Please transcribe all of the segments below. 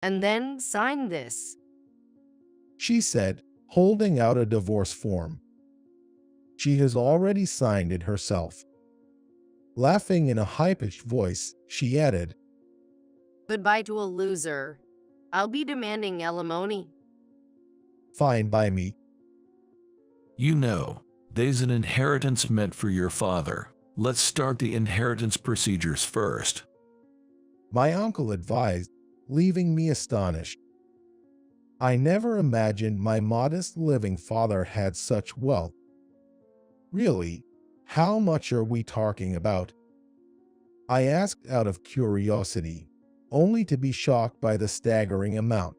And then sign this. she said, holding out a divorce form. She has already signed it herself. Laughing in a high-pitched voice, she added, Goodbye to a loser. I'll be demanding alimony. "Fine by me." You know, there's an inheritance meant for your father. Let's start the inheritance procedures first. My uncle advised, leaving me astonished. I never imagined my modest living father had such wealth. Really, how much are we talking about? I asked out of curiosity, only to be shocked by the staggering amount.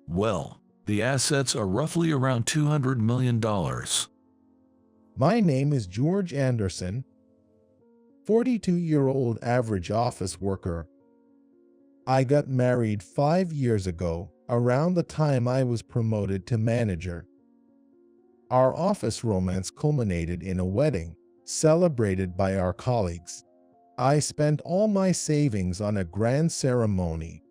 Well, the assets are roughly around $200 million. My name is George Anderson, 42-year-old average office worker. I got married 5 years ago, around the time I was promoted to manager. Our office romance culminated in a wedding, celebrated by our colleagues. I spent all my savings on a grand ceremony.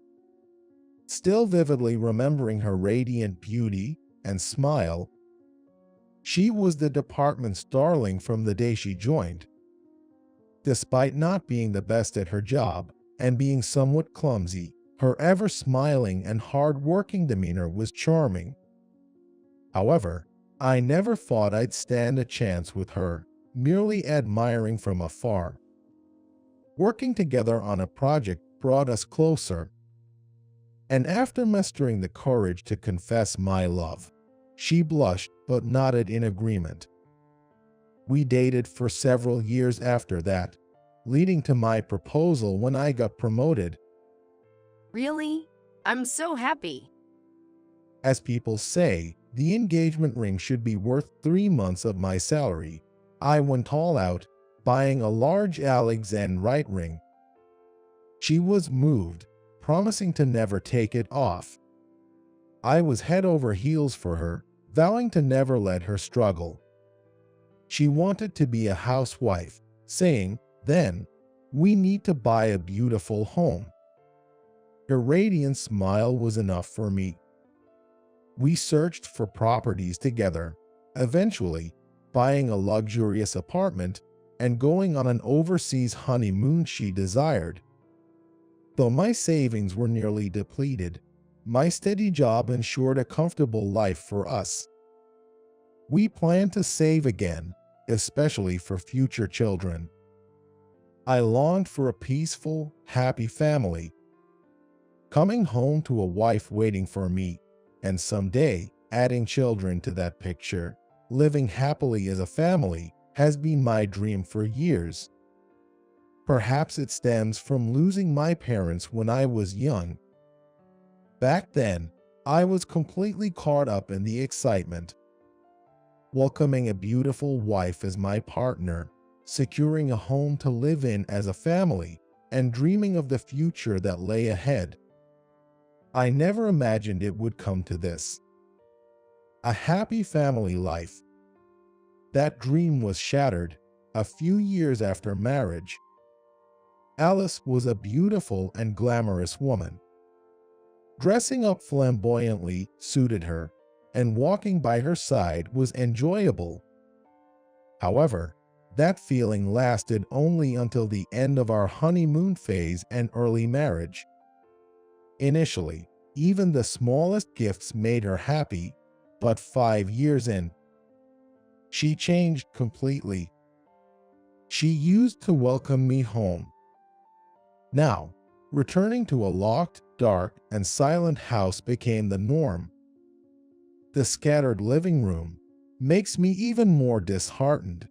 Still vividly remembering her radiant beauty and smile, she was the department's darling from the day she joined. Despite not being the best at her job and being somewhat clumsy, her ever-smiling and hard-working demeanor was charming. However, I never thought I'd stand a chance with her, merely admiring from afar. Working together on a project brought us closer, and after mustering the courage to confess my love, she blushed but nodded in agreement. We dated for several years after that, leading to my proposal when I got promoted. Really? I'm so happy. As people say, the engagement ring should be worth 3 months of my salary. I went all out, buying a large Alexandrite ring. She was moved, promising to never take it off. I was head over heels for her, vowing to never let her struggle. She wanted to be a housewife, saying, "Then, we need to buy a beautiful home." Her radiant smile was enough for me. We searched for properties together, eventually buying a luxurious apartment and going on an overseas honeymoon she desired. Though my savings were nearly depleted, my steady job ensured a comfortable life for us. We planned to save again, especially for future children. I longed for a peaceful, happy family. Coming home to a wife waiting for me, and someday adding children to that picture, living happily as a family, has been my dream for years. Perhaps it stems from losing my parents when I was young. Back then, I was completely caught up in the excitement. Welcoming a beautiful wife as my partner, securing a home to live in as a family, and dreaming of the future that lay ahead. I never imagined it would come to this. A happy family life. That dream was shattered a few years after marriage. Alice was a beautiful and glamorous woman. Dressing up flamboyantly suited her, and walking by her side was enjoyable. However, that feeling lasted only until the end of our honeymoon phase and early marriage. Initially, even the smallest gifts made her happy, but 5 years in, she changed completely. She used to welcome me home. Now, returning to a locked, dark, and silent house became the norm. The scattered living room makes me even more disheartened.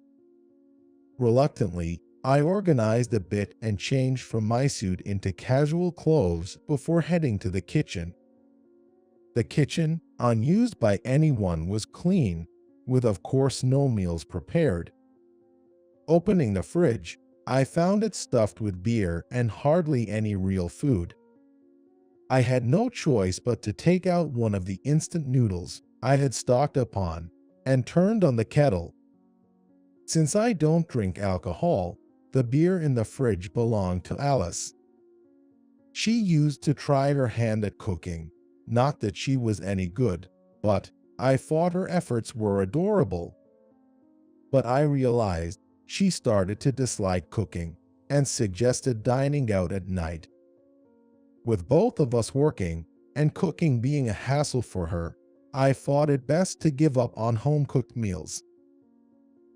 Reluctantly, I organized a bit and changed from my suit into casual clothes before heading to the kitchen. The kitchen, unused by anyone, was clean, with of course no meals prepared. Opening the fridge, I found it stuffed with beer and hardly any real food. I had no choice but to take out one of the instant noodles I had stocked up on and turned on the kettle. Since I don't drink alcohol, the beer in the fridge belonged to Alice. She used to try her hand at cooking. Not that she was any good, but I thought her efforts were adorable. But I realized she started to dislike cooking and suggested dining out at night. With both of us working and cooking being a hassle for her, I thought it best to give up on home-cooked meals.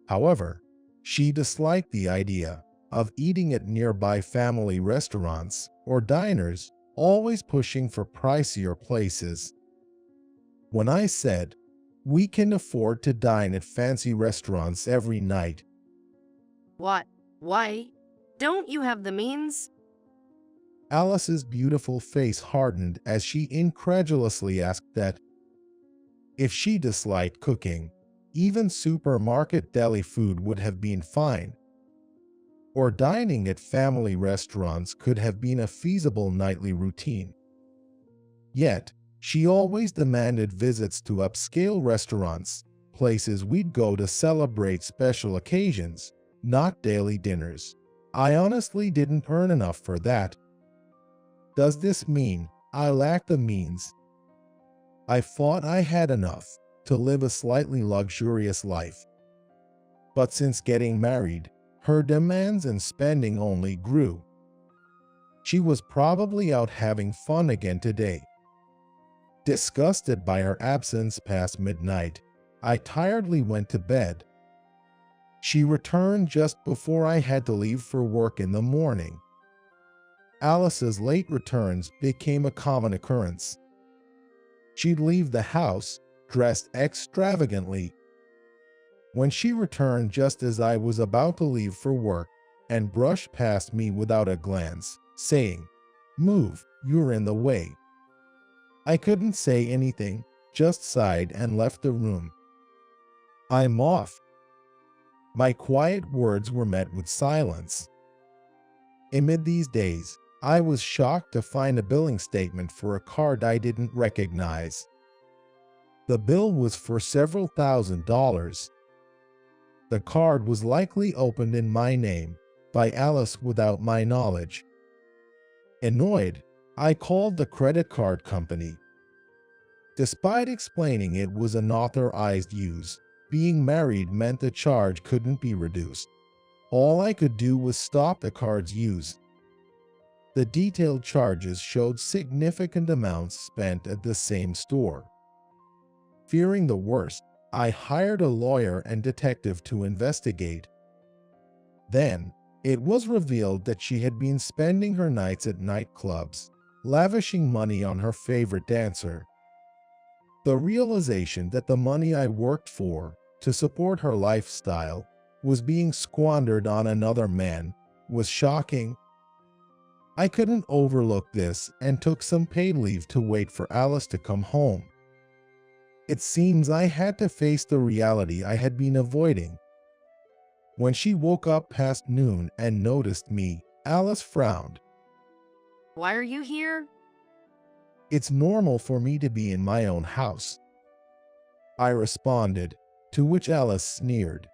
However, she disliked the idea of eating at nearby family restaurants or diners, always pushing for pricier places. When I said, "We can afford to dine at fancy restaurants every night," What? Why? Don't you have the means? Alice's beautiful face hardened as she incredulously asked that. If she disliked cooking, even supermarket deli food would have been fine, or dining at family restaurants could have been a feasible nightly routine. Yet, she always demanded visits to upscale restaurants, places we'd go to celebrate special occasions, not daily dinners. I honestly didn't earn enough for that. Does this mean I lack the means? I thought I had enough to live a slightly luxurious life. But since getting married, her demands and spending only grew. She was probably out having fun again today. Disgusted by her absence past midnight, I tiredly went to bed. She returned just before I had to leave for work in the morning. Alice's late returns became a common occurrence. She'd leave the house, dressed extravagantly. When she returned just as I was about to leave for work, and brushed past me without a glance, saying, "Move, you're in the way," I couldn't say anything, just sighed and left the room. "I'm off." My quiet words were met with silence. Amid these days, I was shocked to find a billing statement for a card I didn't recognize. The bill was for several $1,000s. The card was likely opened in my name by Alice without my knowledge. Annoyed, I called the credit card company. Despite explaining it was unauthorized use, being married meant the charge couldn't be reduced. All I could do was stop the card's use. The detailed charges showed significant amounts spent at the same store. Fearing the worst, I hired a lawyer and detective to investigate. Then, it was revealed that she had been spending her nights at nightclubs, lavishing money on her favorite dancer. The realization that the money I worked for to support her lifestyle was being squandered on another man was shocking. I couldn't overlook this and took some paid leave to wait for Alice to come home. It seems I had to face the reality I had been avoiding. When she woke up past noon and noticed me, Alice frowned. Why are you here? "It's normal for me to be in my own house," I responded, to which Alice sneered.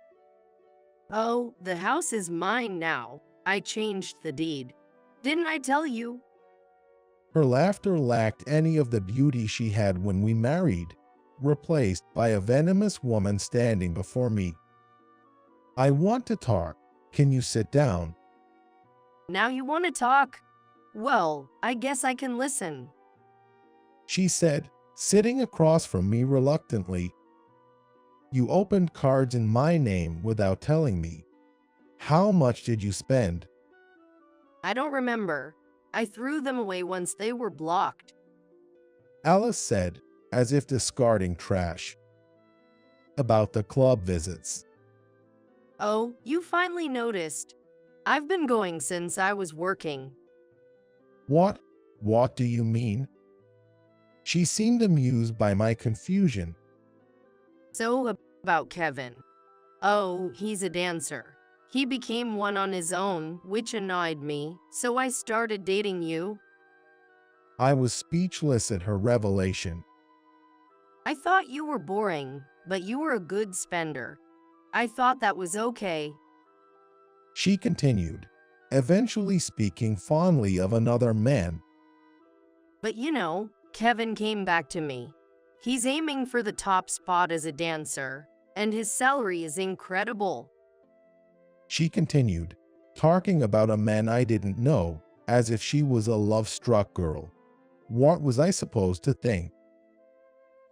Oh, the house is mine now. I changed the deed. Didn't I tell you? Her laughter lacked any of the beauty she had when we married, replaced by a venomous woman standing before me. "I want to talk. Can you sit down?" Now you want to talk? Well, I guess I can listen. she said, sitting across from me reluctantly. "You opened cards in my name without telling me. How much did you spend?" I don't remember. I threw them away once they were blocked. Alice said, as if discarding trash. "About the club visits." Oh, you finally noticed. I've been going since I was working. What? What do you mean?" She seemed amused by my confusion. So about Kevin. Oh, he's a dancer. He became one on his own, which annoyed me, so I started dating you. I was speechless at her revelation. I thought you were boring, but you were a good spender. I thought that was okay. She continued, eventually speaking fondly of another man But Kevin came back to me. He's aiming for the top spot as a dancer, and his salary is incredible. She continued, talking about a man I didn't know, as if she was a love-struck girl. What was I supposed to think?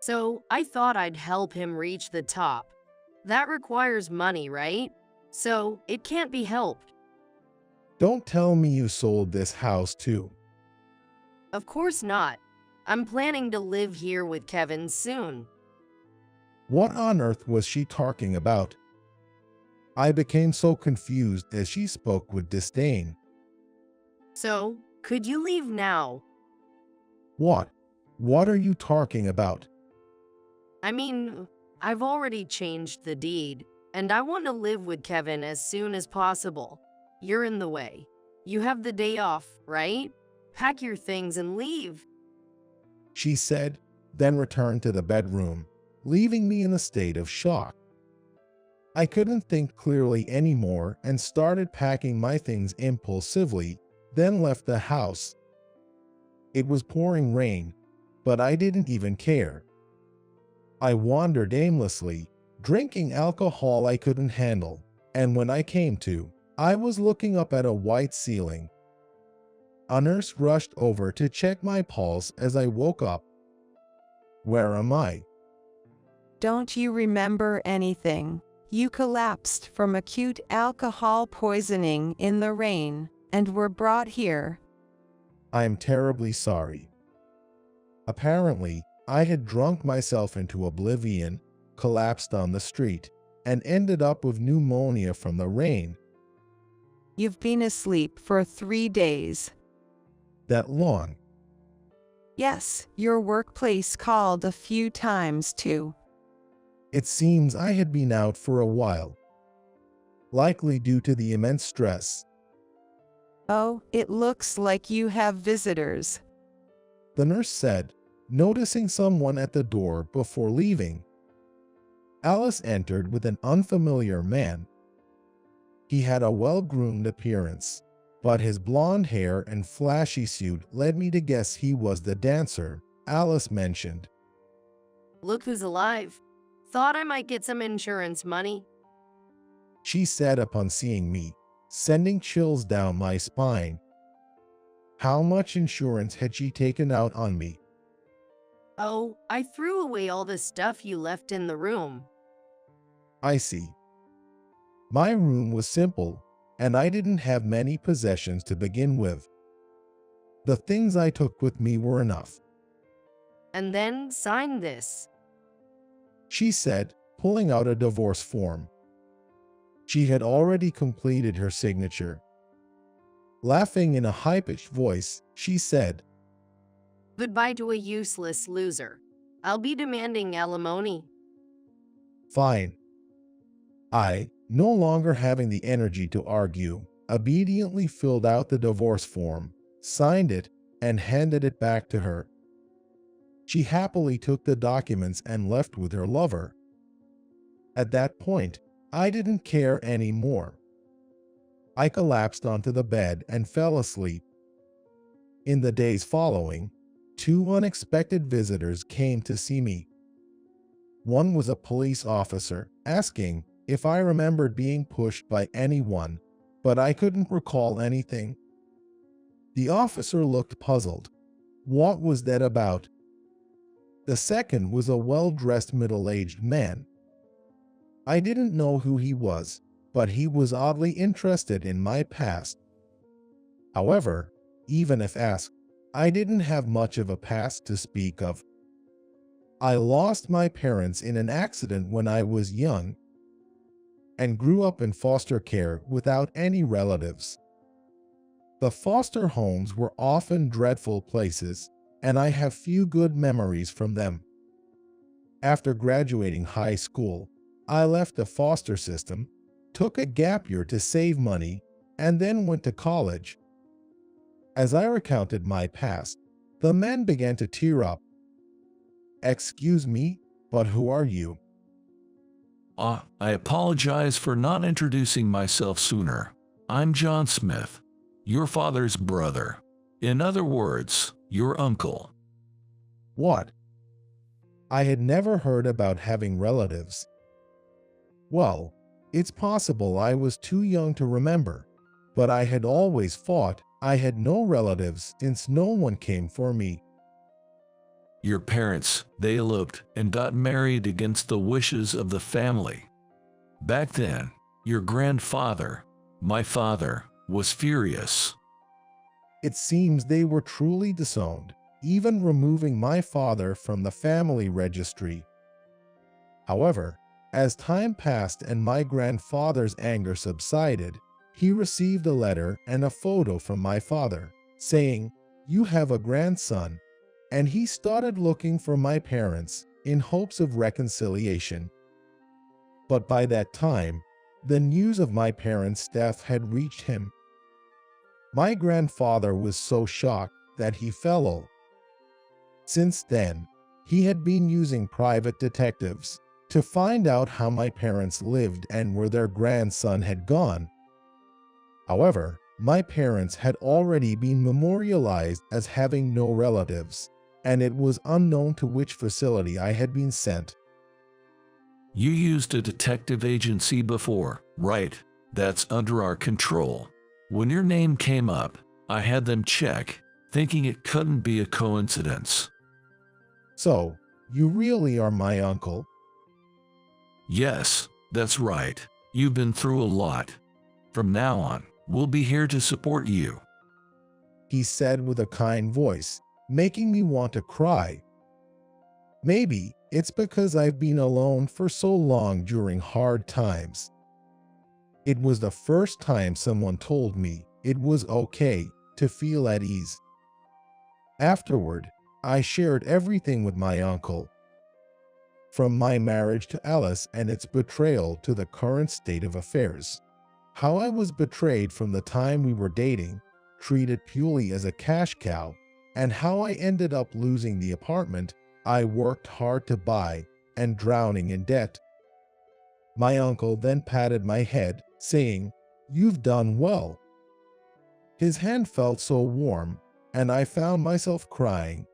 So I thought I'd help him reach the top. That requires money, right? So it can't be helped. Don't tell me you sold this house too. Of course not. I'm planning to live here with Kevin soon. What on earth was she talking about? I became so confused as she spoke with disdain. So, could you leave now? What? What are you talking about? I mean, I've already changed the deed, and I want to live with Kevin as soon as possible. You're in the way. You have the day off, right? Pack your things and leave. She said, then returned to the bedroom, leaving me in a state of shock. I couldn't think clearly anymore and started packing my things impulsively, then left the house. It was pouring rain, but I didn't even care. I wandered aimlessly, drinking alcohol I couldn't handle, and when I came to, I was looking up at a white ceiling. A nurse rushed over to check my pulse as I woke up. Where am I? Don't you remember anything? You collapsed from acute alcohol poisoning in the rain and were brought here. I am terribly sorry. Apparently, I had drunk myself into oblivion, collapsed on the street, and ended up with pneumonia from the rain. You've been asleep for 3 days. That long? Yes, your workplace called a few times too. It seems I had been out for a while, likely due to the immense stress. Oh, it looks like you have visitors. The nurse said, noticing someone at the door before leaving. Alice entered with an unfamiliar man. He had a well-groomed appearance, but his blonde hair and flashy suit led me to guess he was the dancer Alice mentioned. Look who's alive. Thought I might get some insurance money. She said upon seeing me, sending chills down my spine. How much insurance had she taken out on me? Oh, I threw away all the stuff you left in the room. I see. My room was simple, and I didn't have many possessions to begin with. The things I took with me were enough. And then sign this. She said, pulling out a divorce form. She had already completed her signature. Laughing in a high-pitched voice, she said, Goodbye to a useless loser. I'll be demanding alimony. Fine. I, no longer having the energy to argue, obediently filled out the divorce form, signed it, and handed it back to her. She happily took the documents and left with her lover. At that point, I didn't care anymore. I collapsed onto the bed and fell asleep. In the days following, 2 unexpected visitors came to see me. One was a police officer, asking if I remembered being pushed by anyone, but I couldn't recall anything. The officer looked puzzled. What was that about? The second was a well-dressed middle-aged man. I didn't know who he was, but he was oddly interested in my past. However, even if asked, I didn't have much of a past to speak of. I lost my parents in an accident when I was young and grew up in foster care without any relatives. The foster homes were often dreadful places, and I have few good memories from them. After graduating high school, I left the foster system, took a gap year to save money, and then went to college. As I recounted my past, the men began to tear up. Excuse me, but who are you? I apologize for not introducing myself sooner. I'm John Smith, your father's brother. In other words, your uncle. What? I had never heard about having relatives. Well, it's possible I was too young to remember, but I had always thought I had no relatives since no one came for me. Your parents, they eloped and got married against the wishes of the family. Back then, your grandfather, my father, was furious. It seems they were truly disowned, even removing my father from the family registry. However, as time passed and my grandfather's anger subsided, he received a letter and a photo from my father, saying, "You have a grandson," and he started looking for my parents in hopes of reconciliation. But by that time, the news of my parents' death had reached him. My grandfather was so shocked that he fell ill. Since then, he had been using private detectives to find out how my parents lived and where their grandson had gone. However, my parents had already been memorialized as having no relatives, and it was unknown to which facility I had been sent. You used a detective agency before, right? That's under our control. When your name came up, I had them check, thinking it couldn't be a coincidence. So, you really are my uncle? Yes, that's right. You've been through a lot. From now on, we'll be here to support you. He said with a kind voice, making me want to cry. Maybe it's because I've been alone for so long during hard times. It was the first time someone told me it was okay to feel at ease. Afterward, I shared everything with my uncle. From my marriage to Alice and its betrayal to the current state of affairs. How I was betrayed from the time we were dating, treated purely as a cash cow, and how I ended up losing the apartment I worked hard to buy and drowning in debt. My uncle then patted my head, saying, "You've done well." His hand felt so warm, and I found myself crying.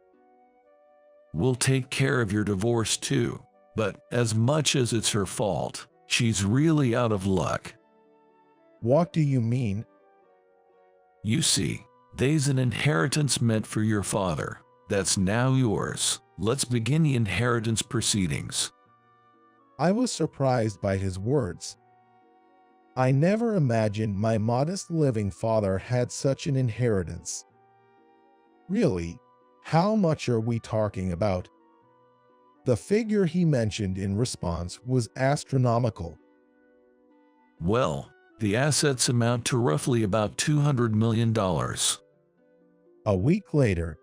We'll take care of your divorce too, but as much as it's her fault, she's really out of luck. What do you mean? You see, there's an inheritance meant for your father that's now yours. Let's begin the inheritance proceedings. I was surprised by his words. I never imagined my modest living father had such an inheritance. Really, how much are we talking about? The figure he mentioned in response was astronomical. Well, the assets amount to roughly about $200 million. A week later,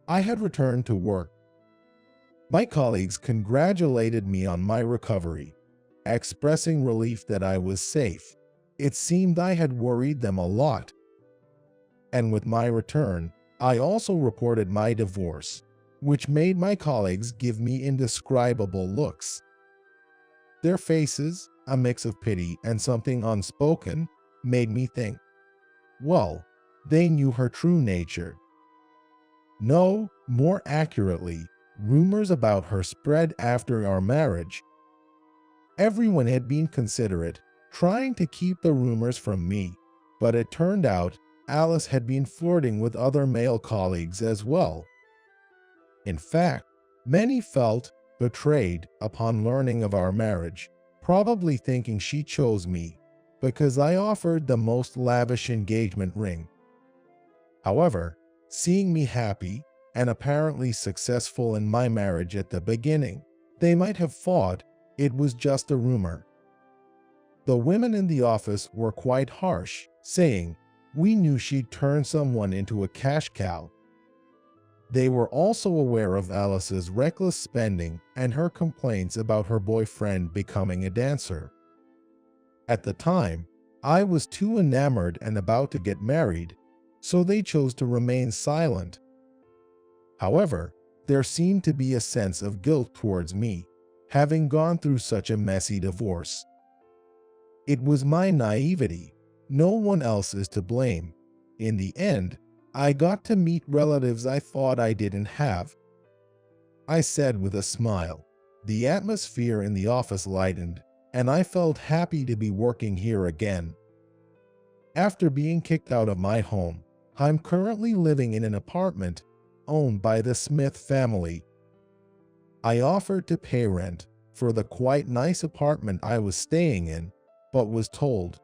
I had returned to work. My colleagues congratulated me on my recovery, expressing relief that I was safe. It seemed I had worried them a lot. And with my return, I also reported my divorce, which made my colleagues give me indescribable looks. Their faces, a mix of pity and something unspoken, made me think, well, they knew her true nature. No, more accurately, rumors about her spread after our marriage. Everyone had been considerate, trying to keep the rumors from me, but it turned out Alice had been flirting with other male colleagues as well. In fact, many felt betrayed upon learning of our marriage, probably thinking she chose me because I offered the most lavish engagement ring. However, seeing me happy and apparently successful in my marriage at the beginning, they might have thought it was just a rumor. The women in the office were quite harsh, saying, "We knew she'd turn someone into a cash cow." They were also aware of Alice's reckless spending and her complaints about her boyfriend becoming a dancer. At the time, I was too enamored and about to get married, so they chose to remain silent. However, there seemed to be a sense of guilt towards me, having gone through such a messy divorce. It was my naivety. No one else is to blame. In the end, I got to meet relatives I thought I didn't have, I said with a smile. The atmosphere in the office lightened, and I felt happy to be working here again. After being kicked out of my home, I'm currently living in an apartment owned by the Smith family. I offered to pay rent for the quite nice apartment I was staying in, but was told,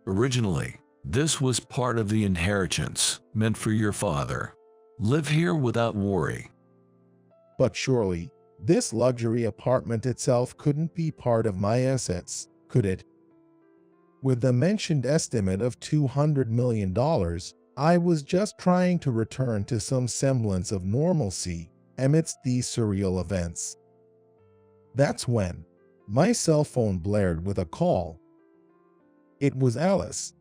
Originally, this was part of the inheritance meant for your father. Live here without worry. but surely this luxury apartment itself couldn't be part of my assets, could it? With the mentioned estimate of $200 million, I was just trying to return to some semblance of normalcy amidst these surreal events. That's when my cell phone blared with a call. It was Alice.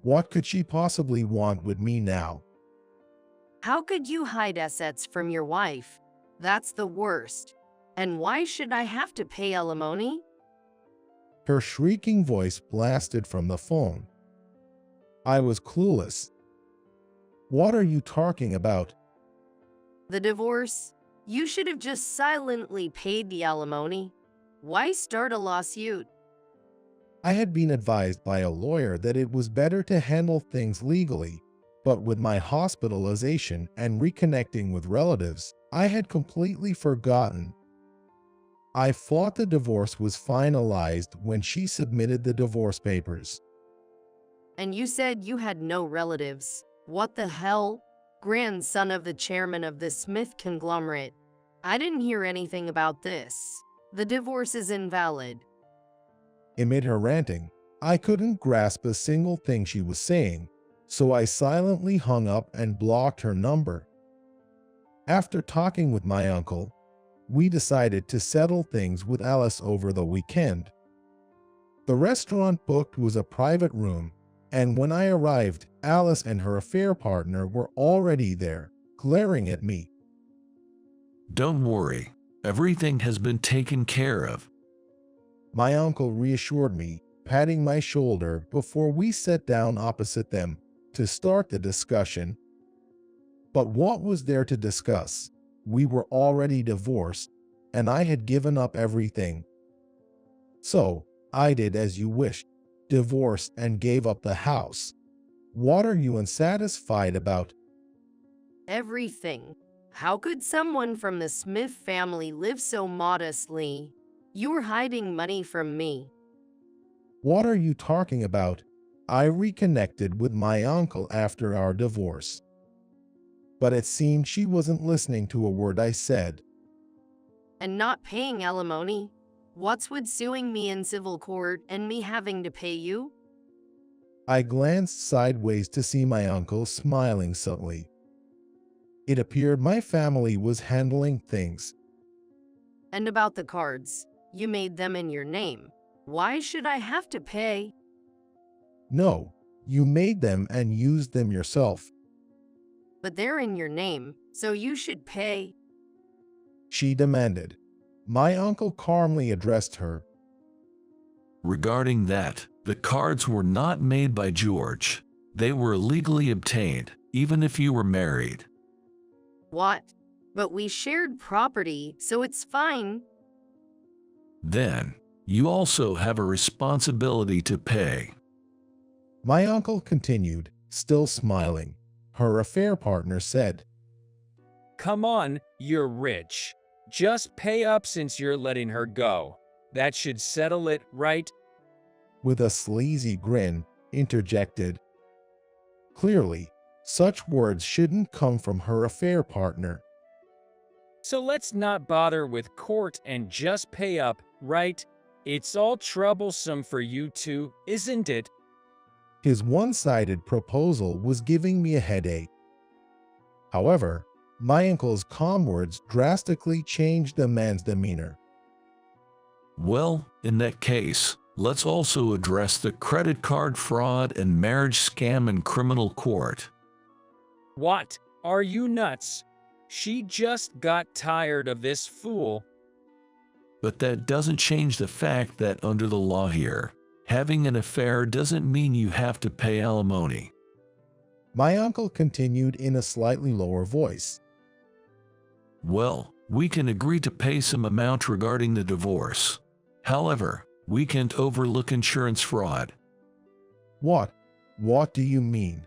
What could she possibly want with me now? How could you hide assets from your wife? That's the worst. And why should I have to pay alimony? Her shrieking voice blasted from the phone. I was clueless. What are you talking about? The divorce? You should have just silently paid the alimony. Why start a lawsuit? I had been advised by a lawyer that it was better to handle things legally, but with my hospitalization and reconnecting with relatives, I had completely forgotten. I thought the divorce was finalized when she submitted the divorce papers. And you said you had no relatives. What the hell? Grandson of the chairman of the Smith conglomerate. I didn't hear anything about this. The divorce is invalid. Amid her ranting, I couldn't grasp a single thing she was saying, so I silently hung up and blocked her number. After talking with my uncle, we decided to settle things with Alice over the weekend. The restaurant booked was a private room, and when I arrived, Alice and her affair partner were already there, glaring at me. Don't worry, everything has been taken care of. My uncle reassured me, patting my shoulder before we sat down opposite them to start the discussion. But what was there to discuss? We were already divorced, and I had given up everything. So, I did as you wished, divorced and gave up the house. What are you unsatisfied about? Everything. How could someone from the Smith family live so modestly? You were hiding money from me. What are you talking about? I reconnected with my uncle after our divorce. But it seemed she wasn't listening to a word I said. And not paying alimony? What's with suing me in civil court and me having to pay you? I glanced sideways to see my uncle smiling subtly. It appeared my family was handling things. And about the cards, you made them in your name. Why should I have to pay? No, you made them and used them yourself. But they're in your name, so you should pay. She demanded. My uncle calmly addressed her. Regarding that, the cards were not made by George. They were legally obtained, even if you were married. What? But we shared property, so it's fine. Then, you also have a responsibility to pay. My uncle continued, still smiling. Her affair partner said, Come on, you're rich. Just pay up since you're letting her go. That should settle it, right? with a sleazy grin, interjected. Clearly, such words shouldn't come from her affair partner. So let's not bother with court and just pay up, right? It's all troublesome for you two, isn't it? His one-sided proposal was giving me a headache. However, my uncle's calm words drastically changed the man's demeanor. Well, in that case, let's also address the credit card fraud and marriage scam in criminal court. What? Are you nuts? She just got tired of this fool. But that doesn't change the fact that under the law here, having an affair doesn't mean you have to pay alimony. My uncle continued in a slightly lower voice. Well, we can agree to pay some amount regarding the divorce. However, we can't overlook insurance fraud. What? What do you mean?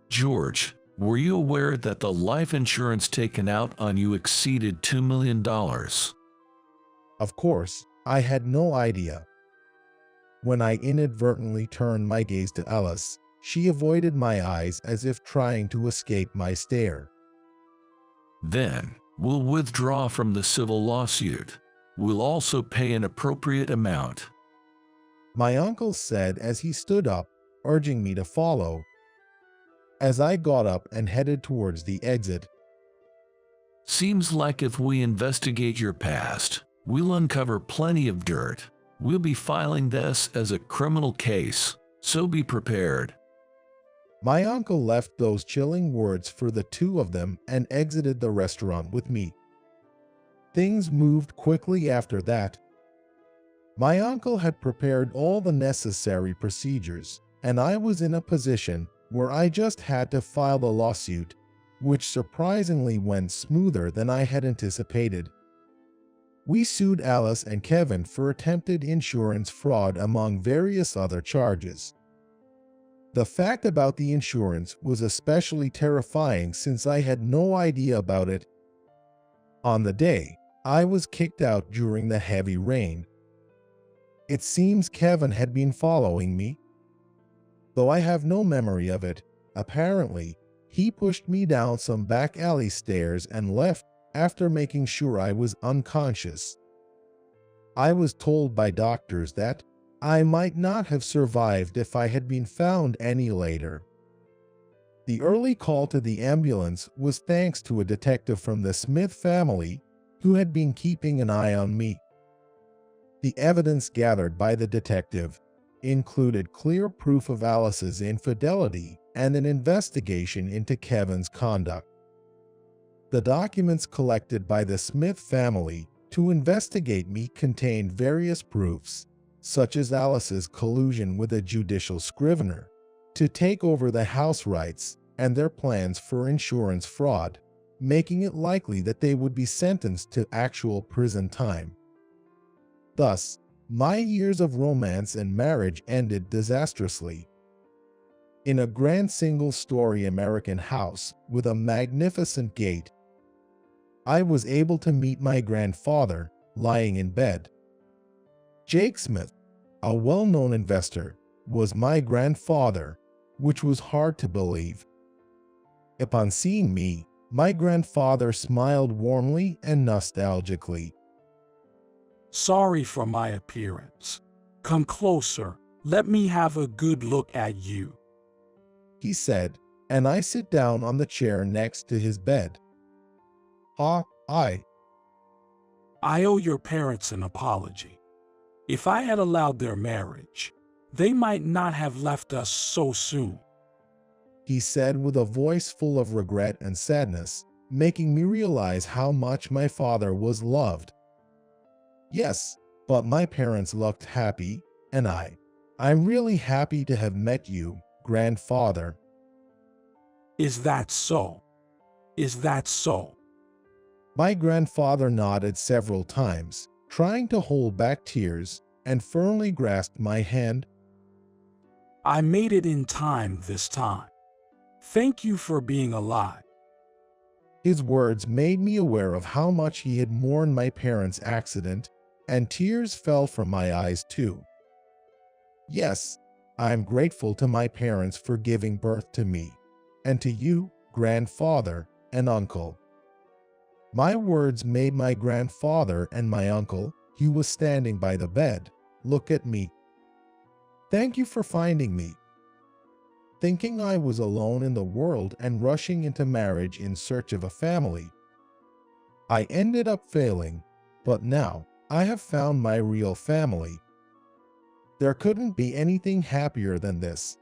George, were you aware that the life insurance taken out on you exceeded $2 million? Of course, I had no idea. When I inadvertently turned my gaze to Alice, she avoided my eyes as if trying to escape my stare. Then, we'll withdraw from the civil lawsuit. We'll also pay an appropriate amount. My uncle said as he stood up, urging me to follow. As I got up and headed towards the exit, Seems like if we investigate your past, we'll uncover plenty of dirt. We'll be filing this as a criminal case, so be prepared. my uncle left those chilling words for the two of them and exited the restaurant with me. Things moved quickly after that. My uncle had prepared all the necessary procedures, and I was in a position where I just had to file the lawsuit, which surprisingly went smoother than I had anticipated. We sued Alice and Kevin for attempted insurance fraud among various other charges. The fact about the insurance was especially terrifying since I had no idea about it. On the day, I was kicked out during the heavy rain. It seems Kevin had been following me. Though I have no memory of it, apparently, he pushed me down some back alley stairs and left after making sure I was unconscious. I was told by doctors that I might not have survived if I had been found any later. The early call to the ambulance was thanks to a detective from the Smith family who had been keeping an eye on me. The evidence gathered by the detective included clear proof of Alice's infidelity and an investigation into Kevin's conduct. The documents collected by the Smith family to investigate me contained various proofs, such as Alice's collusion with a judicial scrivener to take over the house rights and their plans for insurance fraud, making it likely that they would be sentenced to actual prison time. Thus, my years of romance and marriage ended disastrously. In a grand single-story American house with a magnificent gate, I was able to meet my grandfather lying in bed. Jake Smith, a well-known investor, was my grandfather, which was hard to believe. Upon seeing me, my grandfather smiled warmly and nostalgically. Sorry for my appearance. Come closer. Let me have a good look at you, He said, and I sit down on the chair next to his bed. I owe your parents an apology. If I had allowed their marriage, they might not have left us so soon, he said with a voice full of regret and sadness, making me realize how much my father was loved. Yes, but my parents looked happy, and I'm really happy to have met you, grandfather. Is that so? Is that so? My grandfather nodded several times, trying to hold back tears, and firmly grasped my hand. I made it in time this time. Thank you for being alive. His words made me aware of how much he had mourned my parents' accident, and tears fell from my eyes too. Yes, I am grateful to my parents for giving birth to me, and to you, grandfather and uncle. My words made my grandfather and my uncle, he was standing by the bed, look at me. Thank you for finding me. Thinking I was alone in the world and rushing into marriage in search of a family, I ended up failing, but now I have found my real family. There couldn't be anything happier than this.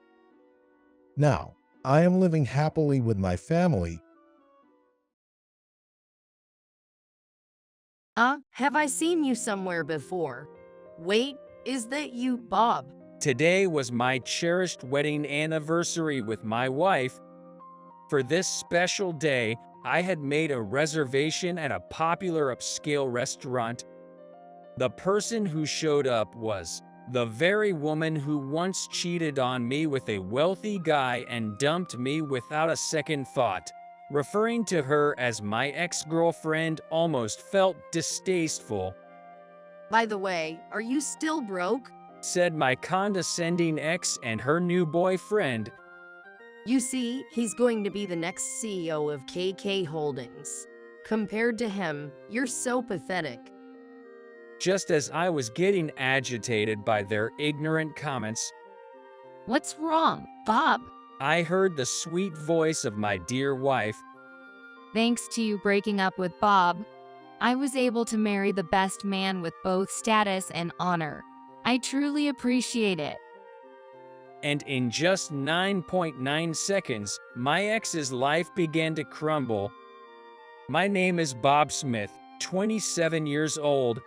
Now, I am living happily with my family. Have I seen you somewhere before? Wait, is that you, Bob? Today was my cherished wedding anniversary with my wife. For this special day, I had made a reservation at a popular upscale restaurant. The person who showed up was the very woman who once cheated on me with a wealthy guy and dumped me without a second thought. Referring to her as my ex-girlfriend almost felt distasteful, By the way, are you still broke? said my condescending ex and her new boyfriend. You see, he's going to be the next CEO of KK Holdings. Compared to him, you're so pathetic. Just as I was getting agitated by their ignorant comments, What's wrong, Bob? I heard the sweet voice of my dear wife. Thanks to you breaking up with Bob, I was able to marry the best man with both status and honor. I truly appreciate it. And in just 9.9 seconds, my ex's life began to crumble. My name is Bob Smith, 27 years old,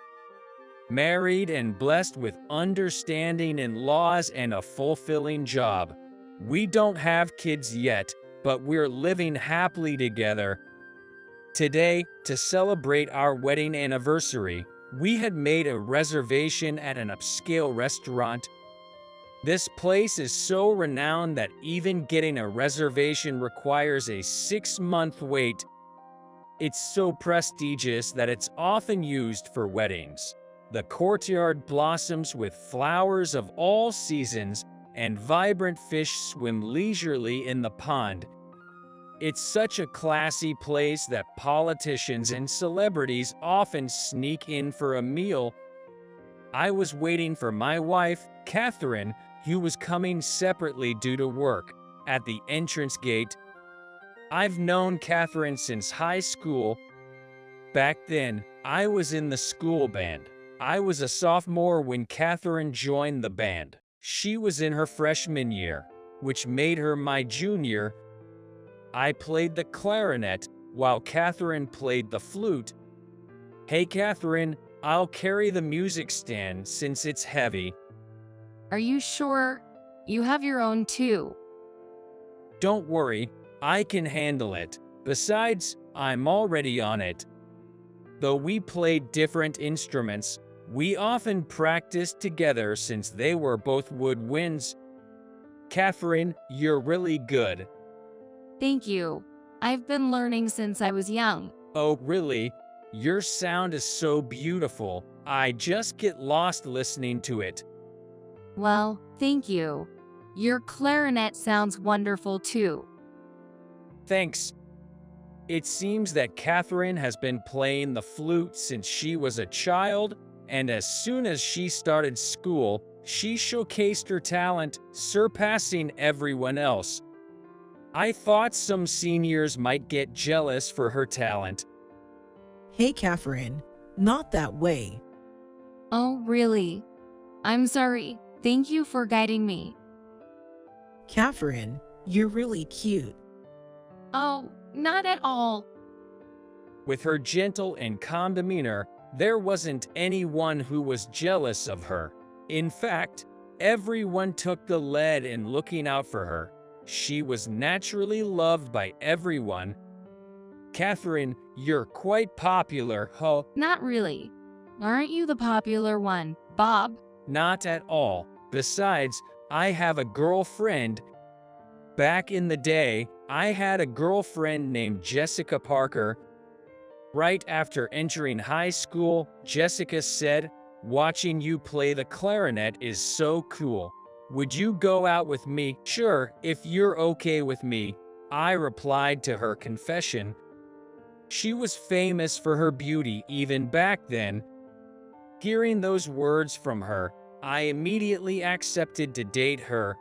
married and blessed with understanding in-laws and a fulfilling job. We don't have kids yet, but we're living happily together. Today, to celebrate our wedding anniversary, we had made a reservation at an upscale restaurant. This place is so renowned that even getting a reservation requires a 6-month wait. It's so prestigious that it's often used for weddings. The courtyard blossoms with flowers of all seasons, and vibrant fish swim leisurely in the pond. It's such a classy place that politicians and celebrities often sneak in for a meal. I was waiting for my wife, Catherine, who was coming separately due to work, at the entrance gate. I've known Catherine since high school. Back then, I was in the school band. I was a sophomore when Catherine joined the band. She was in her freshman year, which made her my junior. I played the clarinet, while Catherine played the flute. Hey Catherine, I'll carry the music stand since it's heavy. Are you sure? You have your own too. Don't worry, I can handle it. Besides, I'm already on it. Though we played different instruments, we often practiced together since they were both woodwinds. Catherine, you're really good. Thank you. I've been learning since I was young. Oh, really? Your sound is so beautiful. I just get lost listening to it. Well, thank you. Your clarinet sounds wonderful too. Thanks. It seems that Catherine has been playing the flute since she was a child, and as soon as she started school, she showcased her talent, surpassing everyone else. I thought some seniors might get jealous for her talent. Hey, Catherine, not that way. Oh, really? I'm sorry. Thank you for guiding me. Catherine, you're really cute. Oh, not at all. With her gentle and calm demeanor, there wasn't anyone who was jealous of her. In fact, everyone took the lead in looking out for her. She was naturally loved by everyone. Catherine, you're quite popular, huh? Not really. Aren't you the popular one, Bob? Not at all. Besides, I have a girlfriend. Back in the day, I had a girlfriend named Jessica Parker. Right after entering high school, Jessica said, "Watching you play the clarinet is so cool. Would you go out with me?" "Sure, if you're okay with me," I replied to her confession. She was famous for her beauty even back then. Hearing those words from her, I immediately accepted to date her.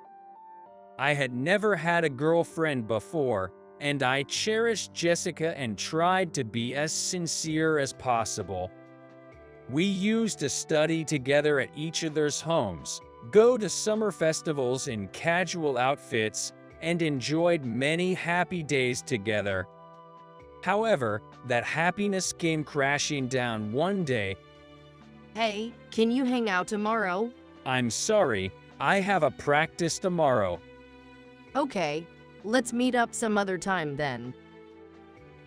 I had never had a girlfriend before, and I cherished Jessica and tried to be as sincere as possible. We used to study together at each other's homes, go to summer festivals in casual outfits, and enjoyed many happy days together. However, that happiness came crashing down one day. Hey, can you hang out tomorrow? I'm sorry, I have a practice tomorrow. Okay, let's meet up some other time then.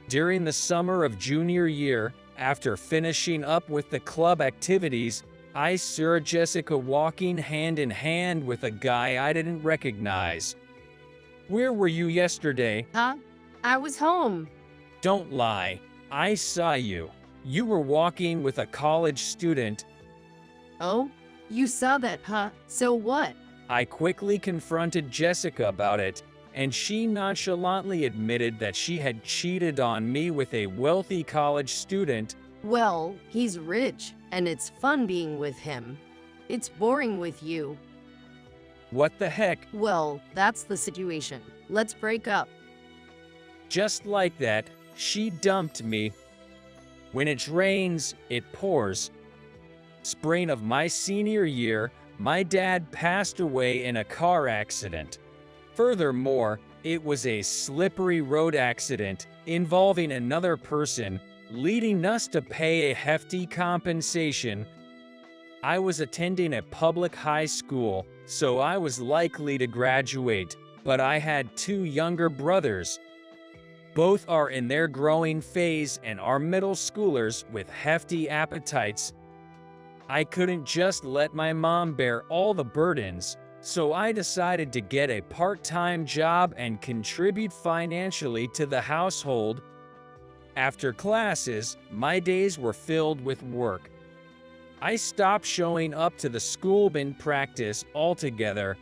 During the summer of junior year, after finishing up with the club activities, I saw Jessica walking hand in hand with a guy I didn't recognize. Where were you yesterday? Huh? I was home. Don't lie. I saw you. You were walking with a college student. Oh? You saw that, huh? So what? I quickly confronted Jessica about it, and she nonchalantly admitted that she had cheated on me with a wealthy college student. Well, he's rich, and it's fun being with him. It's boring with you. What the heck? Well, that's the situation. Let's break up. Just like that, she dumped me. When it rains, it pours. Spring of my senior year, my dad passed away in a car accident. Furthermore, it was a slippery road accident involving another person, leading us to pay a hefty compensation. I was attending a public high school, so I was likely to graduate, but I had 2 younger brothers. Both are in their growing phase and are middle schoolers with hefty appetites. I couldn't just let my mom bear all the burdens, so I decided to get a part-time job and contribute financially to the household. After classes, my days were filled with work. I stopped showing up to the school band practice altogether.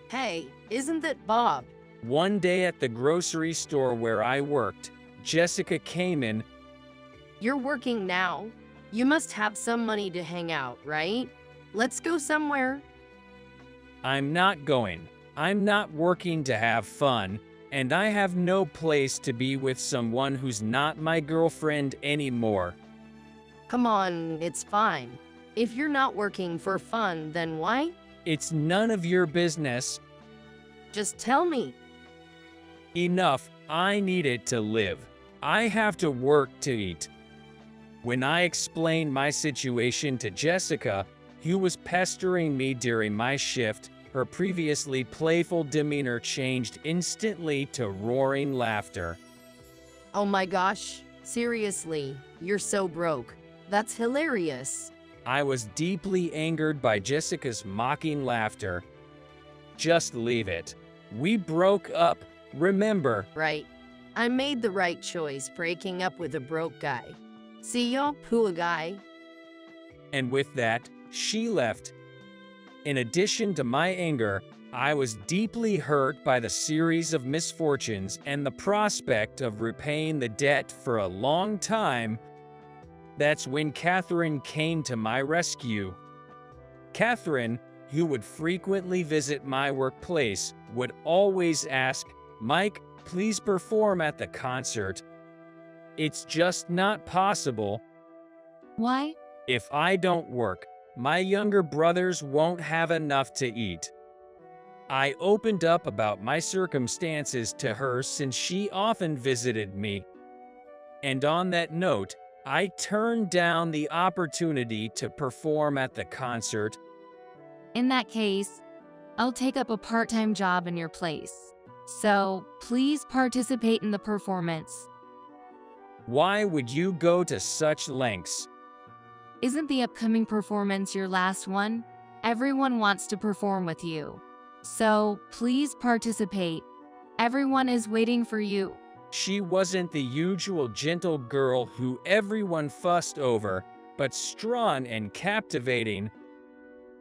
Hey, isn't that Bob? One day at the grocery store where I worked, Jessica came in. You're working now. You must have some money to hang out, right? Let's go somewhere. I'm not going. I'm not working to have fun, and I have no place to be with someone who's not my girlfriend anymore. Come on, it's fine. If you're not working for fun, then why? It's none of your business. Just tell me. Enough, I need it to live. I have to work to eat. When I explained my situation to Jessica, who was pestering me during my shift, her previously playful demeanor changed instantly to roaring laughter. Oh my gosh, seriously, you're so broke. That's hilarious. I was deeply angered by Jessica's mocking laughter. Just leave it. We broke up, remember? Right. I made the right choice breaking up with a broke guy. See ya, poor guy. And with that, she left. In addition to my anger, I was deeply hurt by the series of misfortunes and the prospect of repaying the debt for a long time. That's when Catherine came to my rescue. Catherine, who would frequently visit my workplace, would always ask, "Mike, please perform at the concert." It's just not possible. Why? If I don't work, my younger brothers won't have enough to eat. I opened up about my circumstances to her since she often visited me. And on that note, I turned down the opportunity to perform at the concert. In that case, I'll take up a part-time job in your place. So, please participate in the performance. Why would you go to such lengths? Isn't the upcoming performance your last one? Everyone wants to perform with you. So, please participate. Everyone is waiting for you. She wasn't the usual gentle girl who everyone fussed over, but strong and captivating.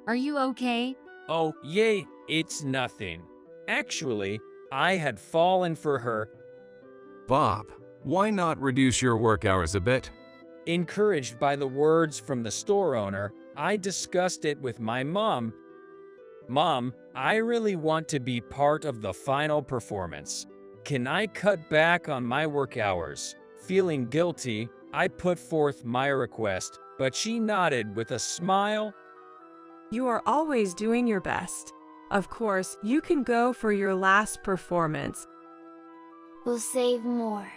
Are you okay? Oh, yay, it's nothing. Actually, I had fallen for her. Bob, why not reduce your work hours a bit? Encouraged by the words from the store owner, I discussed it with my mom. Mom, I really want to be part of the final performance. Can I cut back on my work hours? Feeling guilty, I put forth my request, but she nodded with a smile. You are always doing your best. Of course, you can go for your last performance. We'll save more.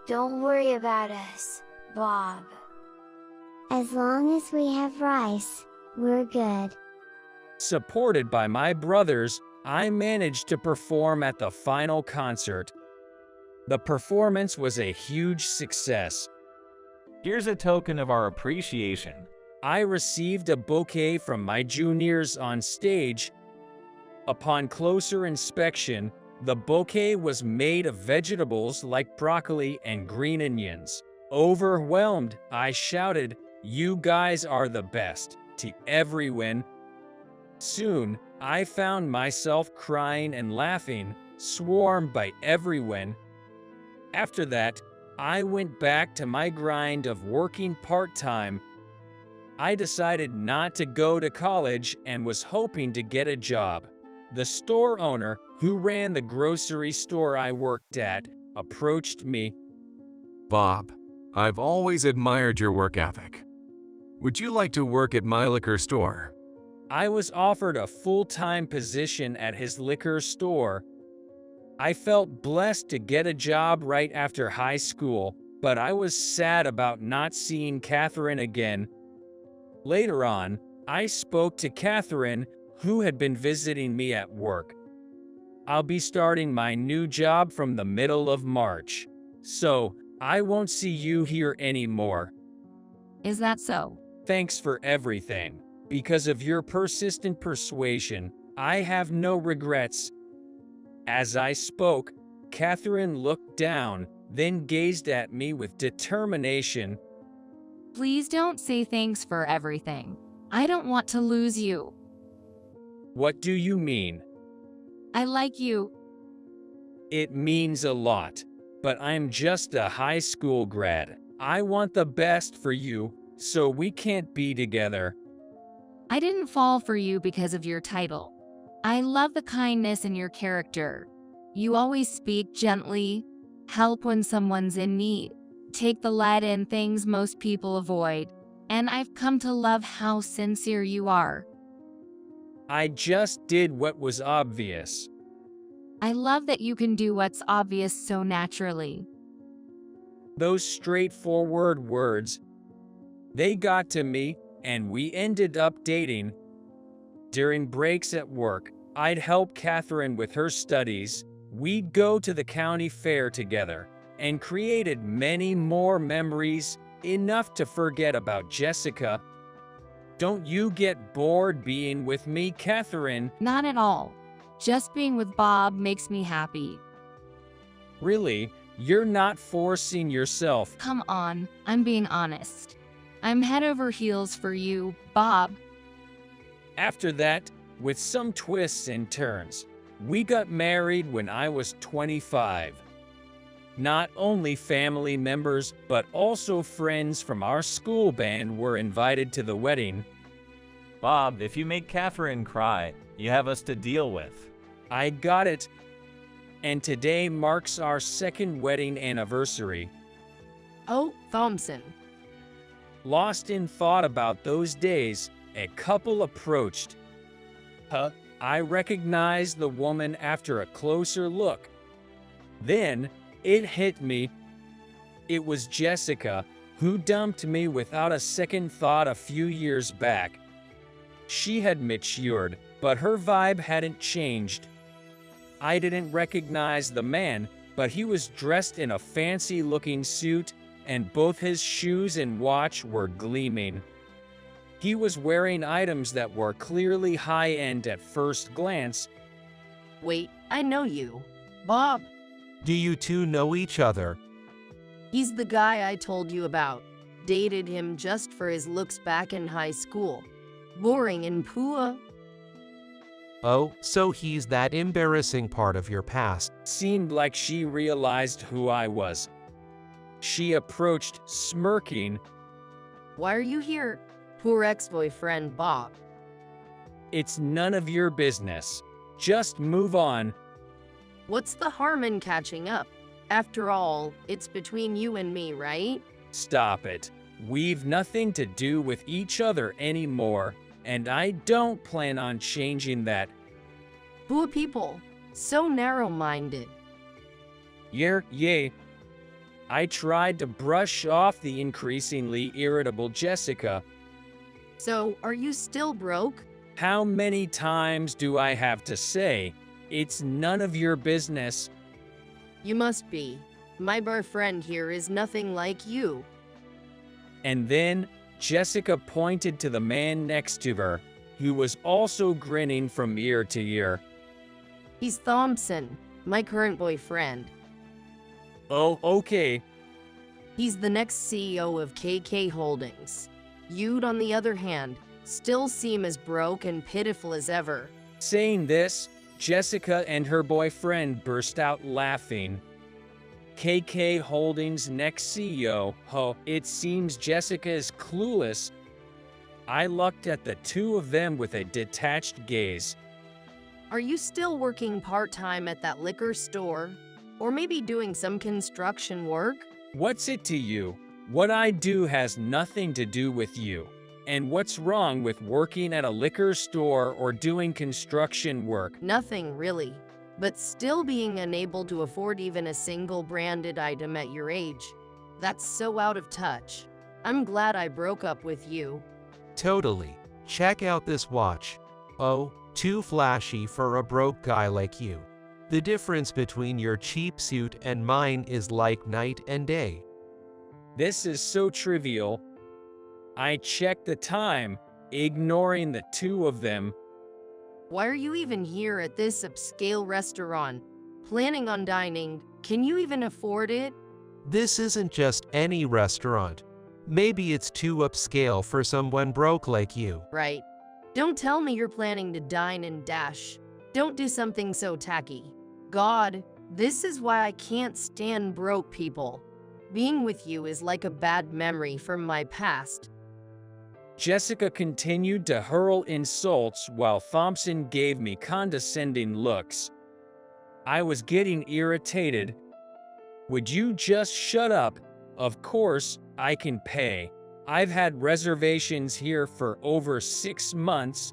Don't worry about us, Bob. As long as we have rice, we're good. Supported by my brothers, I managed to perform at the final concert. The performance was a huge success. Here's a token of our appreciation. I received a bouquet from my juniors on stage. Upon closer inspection, the bouquet was made of vegetables like broccoli and green onions. Overwhelmed, I shouted, "You guys are the best," to everyone. Soon, I found myself crying and laughing, swarmed by everyone. After that, I went back to my grind of working part-time. I decided not to go to college and was hoping to get a job. The store owner, who ran the grocery store I worked at, approached me. Bob, I've always admired your work ethic. Would you like to work at my liquor store? I was offered a full-time position at his liquor store. I felt blessed to get a job right after high school, but I was sad about not seeing Catherine again. Later on, I spoke to Catherine, who had been visiting me at work. I'll be starting my new job from the middle of March, so I won't see you here anymore. Is that so? Thanks for everything. Because of your persistent persuasion, I have no regrets. As I spoke, Catherine looked down, then gazed at me with determination. Please don't say thanks for everything. I don't want to lose you. What do you mean? I like you. It means a lot, but I'm just a high school grad. I want the best for you, so we can't be together. I didn't fall for you because of your title. I love the kindness in your character. You always speak gently, help when someone's in need, take the lead in things most people avoid, and I've come to love how sincere you are. I just did what was obvious. I love that you can do what's obvious so naturally. Those straightforward words, they got to me, and we ended up dating. During breaks at work, I'd help Catherine with her studies. We'd go to the county fair together and created many more memories, enough to forget about Jessica. Don't you get bored being with me, Catherine? Not at all. Just being with Bob makes me happy. Really? You're not forcing yourself? Come on, I'm being honest. I'm head over heels for you, Bob. After that, with some twists and turns, we got married when I was 25. Not only family members, but also friends from our school band were invited to the wedding. Bob, if you make Catherine cry, you have us to deal with. I got it. And today marks our second wedding anniversary. Oh, Thompson. Lost in thought about those days, a couple approached. I recognized the woman after a closer look. Then, it hit me. It was Jessica, who dumped me without a second thought a few years back. She had matured, but her vibe hadn't changed. I didn't recognize the man, but he was dressed in a fancy-looking suit, and both his shoes and watch were gleaming. He was wearing items that were clearly high-end at first glance. Wait, I know you. Bob. Do you two know each other? He's the guy I told you about. Dated him just for his looks back in high school. Boring and poor. Oh, so he's that embarrassing part of your past. Seemed like she realized who I was. She approached, smirking. Why are you here? Poor ex-boyfriend Bob. It's none of your business. Just move on. What's the harm in catching up? After all, it's between you and me, right? Stop it. We've nothing to do with each other anymore, and I don't plan on changing that. Poor people. So narrow-minded. Yay. I tried to brush off the increasingly irritable Jessica. So, are you still broke? How many times do I have to say, it's none of your business? You must be. My boyfriend here is nothing like you. And then Jessica pointed to the man next to her, who was also grinning from ear to ear. He's Thompson, my current boyfriend. Oh, okay. He's the next CEO of KK Holdings. You'd, on the other hand, still seem as broke and pitiful as ever. Saying this, Jessica and her boyfriend burst out laughing. KK Holdings' next CEO, it seems Jessica is clueless. I looked at the two of them with a detached gaze. Are you still working part-time at that liquor store? Or maybe doing some construction work? What's it to you? What I do has nothing to do with you. And what's wrong with working at a liquor store or doing construction work? Nothing really. But still being unable to afford even a single branded item at your age. That's so out of touch. I'm glad I broke up with you. Totally. Check out this watch. Oh, too flashy for a broke guy like you. The difference between your cheap suit and mine is like night and day. This is so trivial. I checked the time, ignoring the two of them. Why are you even here at this upscale restaurant? Planning on dining? Can you even afford it? This isn't just any restaurant. Maybe it's too upscale for someone broke like you. Right. Don't tell me you're planning to dine and dash. Don't do something so tacky. God, this is why I can't stand broke people. Being with you is like a bad memory from my past. Jessica continued to hurl insults while Thompson gave me condescending looks. I was getting irritated. Would you just shut up? Of course, I can pay. I've had reservations here for over 6 months.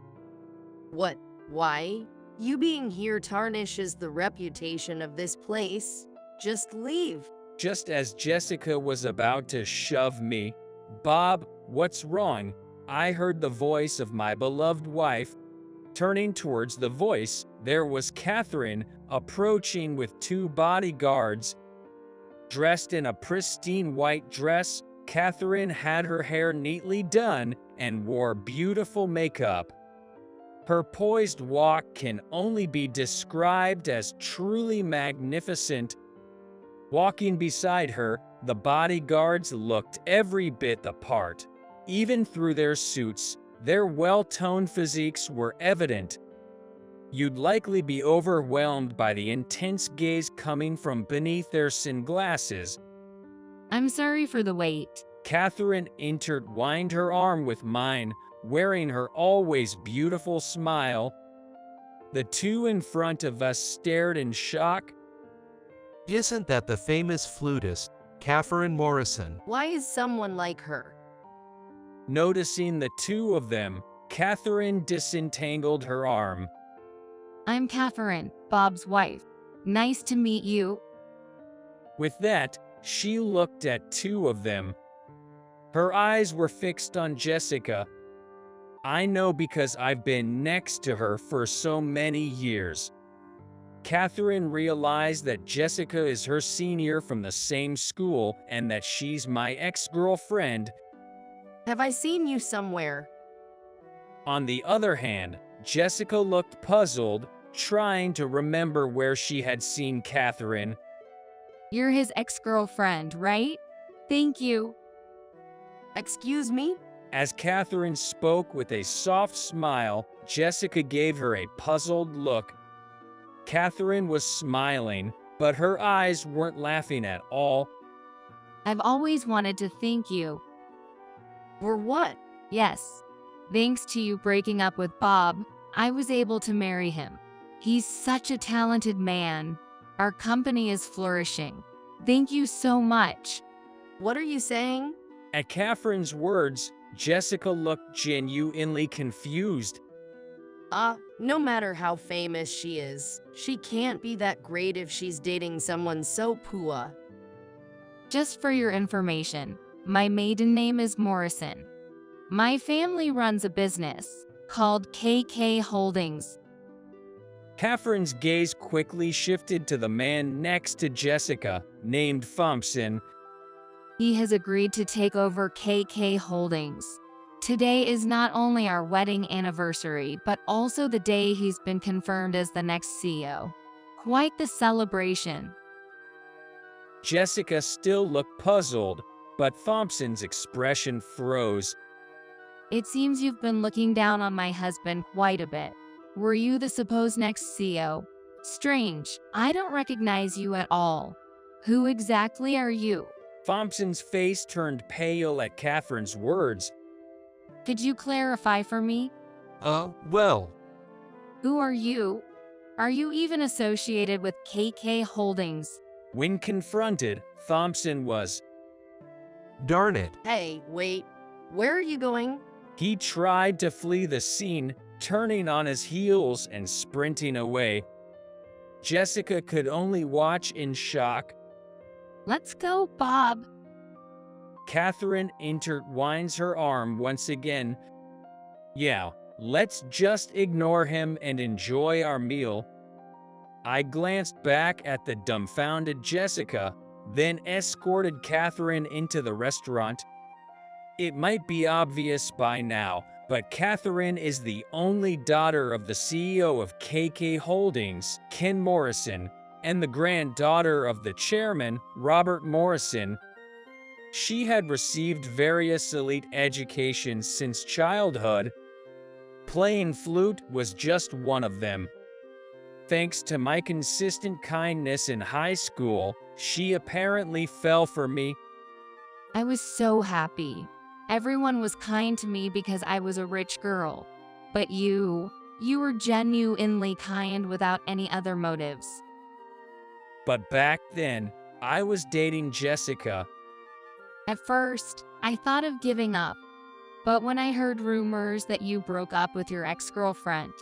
What? Why? You being here tarnishes the reputation of this place. Just leave. Just as Jessica was about to shove me, Bob, what's wrong? I heard the voice of my beloved wife. Turning towards the voice, there was Catherine, approaching with 2 bodyguards. Dressed in a pristine white dress, Catherine had her hair neatly done and wore beautiful makeup. Her poised walk can only be described as truly magnificent. Walking beside her, the bodyguards looked every bit the part. Even through their suits, their well-toned physiques were evident. You'd likely be overwhelmed by the intense gaze coming from beneath their sunglasses. I'm sorry for the wait. Catherine intertwined her arm with mine, wearing her always beautiful smile. The two in front of us stared in shock. Isn't that the famous flutist, Catherine Morrison? Why is someone like her? Noticing the two of them, Catherine disentangled her arm. I'm Catherine, Bob's wife. Nice to meet you. With that, she looked at two of them. Her eyes were fixed on Jessica. I know because I've been next to her for so many years. Catherine realized that Jessica is her senior from the same school and that she's my ex-girlfriend. Have I seen you somewhere? On the other hand, Jessica looked puzzled, trying to remember where she had seen Catherine. You're his ex-girlfriend, right? Thank you. Excuse me? As Catherine spoke with a soft smile, Jessica gave her a puzzled look. Catherine was smiling, but her eyes weren't laughing at all. I've always wanted to thank you. For what? Yes. Thanks to you breaking up with Bob, I was able to marry him. He's such a talented man. Our company is flourishing. Thank you so much. What are you saying? At Catherine's words, Jessica looked genuinely confused. No matter how famous she is, she can't be that great if she's dating someone so poor. Just for your information, my maiden name is Morrison. My family runs a business. called KK Holdings. Catherine's gaze quickly shifted to the man next to Jessica, named Thompson. He has agreed to take over KK Holdings. Today is not only our wedding anniversary, but also the day he's been confirmed as the next CEO. Quite the celebration. Jessica still looked puzzled, but Thompson's expression froze. It seems you've been looking down on my husband quite a bit. Were you the supposed next CEO? Strange, I don't recognize you at all. Who exactly are you? Thompson's face turned pale at Catherine's words. Could you clarify for me? Well. Who are you? Are you even associated with KK Holdings? When confronted, Thompson was. Darn it. Hey, wait. Where are you going? He tried to flee the scene, turning on his heels and sprinting away. Jessica could only watch in shock. Let's go, Bob. Catherine intertwines her arm once again. Yeah, let's just ignore him and enjoy our meal. I glanced back at the dumbfounded Jessica, then escorted Catherine into the restaurant. It might be obvious by now, but Catherine is the only daughter of the CEO of KK Holdings, Ken Morrison, and the granddaughter of the chairman, Robert Morrison. She had received various elite educations since childhood. Playing flute was just one of them. Thanks to my consistent kindness in high school, she apparently fell for me. I was so happy. Everyone was kind to me because I was a rich girl. But you were genuinely kind without any other motives. But back then, I was dating Jessica. At first, I thought of giving up. But when I heard rumors that you broke up with your ex-girlfriend,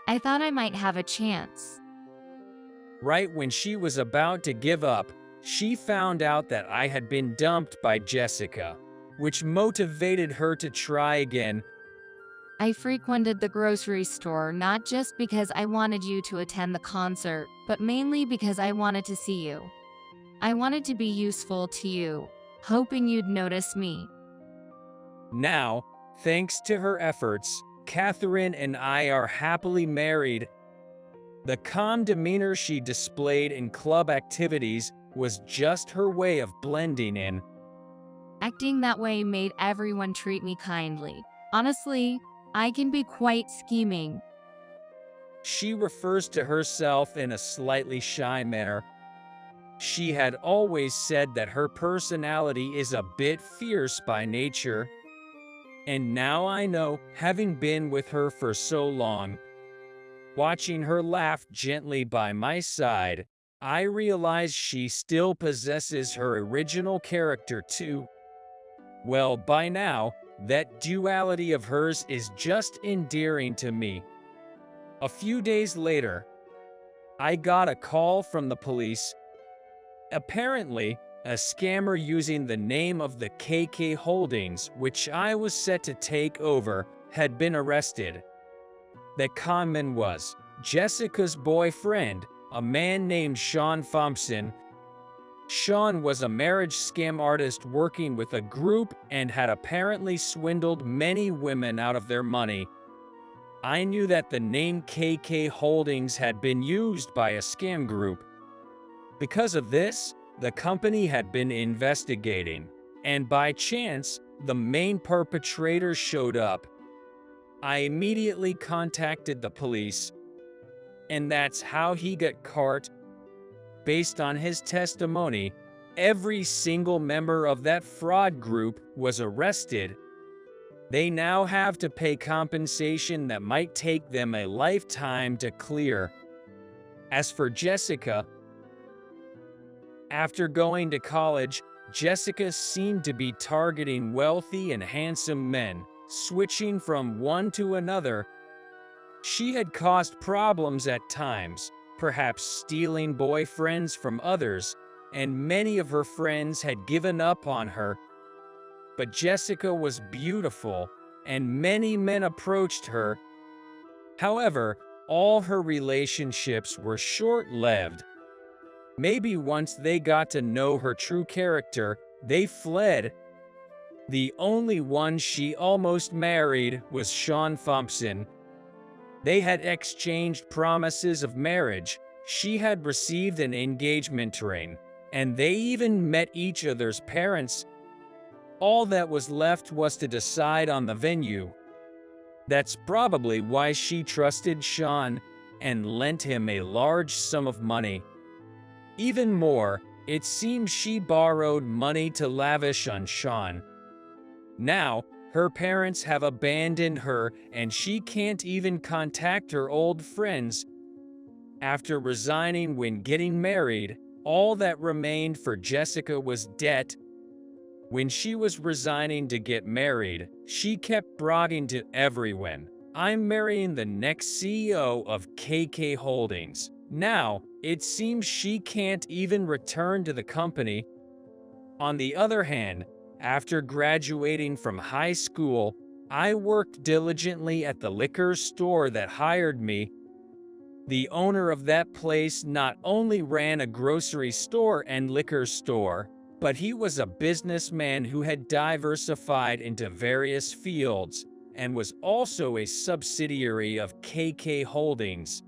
I thought I might have a chance. Right when she was about to give up, she found out that I had been dumped by Jessica, which motivated her to try again. I frequented the grocery store not just because I wanted you to attend the concert, but mainly because I wanted to see you. I wanted to be useful to you, hoping you'd notice me. Now, thanks to her efforts, Catherine and I are happily married. The calm demeanor she displayed in club activities was just her way of blending in. Acting that way made everyone treat me kindly. Honestly, I can be quite scheming. She refers to herself in a slightly shy manner. She had always said that her personality is a bit fierce by nature. And now I know, having been with her for so long, watching her laugh gently by my side, I realize she still possesses her original character too. Well, by now, that duality of hers is just endearing to me. A few days later, I got a call from the police. Apparently, a scammer using the name of the KK Holdings, which I was set to take over, had been arrested. The conman was Jessica's boyfriend, a man named Sean Thompson. Sean was a marriage scam artist working with a group and had apparently swindled many women out of their money. I knew that the name KK Holdings had been used by a scam group. Because of this, the company had been investigating, and by chance, the main perpetrator showed up. I immediately contacted the police, and that's how he got caught. Based on his testimony, every single member of that fraud group was arrested. They now have to pay compensation that might take them a lifetime to clear. As for Jessica, after going to college, Jessica seemed to be targeting wealthy and handsome men, switching from one to another. She had caused problems at times, perhaps stealing boyfriends from others, and many of her friends had given up on her. But Jessica was beautiful, and many men approached her, However, all her relationships were short-lived. Maybe once they got to know her true character, they fled. The only one she almost married was Sean Thompson. They had exchanged promises of marriage, she had received an engagement ring, and they even met each other's parents. All that was left was to decide on the venue. That's probably why she trusted Sean and lent him a large sum of money. Even more, it seems she borrowed money to lavish on Sean. Now, her parents have abandoned her and she can't even contact her old friends. After resigning when getting married, all that remained for Jessica was debt. When she was resigning to get married, she kept bragging to everyone, "I'm marrying the next CEO of KK Holdings." Now, it seems she can't even return to the company. On the other hand, after graduating from high school, I worked diligently at the liquor store that hired me. The owner of that place not only ran a grocery store and liquor store, but he was a businessman who had diversified into various fields and was also a subsidiary of KK Holdings.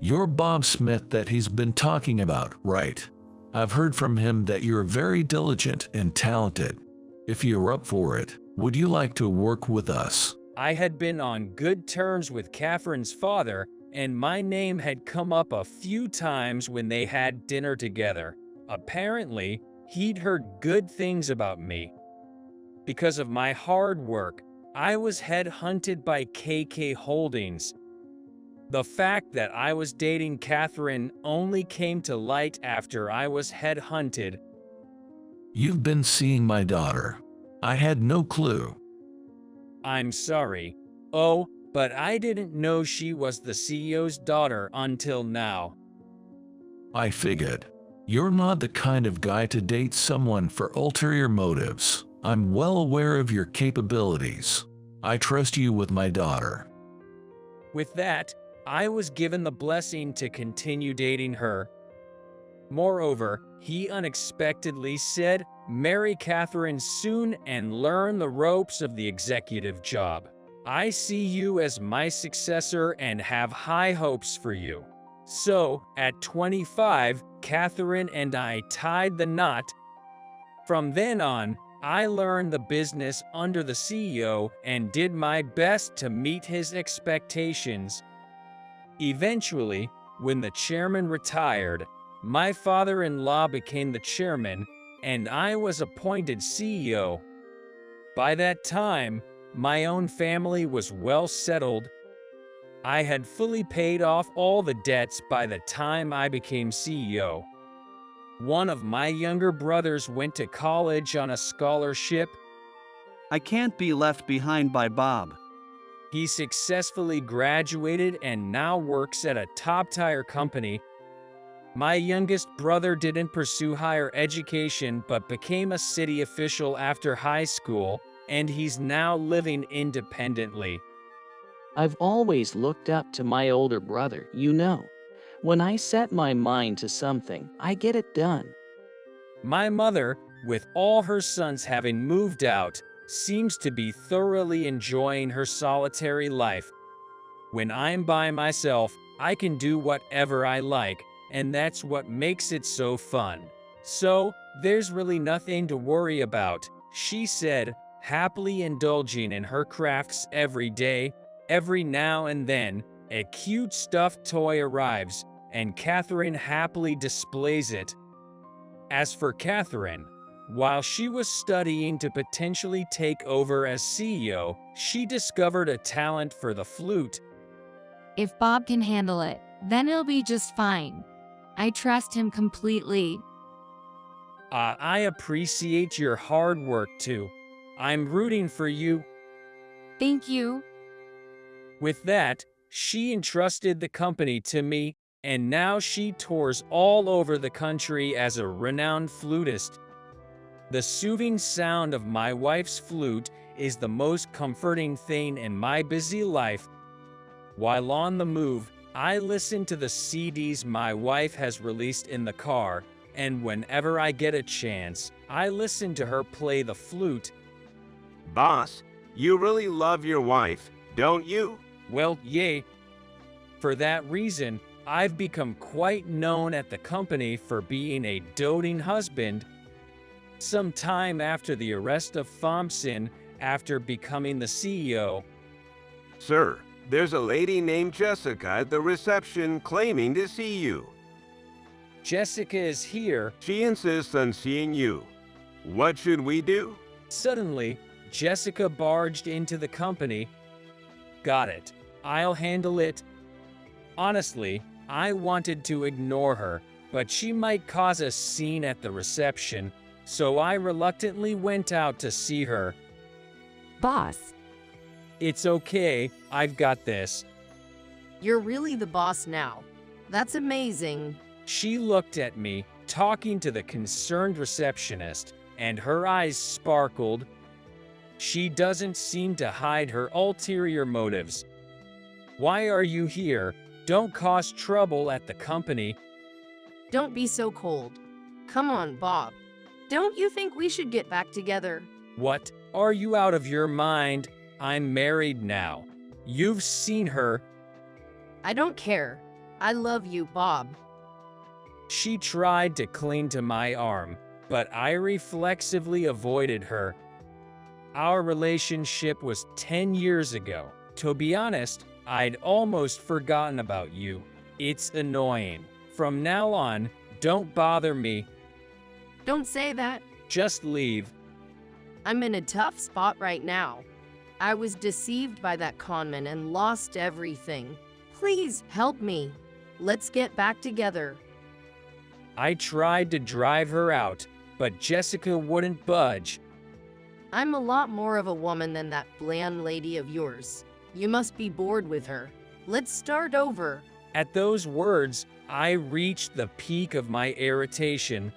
You're Bob Smith that he's been talking about, right? I've heard from him that you're very diligent and talented. If you're up for it, would you like to work with us? I had been on good terms with Catherine's father, and my name had come up a few times when they had dinner together. Apparently, he'd heard good things about me. Because of my hard work, I was headhunted by KK Holdings. The fact that I was dating Catherine only came to light after I was headhunted. You've been seeing my daughter. I had no clue. I'm sorry. Oh, but I didn't know she was the CEO's daughter until now. I figured. You're not the kind of guy to date someone for ulterior motives. I'm well aware of your capabilities. I trust you with my daughter. With that, I was given the blessing to continue dating her. Moreover, he unexpectedly said, "Marry Catherine soon and learn the ropes of the executive job. I see you as my successor and have high hopes for you." So, at 25, Catherine and I tied the knot. From then on, I learned the business under the CEO and did my best to meet his expectations. Eventually, when the chairman retired, my father-in-law became the chairman, and I was appointed CEO. By that time, my own family was well settled. I had fully paid off all the debts by the time I became CEO. One of my younger brothers went to college on a scholarship. I can't be left behind by Bob. He successfully graduated and now works at a top-tier company. My youngest brother didn't pursue higher education but became a city official after high school, and he's now living independently. I've always looked up to my older brother, you know. When I set my mind to something, I get it done. My mother, with all her sons having moved out, seems to be thoroughly enjoying her solitary life. When I'm by myself, I can do whatever I like, and that's what makes it so fun. So, there's really nothing to worry about, she said, happily indulging in her crafts every day. Every now and then, a cute stuffed toy arrives, and Catherine happily displays it. As for Catherine, while she was studying to potentially take over as CEO, she discovered a talent for the flute. If Bob can handle it, then it'll be just fine. I trust him completely. I appreciate your hard work too. I'm rooting for you. Thank you. With that, she entrusted the company to me, and now she tours all over the country as a renowned flutist. The soothing sound of my wife's flute is the most comforting thing in my busy life. While on the move, I listen to the CDs my wife has released in the car, and whenever I get a chance, I listen to her play the flute. Boss, you really love your wife, don't you? Well, yay. For that reason, I've become quite known at the company for being a doting husband. Some time after the arrest of Thompson, after becoming the CEO. Sir, there's a lady named Jessica at the reception claiming to see you. Jessica is here. She insists on seeing you. What should we do? Suddenly, Jessica barged into the company. Got it. I'll handle it. Honestly, I wanted to ignore her, but she might cause a scene at the reception, so I reluctantly went out to see her. Boss. It's okay, I've got this. You're really the boss now. That's amazing. She looked at me, talking to the concerned receptionist, and her eyes sparkled. She doesn't seem to hide her ulterior motives. Why are you here? Don't cause trouble at the company. Don't be so cold. Come on, Bob. Don't you think we should get back together? What? Are you out of your mind? I'm married now. You've seen her. I don't care. I love you, Bob. She tried to cling to my arm, but I reflexively avoided her. Our relationship was 10 years ago. To be honest, I'd almost forgotten about you. It's annoying. From now on, don't bother me. Don't say that. Just leave. I'm in a tough spot right now. I was deceived by that conman and lost everything. Please help me. Let's get back together. I tried to drive her out, but Jessica wouldn't budge. I'm a lot more of a woman than that bland lady of yours. You must be bored with her. Let's start over. At those words, I reached the peak of my irritation.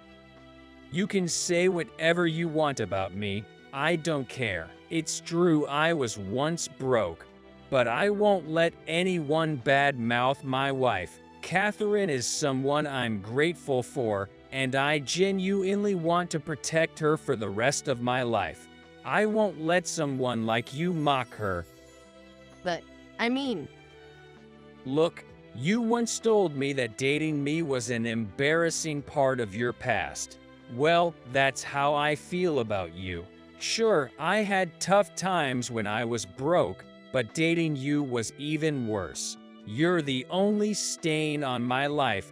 You can say whatever you want about me. I don't care. It's true I was once broke, but I won't let anyone badmouth my wife. Catherine is someone I'm grateful for, and I genuinely want to protect her for the rest of my life. I won't let someone like you mock her. But, I mean... Look, you once told me that dating me was an embarrassing part of your past. Well, that's how I feel about you. Sure, I had tough times when I was broke, but dating you was even worse. You're the only stain on my life.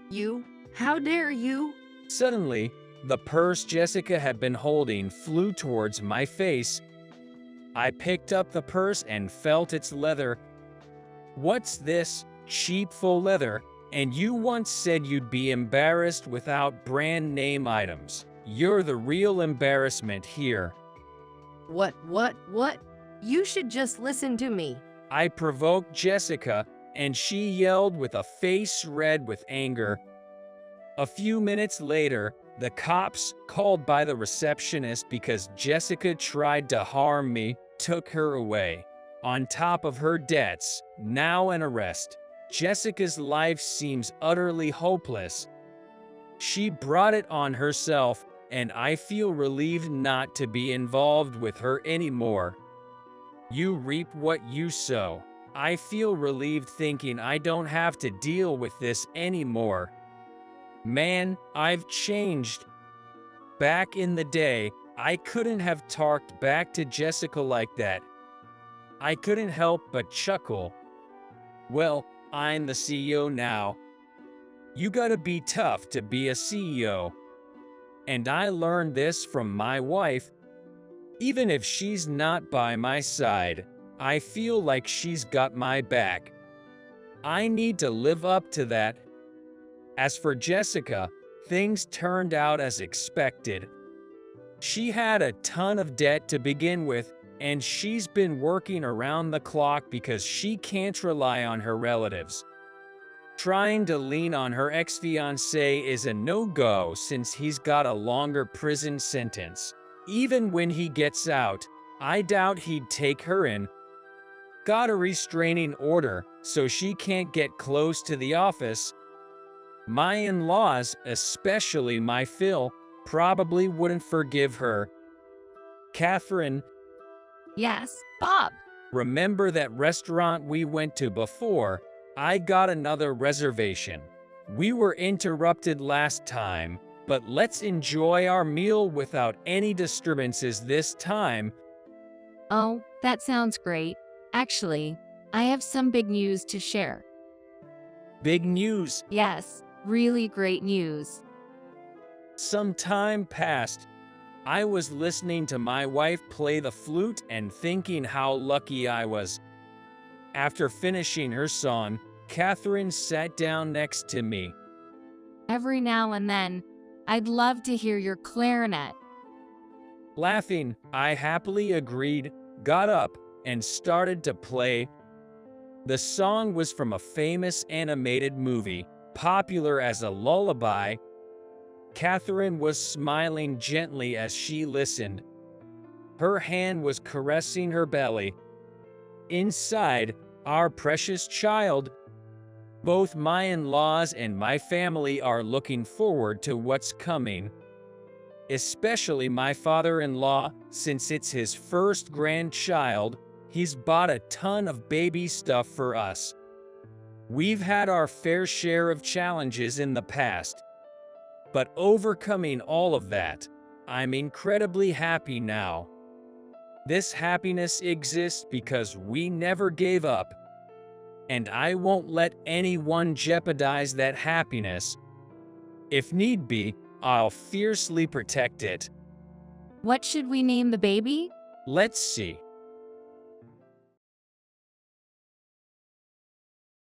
You? How dare you? Suddenly, the purse Jessica had been holding flew towards my face. I picked up the purse and felt its leather. What's this? Cheap faux leather? And you once said you'd be embarrassed without brand name items. You're the real embarrassment here. What? You should just listen to me. I provoked Jessica, and she yelled with a face red with anger. A few minutes later, the cops, called by the receptionist because Jessica tried to harm me, took her away. On top of her debts, now an arrest. Jessica's life seems utterly hopeless. She brought it on herself, and I feel relieved not to be involved with her anymore. You reap what you sow. I feel relieved thinking I don't have to deal with this anymore. Man, I've changed. Back in the day, I couldn't have talked back to Jessica like that. I couldn't help but chuckle. Well, I'm the CEO now. You gotta be tough to be a CEO. And I learned this from my wife. Even if she's not by my side, I feel like she's got my back. I need to live up to that. As for Jessica, things turned out as expected. She had a ton of debt to begin with, and she's been working around the clock because she can't rely on her relatives. Trying to lean on her ex-fiancé is a no-go since he's got a longer prison sentence. Even when he gets out, I doubt he'd take her in. Got a restraining order, so she can't get close to the office. My in-laws, especially my Phil, probably wouldn't forgive her. Catherine, Yes, Bob. remember that restaurant we went to before? I got another reservation. We were interrupted last time, but let's enjoy our meal without any disturbances this time. Oh, that sounds great. Actually, I have some big news to share. Big news. Yes, really great news. Some time passed. I was listening to my wife play the flute and thinking how lucky I was. After finishing her song, Catherine sat down next to me. Every now and then, I'd love to hear your clarinet. Laughing, I happily agreed, got up, and started to play. The song was from a famous animated movie, popular as a lullaby. Catherine was smiling gently as she listened. Her hand was caressing her belly. Inside, our precious child. Both my in-laws and my family are looking forward to what's coming. Especially my father-in-law, since it's his first grandchild, he's bought a ton of baby stuff for us. We've had our fair share of challenges in the past, but overcoming all of that, I'm incredibly happy now. This happiness exists because we never gave up, and I won't let anyone jeopardize that happiness. If need be, I'll fiercely protect it. What should we name the baby? Let's see.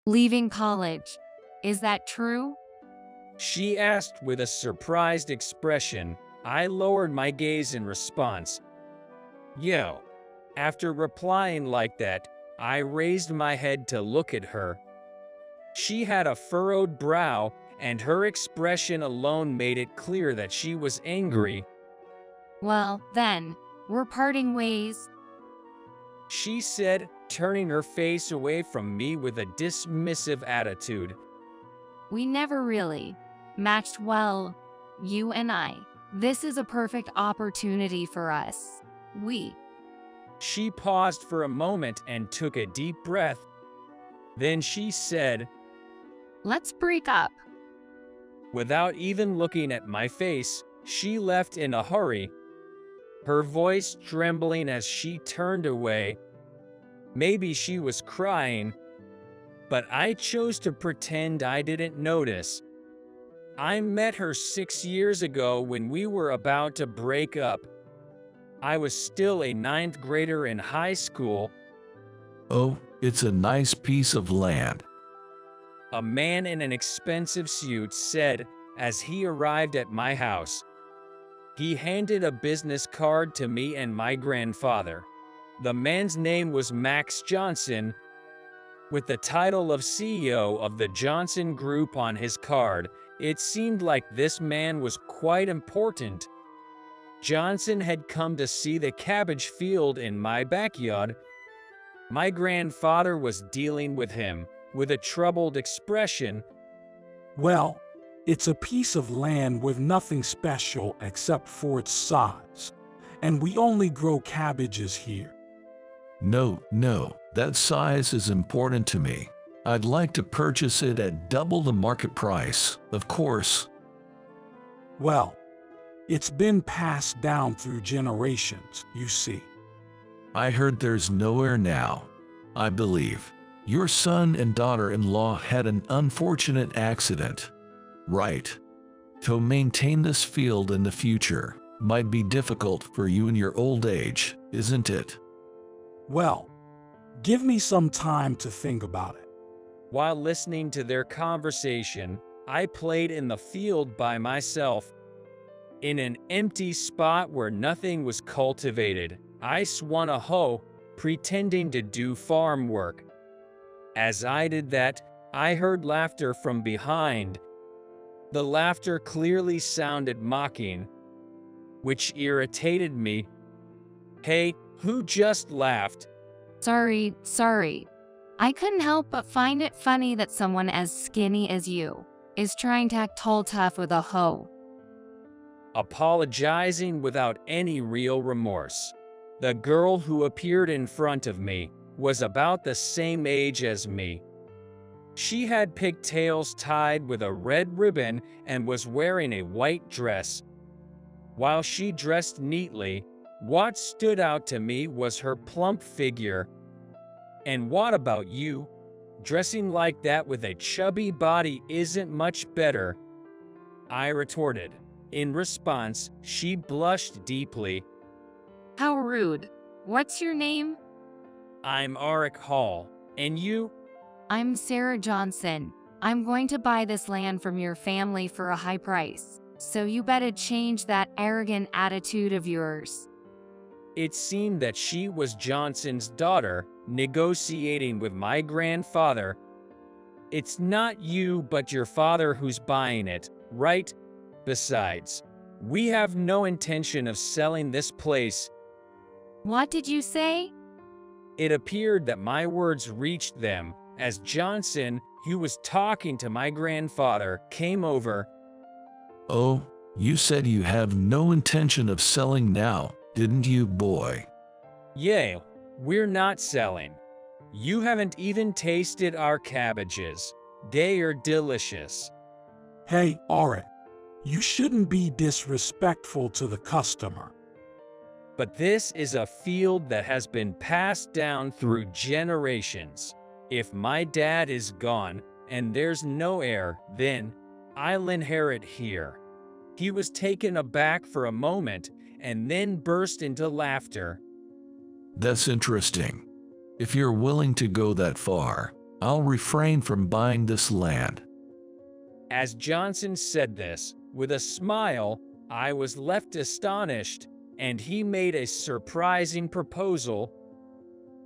Leaving college. Is that true? She asked with a surprised expression. I lowered my gaze in response. Yo. After replying like that, I raised my head to look at her. She had a furrowed brow, and her expression alone made it clear that she was angry. Well, then, we're parting ways. She said, turning her face away from me with a dismissive attitude. We never really matched well, you and I. This is a perfect opportunity for us. She paused for a moment and took a deep breath. Then she said, Let's break up. Without even looking at my face, she left in a hurry, her voice trembling as she turned away. Maybe she was crying, but I chose to pretend I didn't notice. I met her 6 years ago when we were about to break up. I was still a 9th grader in high school. Oh, it's a nice piece of land. A man in an expensive suit said as he arrived at my house. He handed a business card to me and my grandfather. The man's name was Max Johnson, with the title of CEO of the Johnson Group on his card. It seemed like this man was quite important. Johnson had come to see the cabbage field in my backyard. My grandfather was dealing with him, with a troubled expression. Well, it's a piece of land with nothing special except for its size, and we only grow cabbages here. No, that size is important to me. I'd like to purchase it at double the market price, of course. Well, it's been passed down through generations, you see. I heard there's nowhere now. I believe your son and daughter-in-law had an unfortunate accident. Right. To maintain this field in the future might be difficult for you in your old age, isn't it? Well, give me some time to think about it. While listening to their conversation, I played in the field by myself. In an empty spot where nothing was cultivated, I swung a hoe, pretending to do farm work. As I did that, I heard laughter from behind. The laughter clearly sounded mocking, which irritated me. Hey, who just laughed? Sorry. I couldn't help but find it funny that someone as skinny as you is trying to act tall tough with a hoe. Apologizing without any real remorse. The girl who appeared in front of me was about the same age as me. She had pigtails tied with a red ribbon and was wearing a white dress. While she dressed neatly, what stood out to me was her plump figure. And what about you? Dressing like that with a chubby body isn't much better, I retorted. In response, she blushed deeply. How rude. What's your name? I'm Arik Hall. And you? I'm Sarah Johnson. I'm going to buy this land from your family for a high price, so you better change that arrogant attitude of yours. It seemed that she was Johnson's daughter, negotiating with my grandfather. It's not you but your father who's buying it, right? Besides, we have no intention of selling this place. What did you say? It appeared that my words reached them, as Johnson, who was talking to my grandfather, came over. Oh, you said you have no intention of selling now, didn't you, boy? Yeah, we're not selling. You haven't even tasted our cabbages. They are delicious. Hey, Arik, you shouldn't be disrespectful to the customer. But this is a field that has been passed down through generations. If my dad is gone and there's no heir, then I'll inherit here. He was taken aback for a moment and then burst into laughter. That's interesting. If you're willing to go that far, I'll refrain from buying this land. As Johnson said this, with a smile, I was left astonished, and he made a surprising proposal.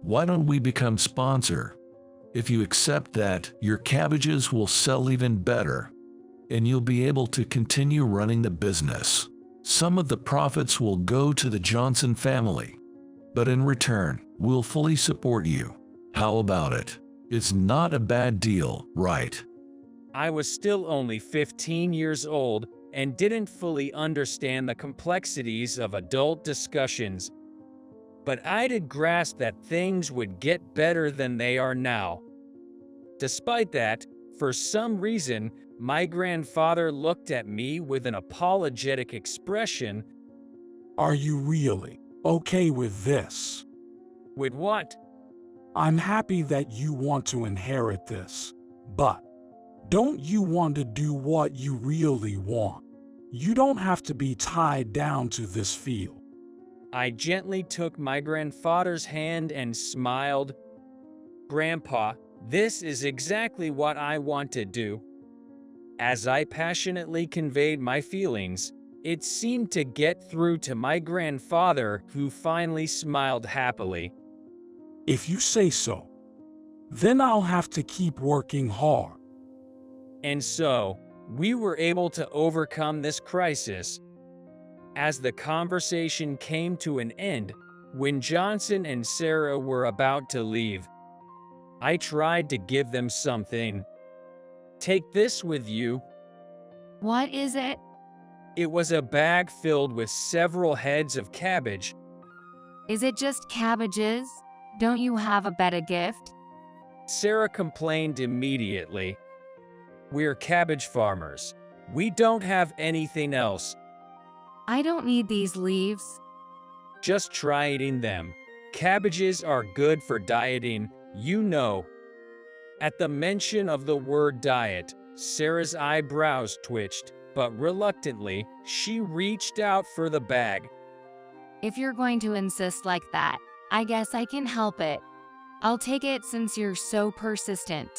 Why don't we become sponsor? If you accept that, your cabbages will sell even better, and you'll be able to continue running the business. Some of the profits will go to the Johnson family, but in return, we'll fully support you. How about it? It's not a bad deal, right? I was still only 15 years old and didn't fully understand the complexities of adult discussions, but I did grasp that things would get better than they are now. Despite that, for some reason, my grandfather looked at me with an apologetic expression. Are you really okay with this? With what? I'm happy that you want to inherit this, but don't you want to do what you really want? You don't have to be tied down to this field. I gently took my grandfather's hand and smiled. Grandpa, this is exactly what I want to do. As I passionately conveyed my feelings, it seemed to get through to my grandfather, who finally smiled happily. If you say so, then I'll have to keep working hard. And so, we were able to overcome this crisis. As the conversation came to an end, when Johnson and Sarah were about to leave, I tried to give them something. Take this with you. What is it? It was a bag filled with several heads of cabbage. Is it just cabbages? Don't you have a better gift? Sarah complained immediately. We're cabbage farmers. We don't have anything else. I don't need these leaves. Just try eating them. Cabbages are good for dieting, you know. At the mention of the word diet, Sarah's eyebrows twitched, but reluctantly, she reached out for the bag. If you're going to insist like that, I guess I can help it. I'll take it since you're so persistent.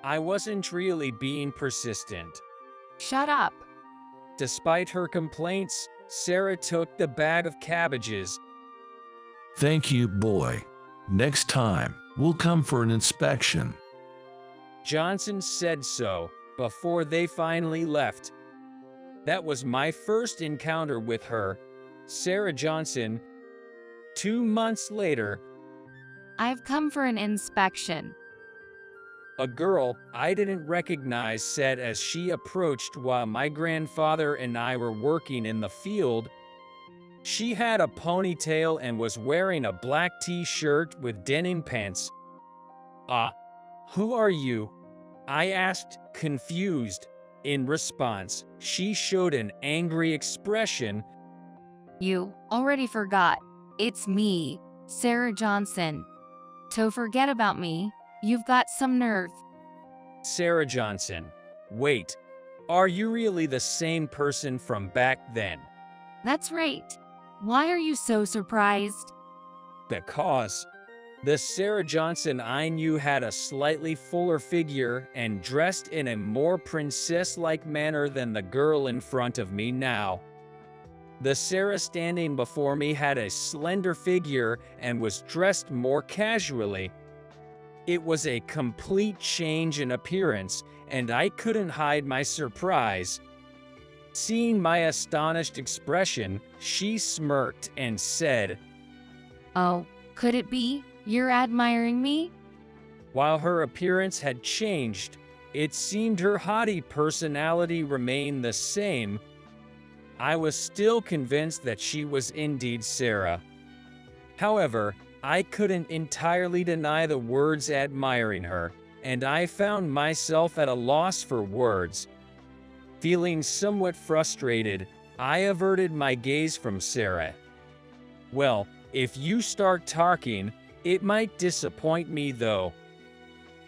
I wasn't really being persistent. Shut up. Despite her complaints, Sarah took the bag of cabbages. Thank you, boy. Next time, we'll come for an inspection. Johnson said so before they finally left. That was my first encounter with her, Sarah Johnson. 2 months later, I've come for an inspection. A girl I didn't recognize said as she approached while my grandfather and I were working in the field. She had a ponytail and was wearing a black t-shirt with denim pants. Who are you? I asked, confused. In response, she showed an angry expression. You already forgot. It's me, Sarah Johnson. To forget about me, you've got some nerve. Sarah Johnson. Wait, are you really the same person from back then? That's right. Why are you so surprised? Because the Sarah Johnson I knew had a slightly fuller figure and dressed in a more princess-like manner than the girl in front of me now. The Sarah standing before me had a slender figure and was dressed more casually. It was a complete change in appearance, and I couldn't hide my surprise. Seeing my astonished expression, she smirked and said, Oh, could it be you're admiring me? While her appearance had changed, it seemed her haughty personality remained the same. I was still convinced that she was indeed Sarah. However, I couldn't entirely deny the words admiring her, and I found myself at a loss for words. Feeling somewhat frustrated, I averted my gaze from Sarah. Well, if you start talking, it might disappoint me though.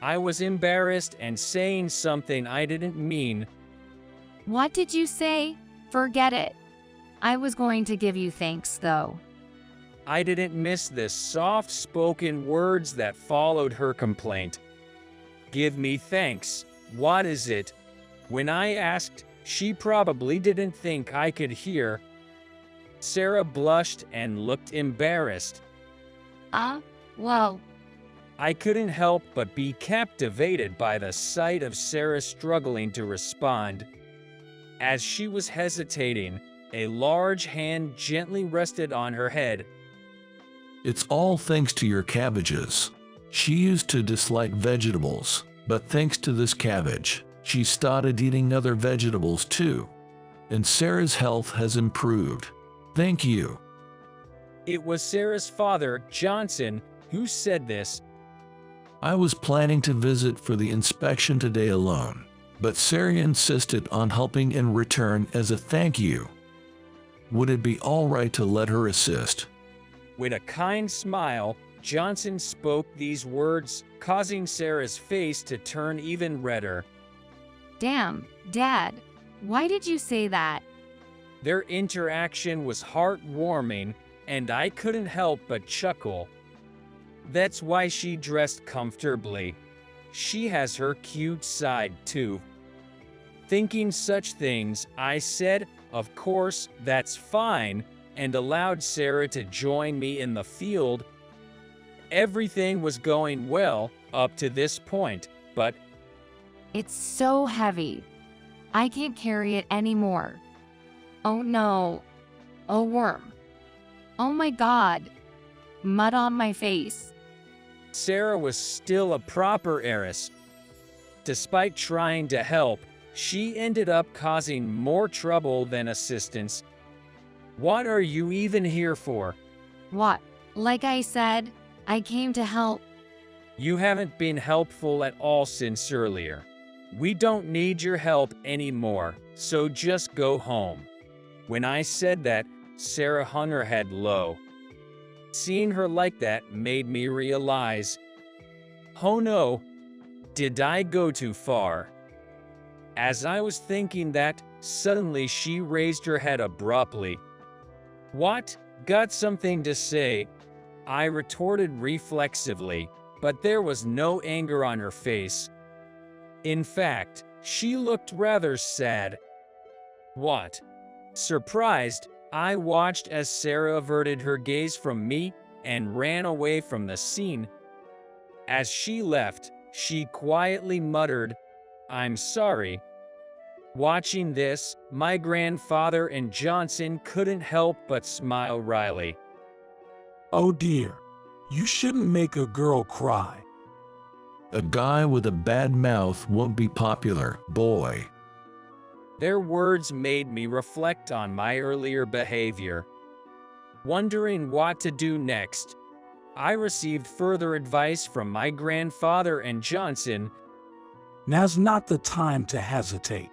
I was embarrassed and saying something I didn't mean. What did you say? Forget it. I was going to give you thanks though. I didn't miss the soft-spoken words that followed her complaint. Give me thanks. What is it? When I asked, she probably didn't think I could hear. Sarah blushed and looked embarrassed. Well. I couldn't help but be captivated by the sight of Sarah struggling to respond. As she was hesitating, a large hand gently rested on her head. It's all thanks to your cabbages. She used to dislike vegetables, but thanks to this cabbage, she started eating other vegetables too. And Sarah's health has improved. Thank you. It was Sarah's father, Johnson, who said this. I was planning to visit for the inspection today alone, but Sarah insisted on helping in return as a thank you. Would it be all right to let her assist? With a kind smile, Johnson spoke these words, causing Sarah's face to turn even redder. Damn, Dad, why did you say that? Their interaction was heartwarming, and I couldn't help but chuckle. That's why she dressed comfortably. She has her cute side too. Thinking such things, I said, of course, that's fine, and allowed Sarah to join me in the field. Everything was going well up to this point, but it's so heavy. I can't carry it anymore. Oh no. Oh worm. Oh my God. Mud on my face. Sarah was still a proper heiress. Despite trying to help, she ended up causing more trouble than assistance. What are you even here for? What? Like I said, I came to help. You haven't been helpful at all since earlier. We don't need your help anymore, so just go home. When I said that, Sarah hung her head low. Seeing her like that made me realize, oh no, did I go too far? As I was thinking that, suddenly she raised her head abruptly. What? Got something to say? I retorted reflexively, but there was no anger on her face. In fact, she looked rather sad. What? Surprised, I watched as Sarah averted her gaze from me and ran away from the scene. As she left, she quietly muttered, "I'm sorry." Watching this, my grandfather and Johnson couldn't help but smile wryly. Oh dear. You shouldn't make a girl cry. A guy with a bad mouth won't be popular, boy. Their words made me reflect on my earlier behavior. Wondering what to do next, I received further advice from my grandfather and Johnson. Now's not the time to hesitate.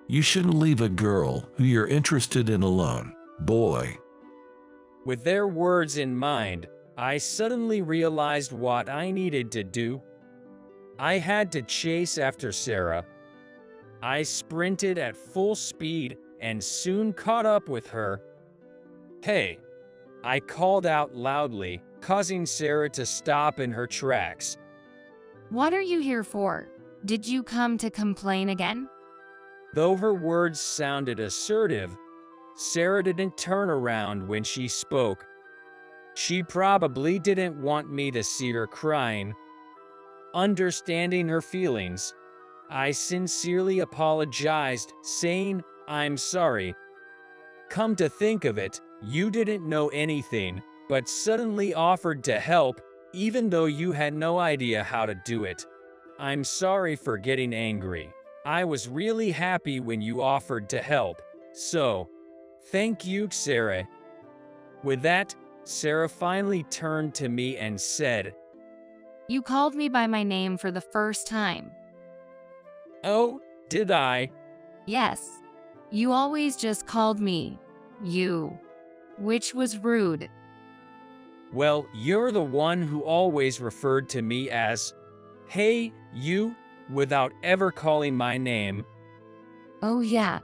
You shouldn't leave a girl who you're interested in alone, boy. With their words in mind, I suddenly realized what I needed to do. I had to chase after Sarah. I sprinted at full speed and soon caught up with her. "Hey," I called out loudly, causing Sarah to stop in her tracks. What are you here for? Did you come to complain again? Though her words sounded assertive, Sarah didn't turn around when she spoke. She probably didn't want me to see her crying. Understanding her feelings, I sincerely apologized, saying, "I'm sorry. Come to think of it, you didn't know anything, but suddenly offered to help, even though you had no idea how to do it. I'm sorry for getting angry. I was really happy when you offered to help. So, thank you, Sarah." With that, Sarah finally turned to me and said, You called me by my name for the first time. "Oh, did I?" Yes. You always just called me you, which was rude. "Well, you're the one who always referred to me as, 'Hey, you,' without ever calling my name." Oh yeah.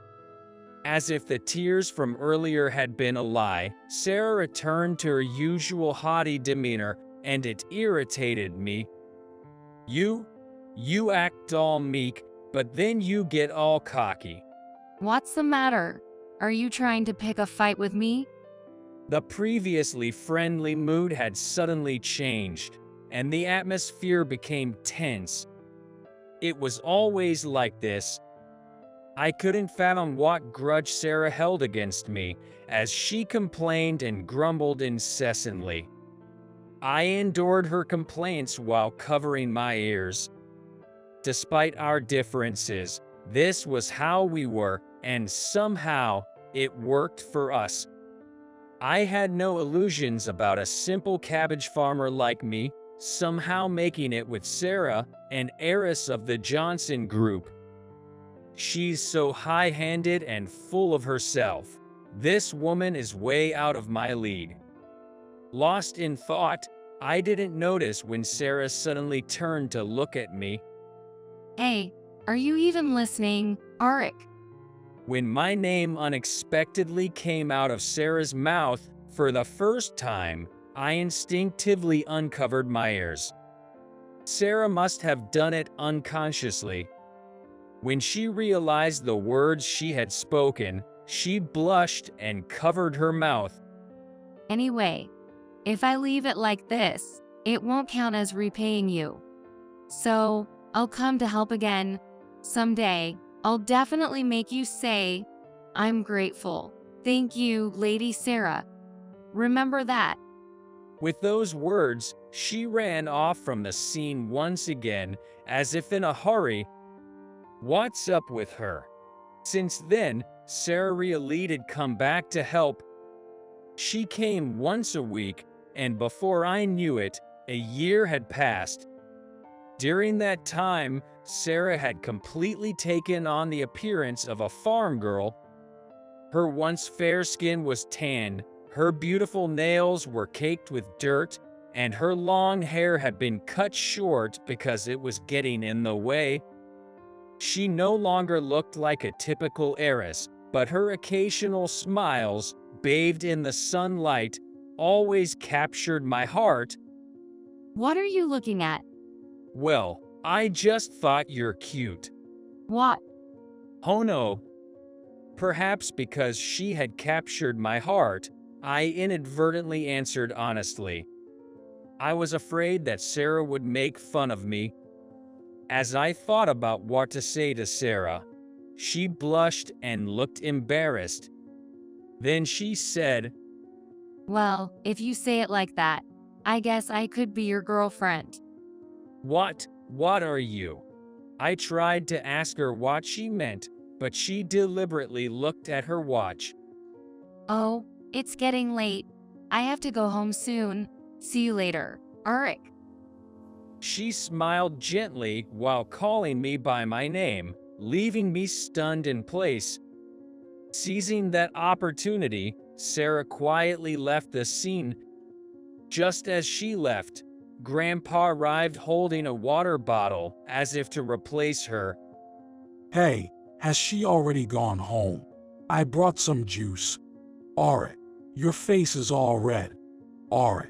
As if the tears from earlier had been a lie, Sarah returned to her usual haughty demeanor, and it irritated me. You act all meek, but then you get all cocky." What's the matter? Are you trying to pick a fight with me? The previously friendly mood had suddenly changed, and the atmosphere became tense. It was always like this. I couldn't fathom what grudge Sarah held against me, as she complained and grumbled incessantly. I endured her complaints while covering my ears. Despite our differences, this was how we were, and somehow, it worked for us. I had no illusions about a simple cabbage farmer like me somehow making it with Sarah, an heiress of the Johnson Group. She's so high-handed and full of herself. This woman is way out of my league. Lost in thought, I didn't notice when Sarah suddenly turned to look at me. Hey, are you even listening, Arik? When my name unexpectedly came out of Sarah's mouth for the first time, I instinctively uncovered my ears. Sarah must have done it unconsciously. When she realized the words she had spoken, she blushed and covered her mouth. Anyway, if I leave it like this, it won't count as repaying you. So, I'll come to help again. Someday, I'll definitely make you say, I'm grateful. Thank you, Lady Sarah. Remember that. With those words, she ran off from the scene once again, as if in a hurry. What's up with her? Since then, Sarah really did come back to help. She came once a week, and before I knew it, a year had passed. During that time, Sarah had completely taken on the appearance of a farm girl. Her once fair skin was tanned, her beautiful nails were caked with dirt, and her long hair had been cut short because it was getting in the way. She no longer looked like a typical heiress, but her occasional smiles, bathed in the sunlight, always captured my heart. What are you looking at? Well, I just thought you're cute. What? Oh no. Perhaps because she had captured my heart, I inadvertently answered honestly. I was afraid that Sarah would make fun of me. As I thought about what to say to Sarah, she blushed and looked embarrassed. Then she said, Well, if you say it like that, I guess I could be your girlfriend. What are you? I tried to ask her what she meant, but she deliberately looked at her watch. Oh, it's getting late. I have to go home soon. See you later, Arik. She smiled gently while calling me by my name, leaving me stunned in place. Seizing that opportunity, Sarah quietly left the scene. Just as she left, Grandpa arrived holding a water bottle as if to replace her. Hey, has she already gone home? I brought some juice. Arik, your face is all red. Arik.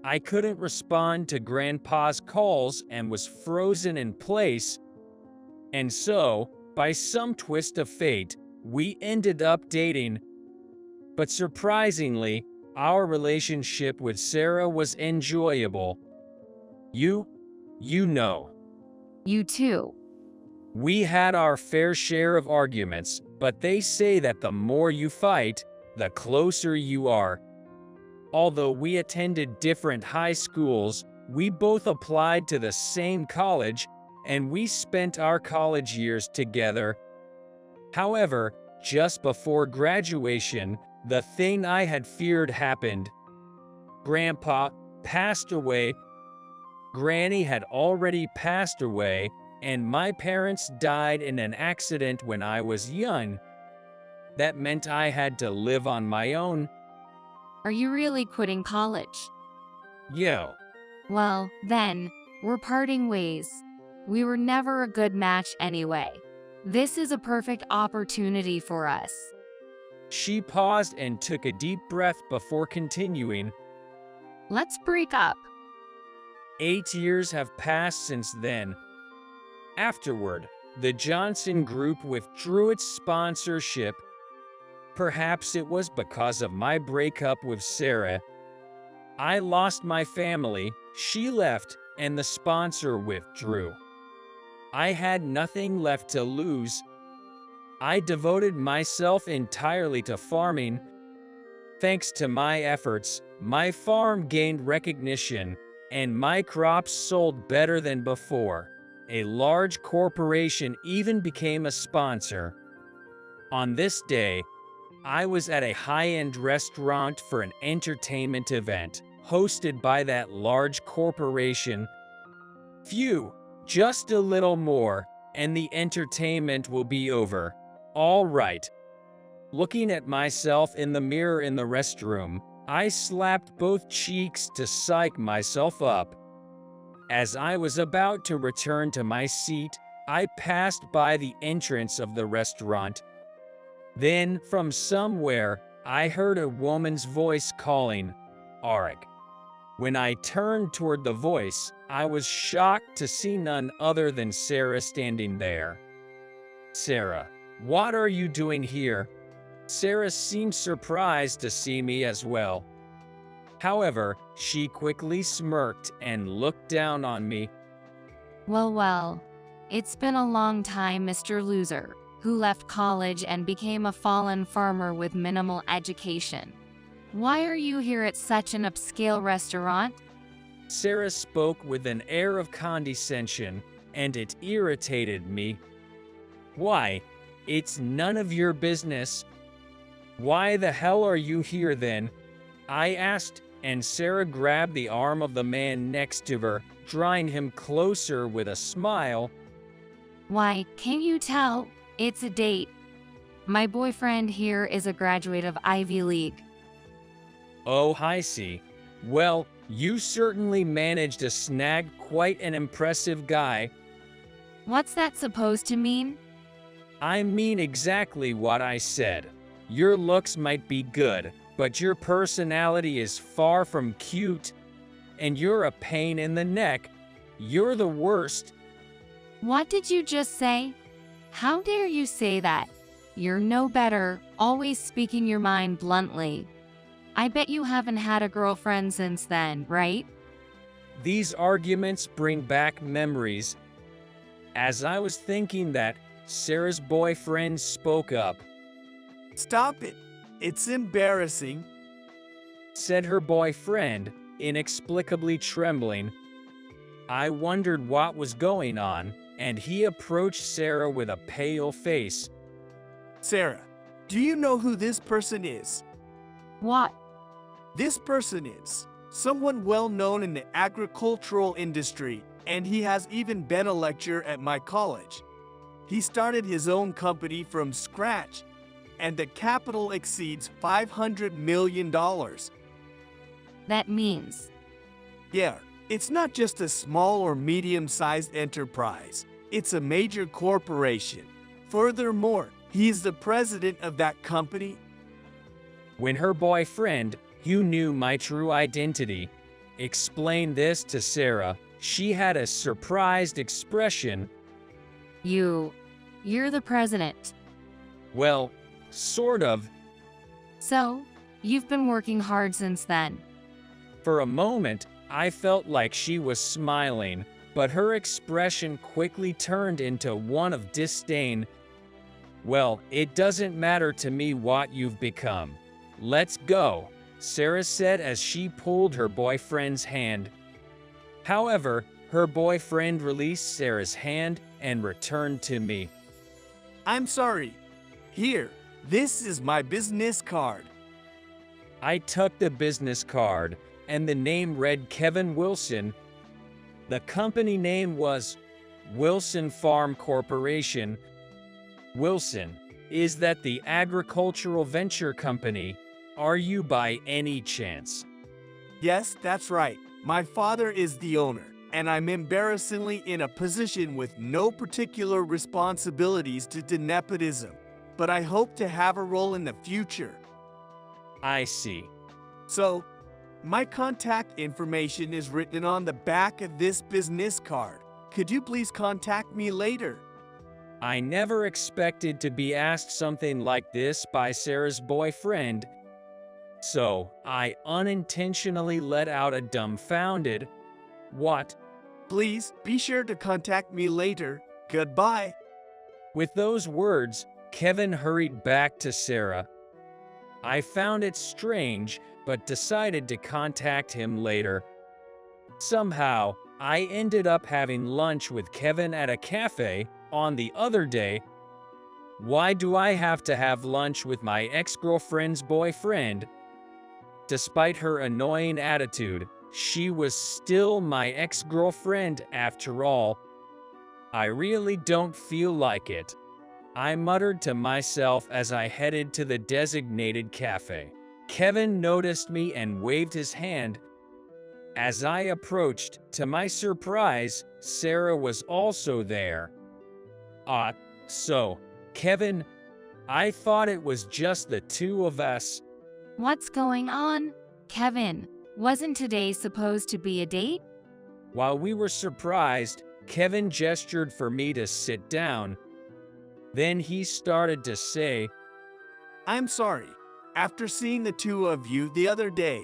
I couldn't respond to Grandpa's calls and was frozen in place. And so, by some twist of fate, we ended up dating. But surprisingly, our relationship with Sarah was enjoyable. You know. You too. We had our fair share of arguments, but they say that the more you fight, the closer you are. Although we attended different high schools, we both applied to the same college, and we spent our college years together. However, just before graduation, the thing I had feared happened. Grandpa passed away. Granny had already passed away, and my parents died in an accident when I was young. That meant I had to live on my own. Are you really quitting college? Yo. Well, then, we're parting ways. We were never a good match anyway. This is a perfect opportunity for us. She paused and took a deep breath before continuing. Let's break up. 8 years have passed since then. Afterward, the Johnson Group withdrew its sponsorship. Perhaps it was because of my breakup with Sarah. I lost my family, she left, and the sponsor withdrew. I had nothing left to lose. I devoted myself entirely to farming. Thanks to my efforts, my farm gained recognition, and my crops sold better than before. A large corporation even became a sponsor. On this day, I was at a high-end restaurant for an entertainment event, hosted by that large corporation. Phew, just a little more, and the entertainment will be over. All right. Looking at myself in the mirror in the restroom, I slapped both cheeks to psych myself up. As I was about to return to my seat, I passed by the entrance of the restaurant. Then, from somewhere, I heard a woman's voice calling, Arik. When I turned toward the voice, I was shocked to see none other than Sarah standing there. Sarah, what are you doing here? Sarah seemed surprised to see me as well. However, she quickly smirked and looked down on me. Well, it's been a long time, Mr. Loser, who left college and became a fallen farmer with minimal education. Why are you here at such an upscale restaurant? Sarah spoke with an air of condescension, and it irritated me. Why? It's none of your business. Why the hell are you here then? I asked, and Sarah grabbed the arm of the man next to her, drawing him closer with a smile. Why, can't you tell? It's a date. My boyfriend here is a graduate of Ivy League. Oh, I see. Well, you certainly managed to snag quite an impressive guy. What's that supposed to mean? I mean exactly what I said. Your looks might be good, but your personality is far from cute. And you're a pain in the neck. You're the worst. What did you just say? How dare you say that? You're no better, always speaking your mind bluntly. I bet you haven't had a girlfriend since then, right? These arguments bring back memories. As I was thinking that, Sarah's boyfriend spoke up. Stop it. It's embarrassing, said her boyfriend, inexplicably trembling. I wondered what was going on, and he approached Sarah with a pale face. Sarah, do you know who this person is? What? This person is someone well known in the agricultural industry, and he has even been a lecturer at my college. He started his own company from scratch, and the capital exceeds $500 million. That means? Yeah, it's not just a small or medium-sized enterprise. It's a major corporation. Furthermore, he's the president of that company. When her boyfriend, who knew my true identity, explained this to Sarah, she had a surprised expression. You're the president. Well, sort of. So, you've been working hard since then. For a moment, I felt like she was smiling, but her expression quickly turned into one of disdain. Well, it doesn't matter to me what you've become. Let's go, Sarah said as she pulled her boyfriend's hand. However, her boyfriend released Sarah's hand and returned to me. I'm sorry. Here, this is my business card. I took the business card, and the name read Kevin Wilson. The company name was Wilson Farm Corporation. Wilson, is that the agricultural venture company? Are you by any chance? Yes, that's right. My father is the owner, and I'm embarrassingly in a position with no particular responsibilities due to nepotism, but I hope to have a role in the future. I see. So, my contact information is written on the back of this business card. Could you please contact me later? I never expected to be asked something like this by Sarah's boyfriend, so I unintentionally let out a dumbfounded, "What?" Please be sure to contact me later. Goodbye. With those words, Kevin hurried back to Sarah. I found it strange, but decided to contact him later. Somehow, I ended up having lunch with Kevin at a cafe on the other day. Why do I have to have lunch with my ex-girlfriend's boyfriend? Despite her annoying attitude, she was still my ex-girlfriend after all. I really don't feel like it, I muttered to myself as I headed to the designated cafe. Kevin noticed me and waved his hand. As I approached, to my surprise, Sarah was also there. So, Kevin, I thought it was just the two of us. What's going on? Kevin, wasn't today supposed to be a date? While we were surprised, Kevin gestured for me to sit down. Then he started to say, I'm sorry. After seeing the two of you the other day,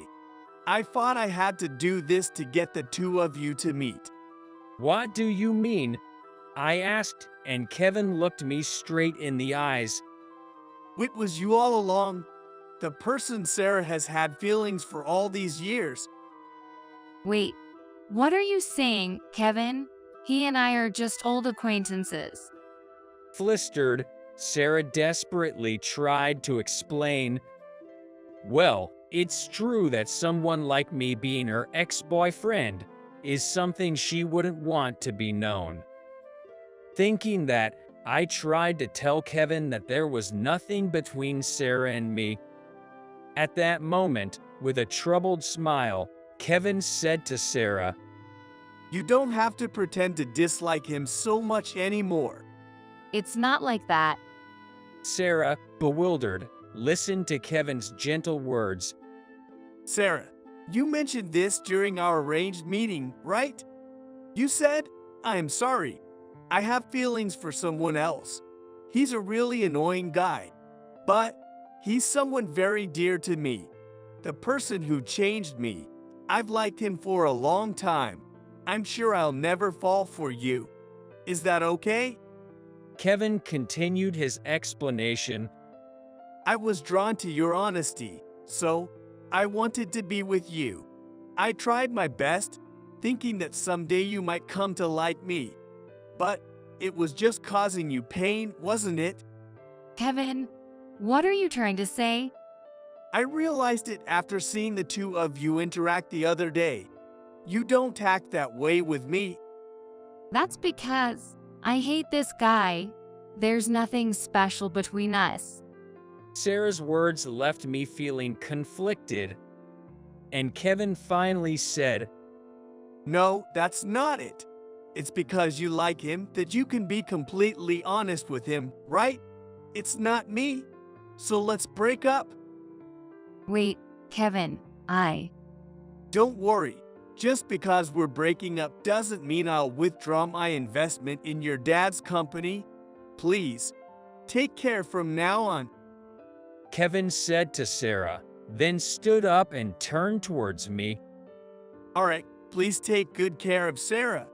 I thought I had to do this to get the two of you to meet. What do you mean? I asked, and Kevin looked me straight in the eyes. It was you all along. The person Sarah has had feelings for all these years. Wait, what are you saying, Kevin? He and I are just old acquaintances. Flustered, Sarah desperately tried to explain. Well, it's true that someone like me being her ex-boyfriend is something she wouldn't want to be known. Thinking that, I tried to tell Kevin that there was nothing between Sarah and me. At that moment, with a troubled smile, Kevin said to Sarah, You don't have to pretend to dislike him so much anymore. It's not like that. Sarah, bewildered, listened to Kevin's gentle words. Sarah, you mentioned this during our arranged meeting, right? You said, I am sorry. I have feelings for someone else. He's a really annoying guy. But he's someone very dear to me. The person who changed me. I've liked him for a long time. I'm sure I'll never fall for you. Is that okay? Kevin continued his explanation. I was drawn to your honesty, so I wanted to be with you. I tried my best, thinking that someday you might come to like me. But it was just causing you pain, wasn't it? Kevin, what are you trying to say? I realized it after seeing the two of you interact the other day. You don't act that way with me. That's because I hate this guy. There's nothing special between us. Sarah's words left me feeling conflicted, and Kevin finally said, No, that's not it. It's because you like him that you can be completely honest with him, right? It's not me. So let's break up. Wait, Kevin, Don't worry. Just because we're breaking up doesn't mean I'll withdraw my investment in your dad's company. Please, take care from now on. Kevin said to Sarah, then stood up and turned towards me. All right, please take good care of Sarah.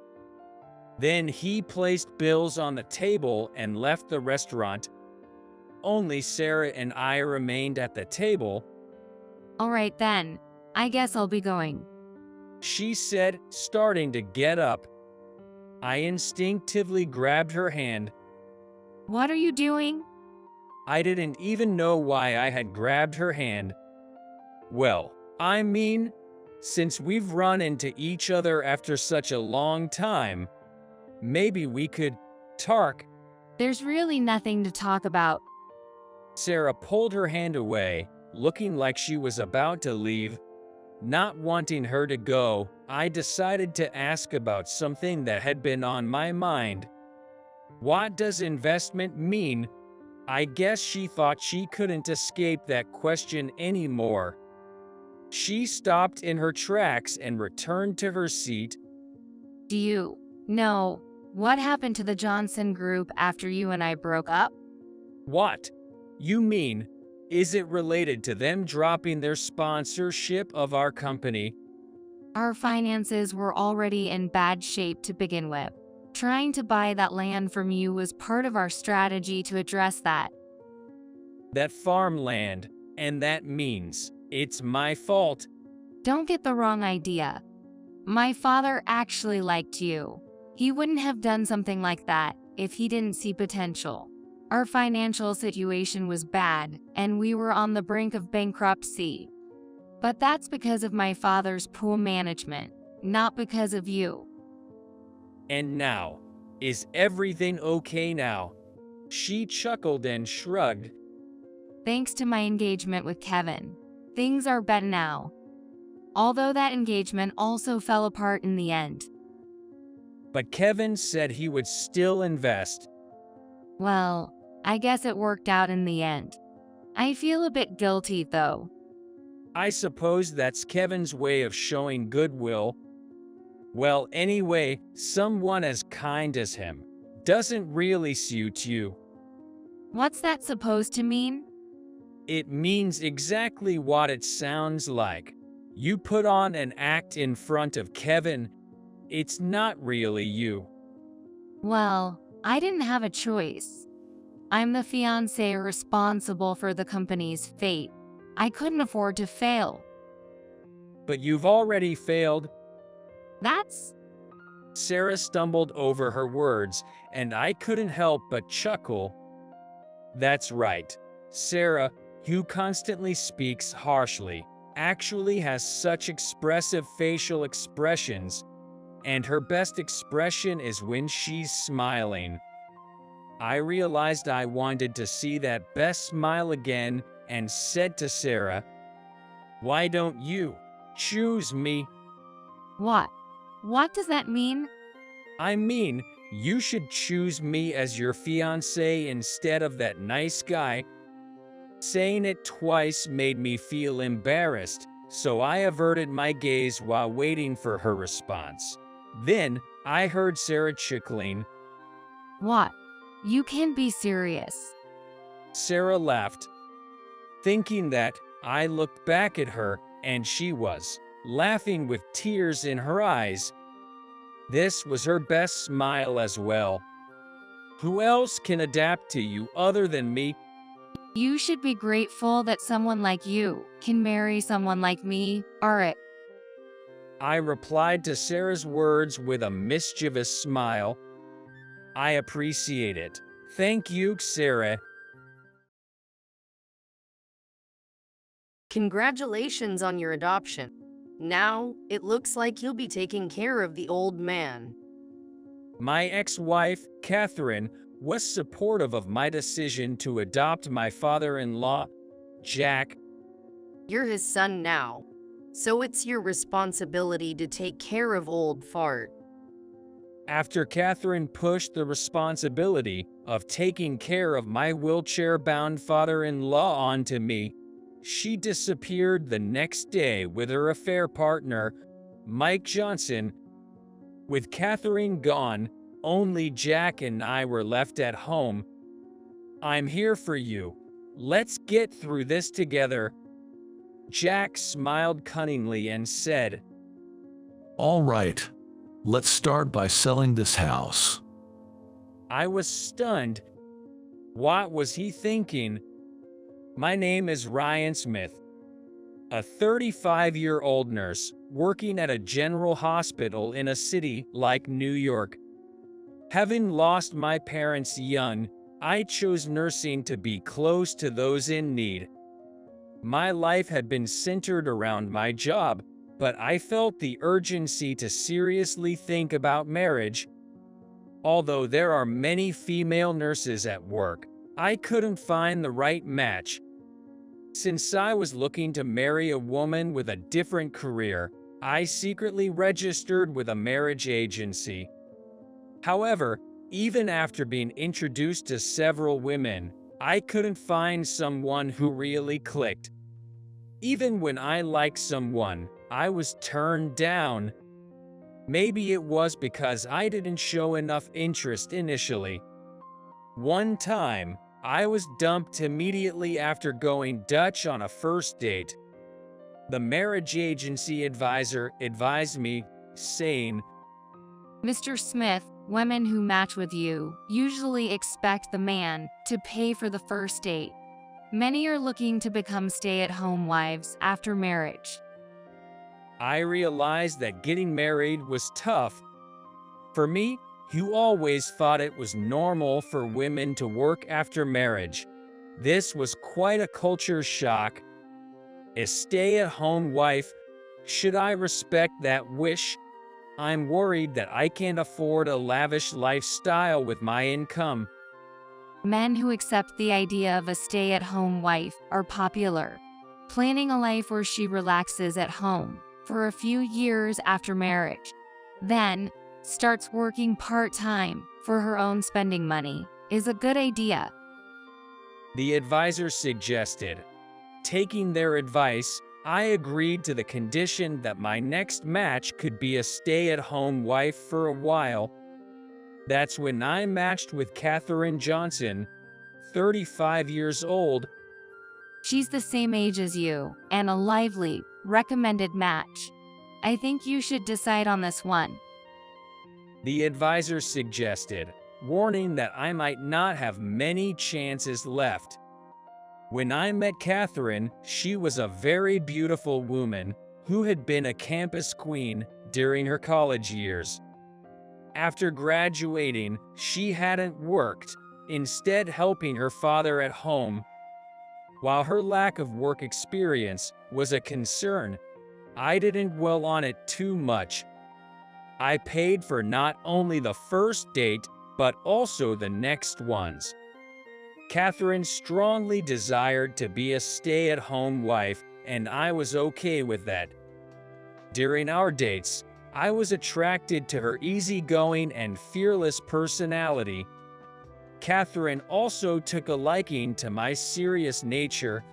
Then he placed bills on the table and left the restaurant. Only Sarah and I remained at the table. All right then, I guess I'll be going. She said, starting to get up. I instinctively grabbed her hand. What are you doing? I didn't even know why I had grabbed her hand. Well, I mean, since we've run into each other after such a long time, maybe we could talk. There's really nothing to talk about. Sarah pulled her hand away, looking like she was about to leave. Not wanting her to go, I decided to ask about something that had been on my mind. What does investment mean? I guess she thought she couldn't escape that question anymore. She stopped in her tracks and returned to her seat. Do you know what happened to the Johnson Group after you and I broke up? What? You mean, is it related to them dropping their sponsorship of our company? Our finances were already in bad shape to begin with. Trying to buy that land from you was part of our strategy to address that. That farmland, and that means it's my fault. Don't get the wrong idea. My father actually liked you. He wouldn't have done something like that if he didn't see potential. Our financial situation was bad, and we were on the brink of bankruptcy. But that's because of my father's poor management, not because of you. And now, is everything okay now? She chuckled and shrugged. Thanks to my engagement with Kevin, things are better now. Although that engagement also fell apart in the end. But Kevin said he would still invest. Well, I guess it worked out in the end. I feel a bit guilty, though. I suppose that's Kevin's way of showing goodwill. Well, anyway, someone as kind as him doesn't really suit you. What's that supposed to mean? It means exactly what it sounds like. You put on an act in front of Kevin. It's not really you. Well, I didn't have a choice. I'm the fiancé responsible for the company's fate. I couldn't afford to fail. But you've already failed. That's... Sarah stumbled over her words, and I couldn't help but chuckle. That's right. Sarah, who constantly speaks harshly, actually has such expressive facial expressions, and her best expression is when she's smiling. I realized I wanted to see that best smile again and said to Sarah, "Why don't you choose me?" What? What does that mean? I mean, you should choose me as your fiancé instead of that nice guy. Saying it twice made me feel embarrassed, so I averted my gaze while waiting for her response. Then, I heard Sarah chuckling. What? You can't be serious. Sarah laughed, thinking that I looked back at her and she was laughing with tears in her eyes. This was her best smile as well. Who else can adapt to you other than me? You should be grateful that someone like you can marry someone like me, Alright. I replied to Sarah's words with a mischievous smile. I appreciate it. Thank you, Sarah. Congratulations on your adoption. Now, it looks like you'll be taking care of the old man. My ex-wife, Catherine, was supportive of my decision to adopt my father-in-law, Jack. You're his son now, so it's your responsibility to take care of old fart. After Catherine pushed the responsibility of taking care of my wheelchair-bound father-in-law onto me, she disappeared the next day with her affair partner, Mike Johnson. With Catherine gone, only Jack and I were left at home. I'm here for you. Let's get through this together. Jack smiled cunningly and said, All right. Let's start by selling this house. I was stunned. What was he thinking? My name is Ryan Smith, a 35-year-old nurse working at a general hospital in a city like New York. Having lost my parents young, I chose nursing to be close to those in need. My life had been centered around my job, but I felt the urgency to seriously think about marriage. Although there are many female nurses at work, I couldn't find the right match. Since I was looking to marry a woman with a different career, I secretly registered with a marriage agency. However, even after being introduced to several women, I couldn't find someone who really clicked. Even when I liked someone, I was turned down. Maybe it was because I didn't show enough interest initially. One time, I was dumped immediately after going Dutch on a first date. The marriage agency advisor advised me, saying, Mr. Smith, women who match with you usually expect the man to pay for the first date. Many are looking to become stay-at-home wives after marriage. I realized that getting married was tough. For me, who always thought it was normal for women to work after marriage, this was quite a culture shock. A stay-at-home wife, should I respect that wish? I'm worried that I can't afford a lavish lifestyle with my income. Men who accept the idea of a stay-at-home wife are popular, planning a life where she relaxes at home for a few years after marriage, then starts working part-time for her own spending money is a good idea. The advisor suggested. Taking their advice, I agreed to the condition that my next match could be a stay-at-home wife for a while. That's when I matched with Catherine Johnson, 35 years old. She's the same age as you, and a lively, recommended match. I think you should decide on this one. The advisor suggested, warning that I might not have many chances left. When I met Catherine, she was a very beautiful woman who had been a campus queen during her college years. After graduating, she hadn't worked, instead helping her father at home. While her lack of work experience was a concern, I didn't dwell on it too much. I paid for not only the first date, but also the next ones. Catherine strongly desired to be a stay-at-home wife, and I was okay with that. During our dates, I was attracted to her easygoing and fearless personality. Catherine also took a liking to my serious nature.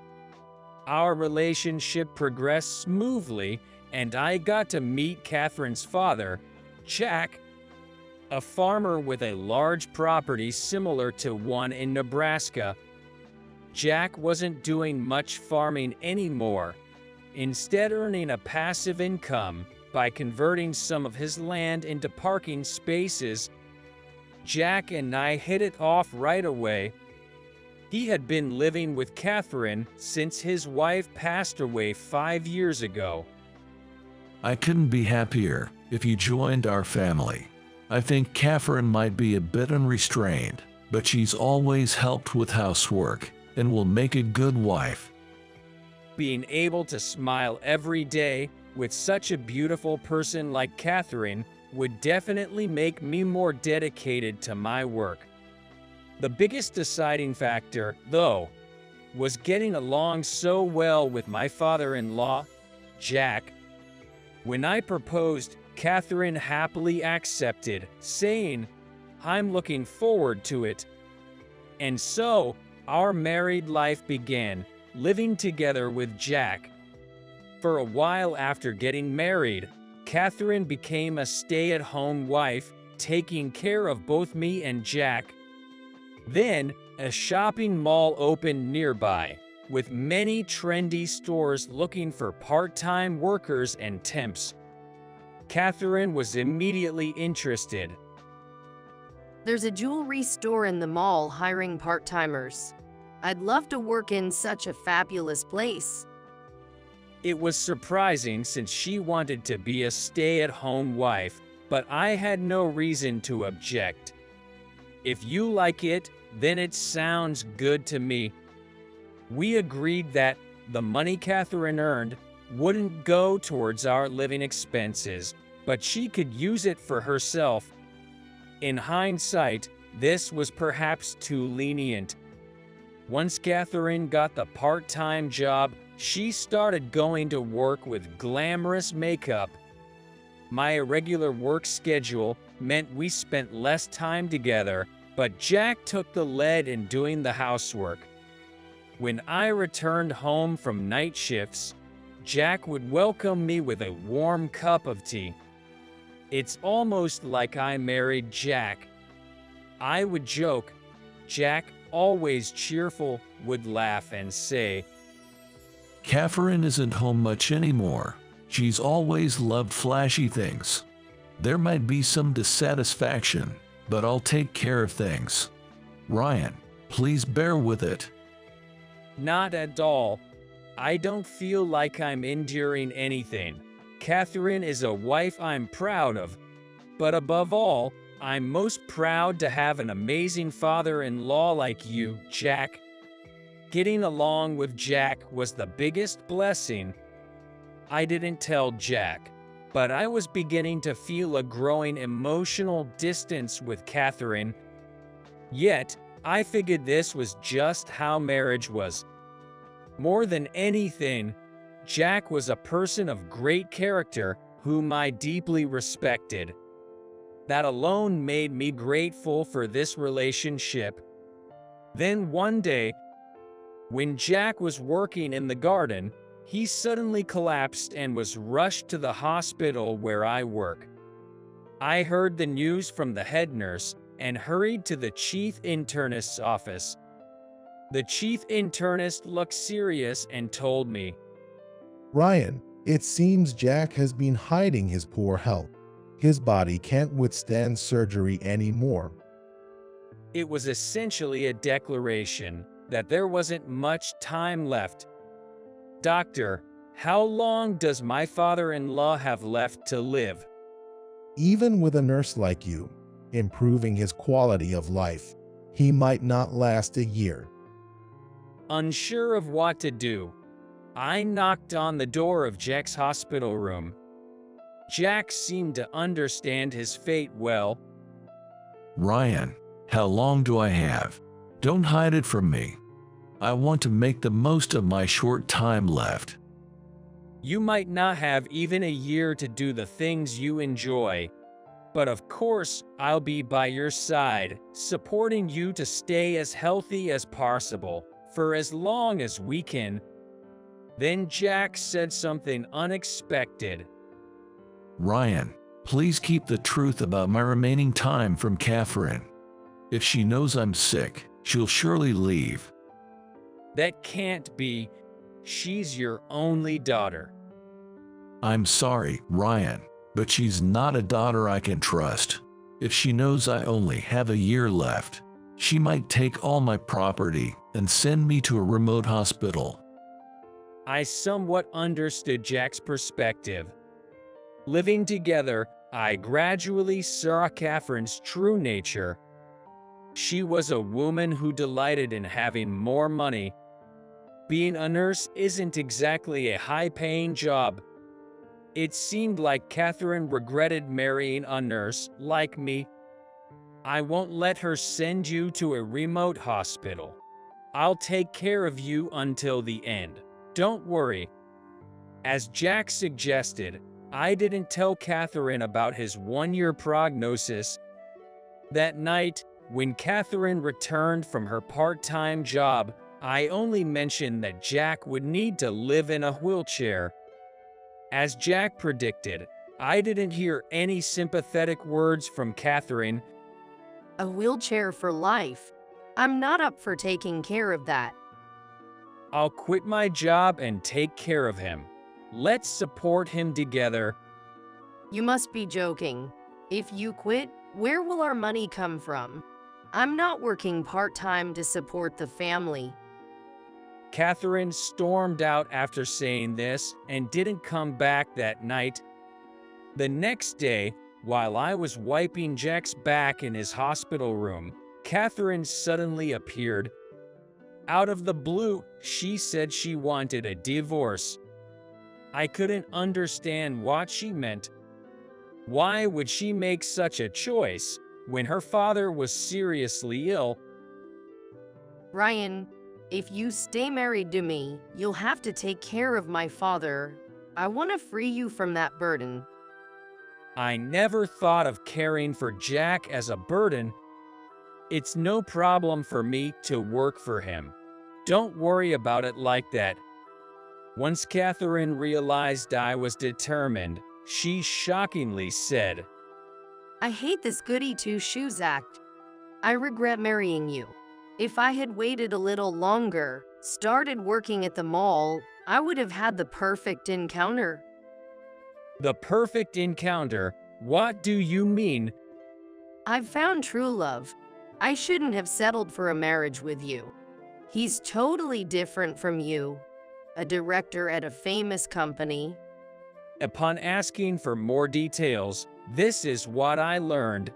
Our relationship progressed smoothly, and I got to meet Catherine's father, Jack, a farmer with a large property similar to one in Nebraska. Jack wasn't doing much farming anymore, instead earning a passive income by converting some of his land into parking spaces. Jack and I hit it off right away. He had been living with Catherine since his wife passed away 5 years ago. I couldn't be happier if you joined our family. I think Catherine might be a bit unrestrained, but she's always helped with housework and will make a good wife. Being able to smile every day with such a beautiful person like Catherine would definitely make me more dedicated to my work. The biggest deciding factor, though, was getting along so well with my father-in-law, Jack. When I proposed, Catherine happily accepted, saying, "I'm looking forward to it." And so, our married life began, living together with Jack. For a while after getting married, Catherine became a stay-at-home wife, taking care of both me and Jack. Then, a shopping mall opened nearby, with many trendy stores looking for part-time workers and temps. Catherine was immediately interested. There's a jewelry store in the mall hiring part-timers. I'd love to work in such a fabulous place. It was surprising since she wanted to be a stay-at-home wife, but I had no reason to object. If you like it, then it sounds good to me. We agreed that the money Catherine earned wouldn't go towards our living expenses, but she could use it for herself. In hindsight, this was perhaps too lenient. Once Catherine got the part-time job, she started going to work with glamorous makeup. My irregular work schedule meant we spent less time together, but Jack took the lead in doing the housework. When I returned home from night shifts, Jack would welcome me with a warm cup of tea. It's almost like I married Jack. I would joke. Jack, always cheerful, would laugh and say, Catherine isn't home much anymore. She's always loved flashy things. There might be some dissatisfaction, but I'll take care of things. Ryan, please bear with it. Not at all. I don't feel like I'm enduring anything. Catherine is a wife I'm proud of. But above all, I'm most proud to have an amazing father-in-law like you, Jack. Getting along with Jack was the biggest blessing. I didn't tell Jack, but I was beginning to feel a growing emotional distance with Catherine. Yet, I figured this was just how marriage was. More than anything, Jack was a person of great character whom I deeply respected. That alone made me grateful for this relationship. Then one day, when Jack was working in the garden, he suddenly collapsed and was rushed to the hospital where I work. I heard the news from the head nurse and hurried to the chief internist's office. The chief internist looked serious and told me, Ryan, it seems Jack has been hiding his poor health. His body can't withstand surgery anymore. It was essentially a declaration that there wasn't much time left. Doctor, how long does my father-in-law have left to live? Even with a nurse like you, improving his quality of life, he might not last a year. Unsure of what to do, I knocked on the door of Jack's hospital room. Jack seemed to understand his fate well. Ryan, how long do I have? Don't hide it from me. I want to make the most of my short time left. You might not have even a year to do the things you enjoy, but of course, I'll be by your side, supporting you to stay as healthy as possible for as long as we can. Then Jack said something unexpected. Ryan, please keep the truth about my remaining time from Catherine. If she knows I'm sick, she'll surely leave. That can't be. She's your only daughter. I'm sorry, Ryan, but she's not a daughter I can trust. If she knows I only have a year left, she might take all my property and send me to a remote hospital. I somewhat understood Jack's perspective. Living together, I gradually saw Catherine's true nature. She was a woman who delighted in having more money. Being a nurse isn't exactly a high-paying job. It seemed like Catherine regretted marrying a nurse like me. I won't let her send you to a remote hospital. I'll take care of you until the end. Don't worry. As Jack suggested, I didn't tell Catherine about his one-year prognosis. That night, when Catherine returned from her part-time job, I only mentioned that Jack would need to live in a wheelchair. As Jack predicted, I didn't hear any sympathetic words from Catherine. A wheelchair for life? I'm not up for taking care of that. I'll quit my job and take care of him. Let's support him together. You must be joking. If you quit, where will our money come from? I'm not working part-time to support the family. Catherine stormed out after saying this and didn't come back that night. The next day, while I was wiping Jack's back in his hospital room, Catherine suddenly appeared. Out of the blue, she said she wanted a divorce. I couldn't understand what she meant. Why would she make such a choice when her father was seriously ill? Ryan, if you stay married to me, you'll have to take care of my father. I want to free you from that burden. I never thought of caring for Jack as a burden. It's no problem for me to work for him. Don't worry about it like that. Once Catherine realized I was determined, she shockingly said, I hate this goody two-shoes act. I regret marrying you. If I had waited a little longer, started working at the mall, I would have had the perfect encounter. The perfect encounter? What do you mean? I've found true love. I shouldn't have settled for a marriage with you. He's totally different from you. A director at a famous company. Upon asking for more details, this is what I learned.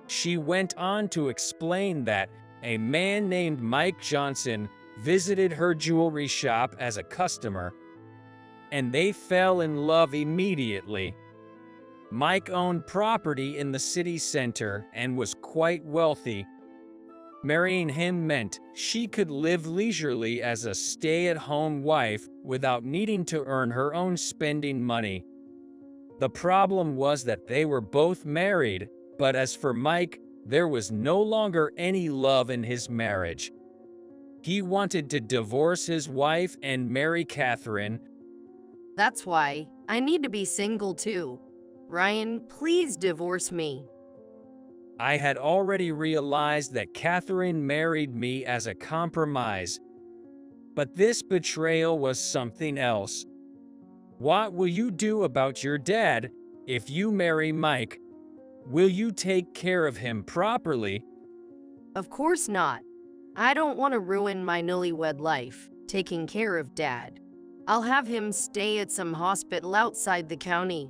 She went on to explain that a man named Mike Johnson visited her jewelry shop as a customer, and they fell in love immediately. Mike owned property in the city center and was quite wealthy. Marrying him meant she could live leisurely as a stay-at-home wife without needing to earn her own spending money. The problem was that they were both married, but as for Mike, there was no longer any love in his marriage. He wanted to divorce his wife and marry Catherine. That's why I need to be single too. Ryan, please divorce me. I had already realized that Catherine married me as a compromise. But this betrayal was something else. What will you do about your dad if you marry Mike? Will you take care of him properly? Of course not. I don't want to ruin my newlywed life, taking care of Dad. I'll have him stay at some hospital outside the county.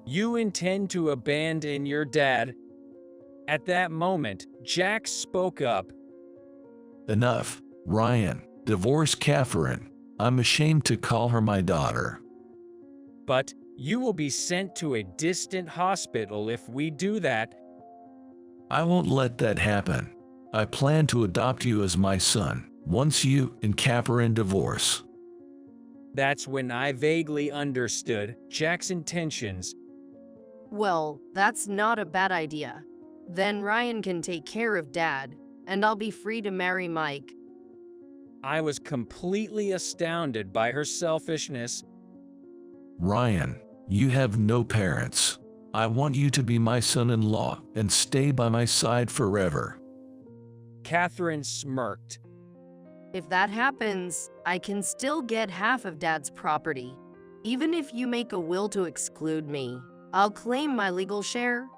You intend to abandon your dad? At that moment, Jack spoke up. Enough, Ryan. Divorce Catherine. I'm ashamed to call her my daughter. But you will be sent to a distant hospital if we do that. I won't let that happen. I plan to adopt you as my son, once you and Catherine divorce. That's when I vaguely understood Jack's intentions. Well, that's not a bad idea. Then Ryan can take care of Dad, and I'll be free to marry Mike. I was completely astounded by her selfishness. Ryan, you have no parents. I want you to be my son-in-law and stay by my side forever. Catherine smirked. If that happens, I can still get half of Dad's property. Even if you make a will to exclude me, I'll claim my legal share.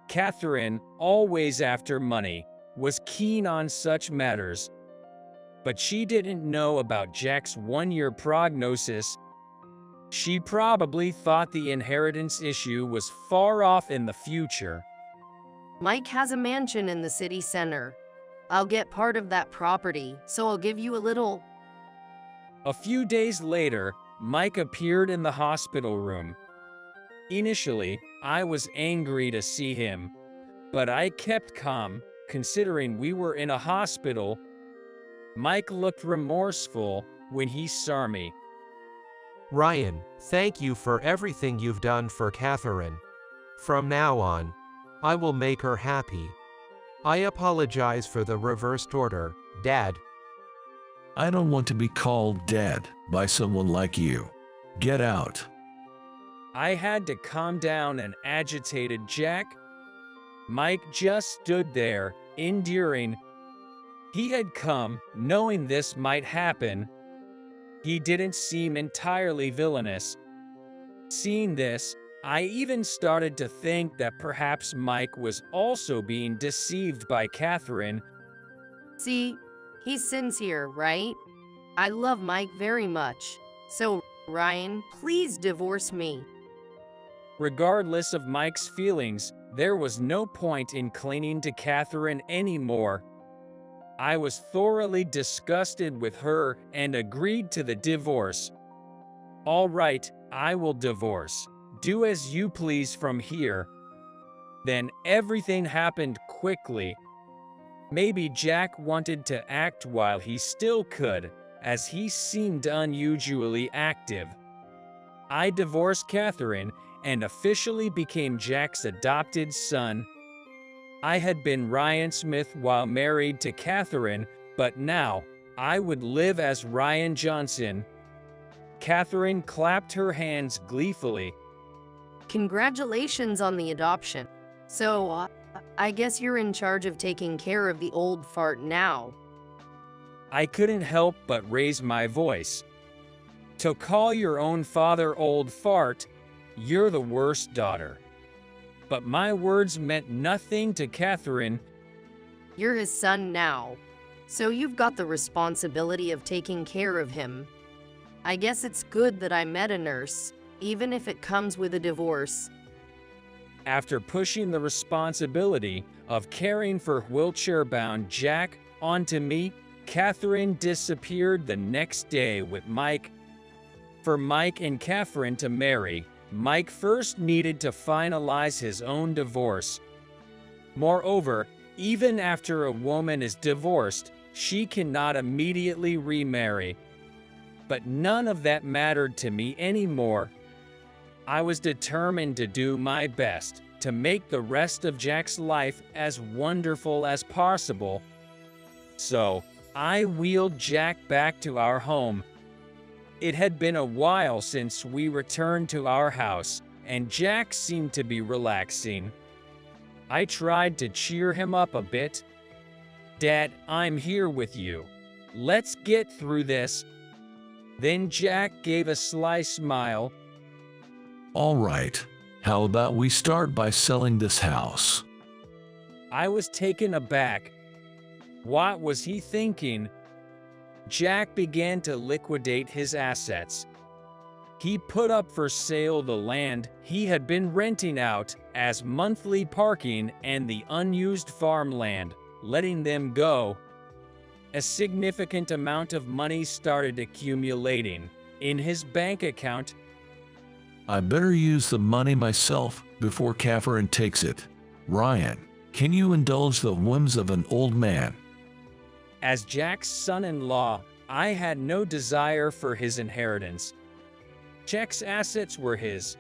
Catherine, always after money, was keen on such matters. But she didn't know about Jack's one-year prognosis. She probably thought the inheritance issue was far off in the future. Mike has a mansion in the city center. I'll get part of that property, so I'll give you a little. A few days later, Mike appeared in the hospital room. Initially, I was angry to see him, but I kept calm, considering we were in a hospital. Mike looked remorseful when he saw me. Ryan, thank you for everything you've done for Catherine. From now on, I will make her happy. I apologize for the reversed order, Dad. I don't want to be called Dad by someone like you. Get out. I had to calm down an agitated Jack. Mike just stood there, enduring. He had come, knowing this might happen. He didn't seem entirely villainous. Seeing this, I even started to think that perhaps Mike was also being deceived by Catherine. See, he's sincere, right? I love Mike very much. So, Ryan, please divorce me. Regardless of Mike's feelings, there was no point in clinging to Catherine anymore. I was thoroughly disgusted with her and agreed to the divorce. All right, I will divorce. Do as you please from here. Then everything happened quickly. Maybe Jack wanted to act while he still could, as he seemed unusually active. I divorced Catherine and officially became Jack's adopted son. I had been Ryan Smith while married to Catherine, but now I would live as Ryan Johnson. Catherine clapped her hands gleefully. Congratulations on the adoption. So, I guess you're in charge of taking care of the old fart now. I couldn't help but raise my voice. To call your own father old fart, you're the worst daughter. But my words meant nothing to Catherine. You're his son now, so you've got the responsibility of taking care of him. I guess it's good that I met a nurse, even if it comes with a divorce. After pushing the responsibility of caring for wheelchair-bound Jack onto me, Catherine disappeared the next day with Mike. For Mike and Catherine to marry, Mike first needed to finalize his own divorce. Moreover, even after a woman is divorced, she cannot immediately remarry. But none of that mattered to me anymore. I was determined to do my best to make the rest of Jack's life as wonderful as possible. So, I wheeled Jack back to our home. It had been a while since we returned to our house, and Jack seemed to be relaxing. I tried to cheer him up a bit. Dad, I'm here with you. Let's get through this. Then Jack gave a sly smile. All right, how about we start by selling this house? I was taken aback. What was he thinking? Jack began to liquidate his assets. He put up for sale the land he had been renting out as monthly parking and the unused farmland, letting them go. A significant amount of money started accumulating in his bank account. I better use the money myself before Catherine takes it. Ryan, can you indulge the whims of an old man? As Jack's son-in-law, I had no desire for his inheritance. Jack's assets were his,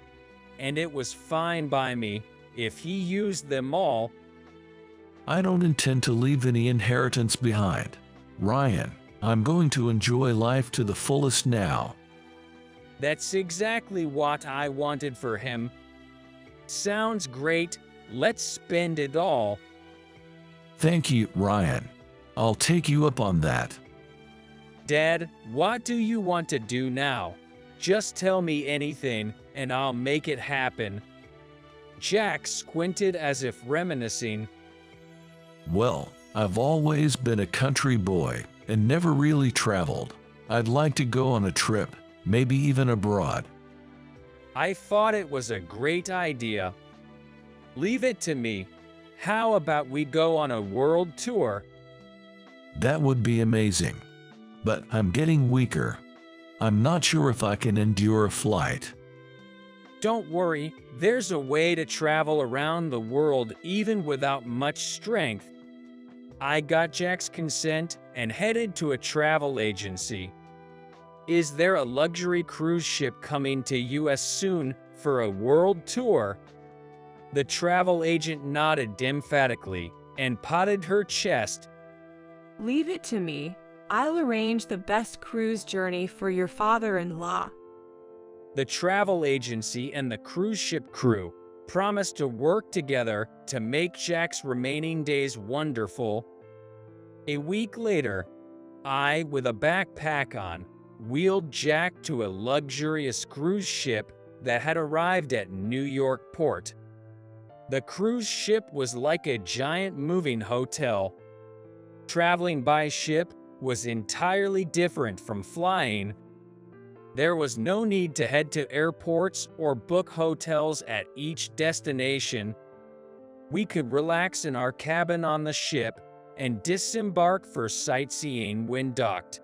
and it was fine by me if he used them all. I don't intend to leave any inheritance behind. Ryan, I'm going to enjoy life to the fullest now. That's exactly what I wanted for him. Sounds great. Let's spend it all. Thank you, Ryan. I'll take you up on that. Dad, what do you want to do now? Just tell me anything, and I'll make it happen. Jack squinted as if reminiscing. Well, I've always been a country boy and never really traveled. I'd like to go on a trip, maybe even abroad. I thought it was a great idea. Leave it to me. How about we go on a world tour? That would be amazing. But I'm getting weaker. I'm not sure if I can endure a flight. Don't worry, there's a way to travel around the world even without much strength. I got Jack's consent and headed to a travel agency. Is there a luxury cruise ship coming to US soon for a world tour? The travel agent nodded emphatically and patted her chest. Leave it to me. I'll arrange the best cruise journey for your father-in-law. The travel agency and the cruise ship crew promised to work together to make Jack's remaining days wonderful. A week later, I, with a backpack on, wheeled Jack to a luxurious cruise ship that had arrived at New York port. The cruise ship was like a giant moving hotel. Traveling by ship was entirely different from flying. There was no need to head to airports or book hotels at each destination. We could relax in our cabin on the ship and disembark for sightseeing when docked.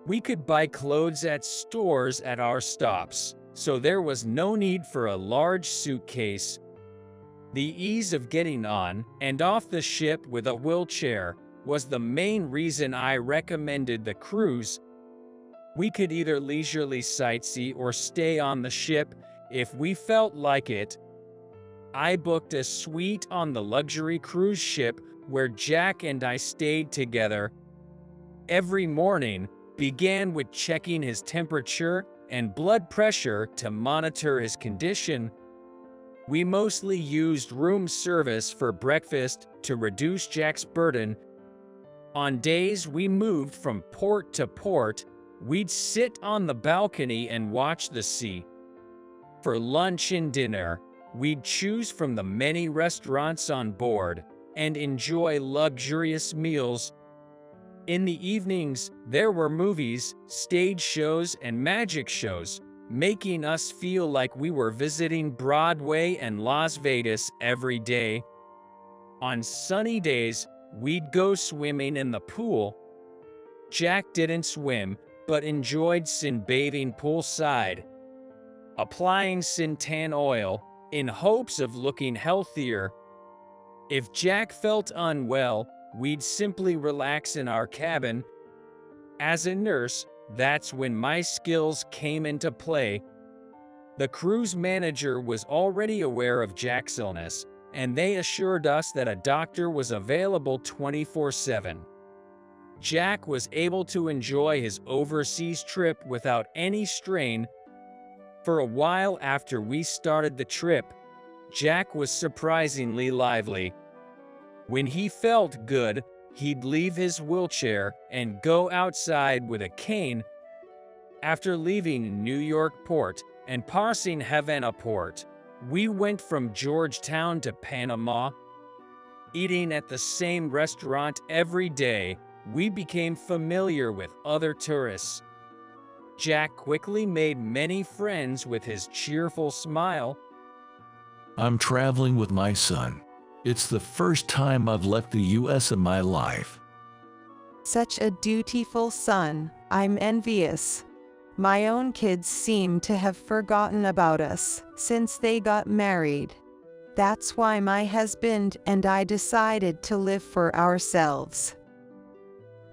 We could buy clothes at stores at our stops, so there was no need for a large suitcase. The ease of getting on and off the ship with a wheelchair was the main reason I recommended the cruise. We could either leisurely sightsee or stay on the ship if we felt like it. I booked a suite on the luxury cruise ship where Jack and I stayed together. Every morning began with checking his temperature and blood pressure to monitor his condition. We mostly used room service for breakfast to reduce Jack's burden. On days we moved from port to port, we'd sit on the balcony and watch the sea. For lunch and dinner, we'd choose from the many restaurants on board and enjoy luxurious meals. In the evenings, there were movies, stage shows, and magic shows, making us feel like we were visiting Broadway and Las Vegas every day. On sunny days, we'd go swimming in the pool. Jack didn't swim, but enjoyed sunbathing poolside, applying suntan oil in hopes of looking healthier. If Jack felt unwell, we'd simply relax in our cabin. As a nurse, that's when my skills came into play. The cruise manager was already aware of Jack's illness, and they assured us that a doctor was available 24/7. Jack was able to enjoy his overseas trip without any strain. For a while after we started the trip, Jack was surprisingly lively. When he felt good, he'd leave his wheelchair and go outside with a cane. After leaving New York port and passing Havana port, we went from Georgetown to Panama. Eating at the same restaurant every day, we became familiar with other tourists. Jack quickly made many friends with his cheerful smile. I'm traveling with my son. It's the first time I've left the US in my life. Such a dutiful son. I'm envious. My own kids seem to have forgotten about us since they got married. That's why my husband and I decided to live for ourselves.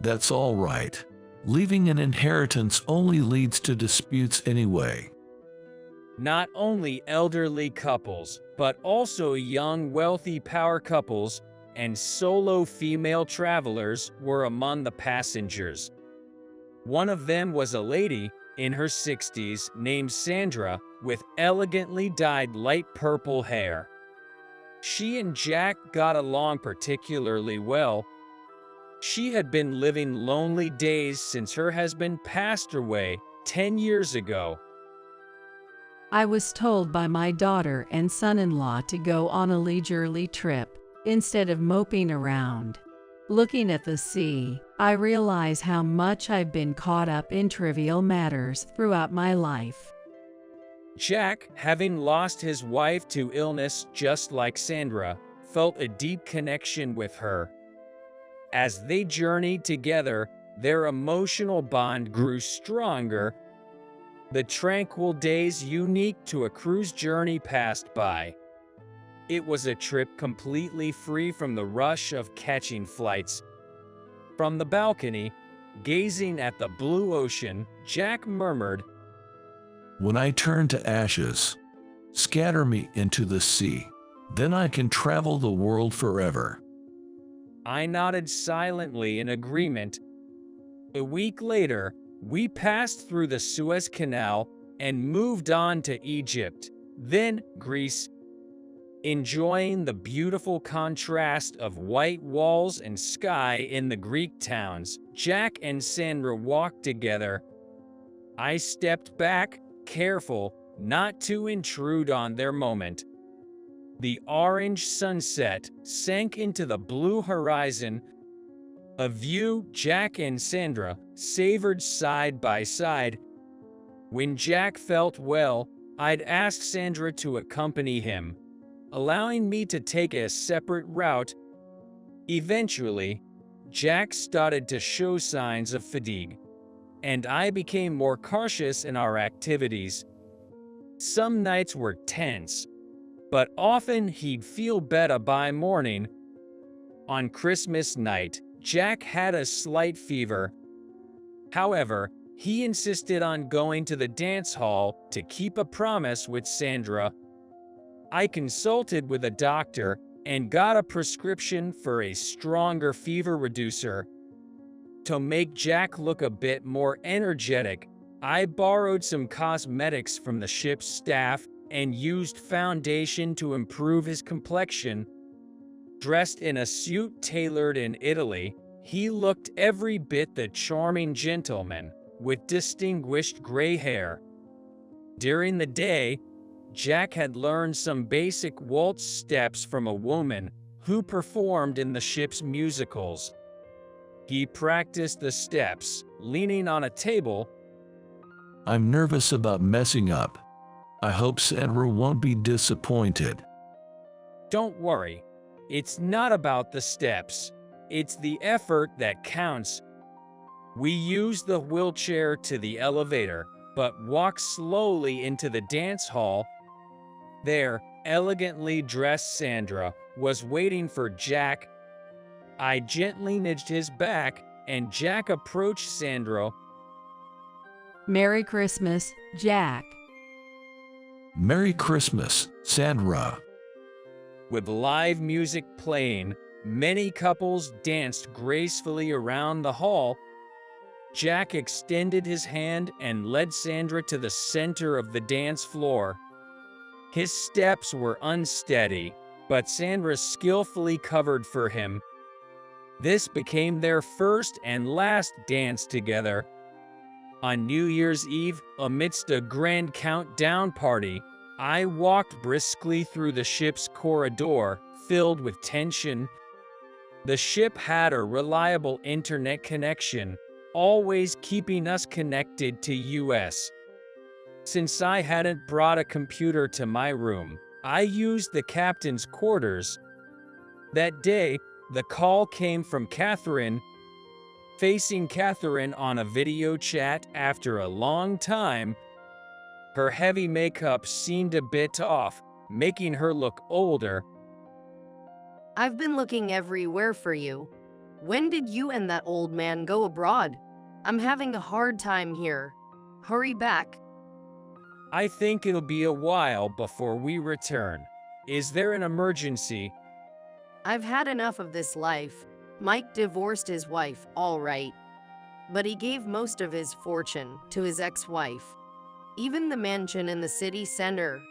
That's all right. Leaving an inheritance only leads to disputes anyway. Not only elderly couples, but also young, wealthy power couples and solo female travelers were among the passengers. One of them was a lady in her 60s named Sandra with elegantly dyed light purple hair. She and Jack got along particularly well. She had been living lonely days since her husband passed away 10 years ago. I was told by my daughter and son-in-law to go on a leisurely trip instead of moping around. Looking at the sea, I realize how much I've been caught up in trivial matters throughout my life. Jack, having lost his wife to illness just like Sandra, felt a deep connection with her. As they journeyed together, their emotional bond grew stronger. The tranquil days unique to a cruise journey passed by. It was a trip completely free from the rush of catching flights. From the balcony, gazing at the blue ocean, Jack murmured, "When I turn to ashes, scatter me into the sea. Then I can travel the world forever." I nodded silently in agreement. A week later, we passed through the Suez Canal and moved on to Egypt, then Greece. Enjoying the beautiful contrast of white walls and sky in the Greek towns, Jack and Sandra walked together. I stepped back, careful not to intrude on their moment. The orange sunset sank into the blue horizon, a view Jack and Sandra savored side by side. When Jack felt well, I'd ask Sandra to accompany him, allowing me to take a separate route. Eventually, Jack started to show signs of fatigue, and I became more cautious in our activities. Some nights were tense, but often he'd feel better by morning. On Christmas night, Jack had a slight fever. However, he insisted on going to the dance hall to keep a promise with Sandra. I consulted with a doctor and got a prescription for a stronger fever reducer. To make Jack look a bit more energetic, I borrowed some cosmetics from the ship's staff and used foundation to improve his complexion. Dressed in a suit tailored in Italy, he looked every bit the charming gentleman with distinguished gray hair. During the day, Jack had learned some basic waltz steps from a woman who performed in the ship's musicals. He practiced the steps, leaning on a table. "I'm nervous about messing up. I hope Sandra won't be disappointed." Don't worry, it's not about the steps. It's the effort that counts. We used the wheelchair to the elevator, but walked slowly into the dance hall. There, elegantly dressed Sandra was waiting for Jack. I gently nudged his back, and Jack approached Sandra. Merry Christmas, Jack. "Merry Christmas, Sandra." With live music playing, many couples danced gracefully around the hall. Jack extended his hand and led Sandra to the center of the dance floor. His steps were unsteady, but Sandra skillfully covered for him. This became their first and last dance together. On New Year's Eve, amidst a grand countdown party, I walked briskly through the ship's corridor, filled with tension. The ship had a reliable internet connection, always keeping us connected to US. Since I hadn't brought a computer to my room, I used the captain's quarters. That day, the call came from Catherine. Facing Catherine on a video chat after a long time, her heavy makeup seemed a bit off, making her look older. "I've been looking everywhere for you. When did you and that old man go abroad? I'm having a hard time here. Hurry back." I think it'll be a while before we return. Is there an emergency? "I've had enough of this life. Mike divorced his wife, all right. But he gave most of his fortune to his ex-wife. Even the mansion in the city center."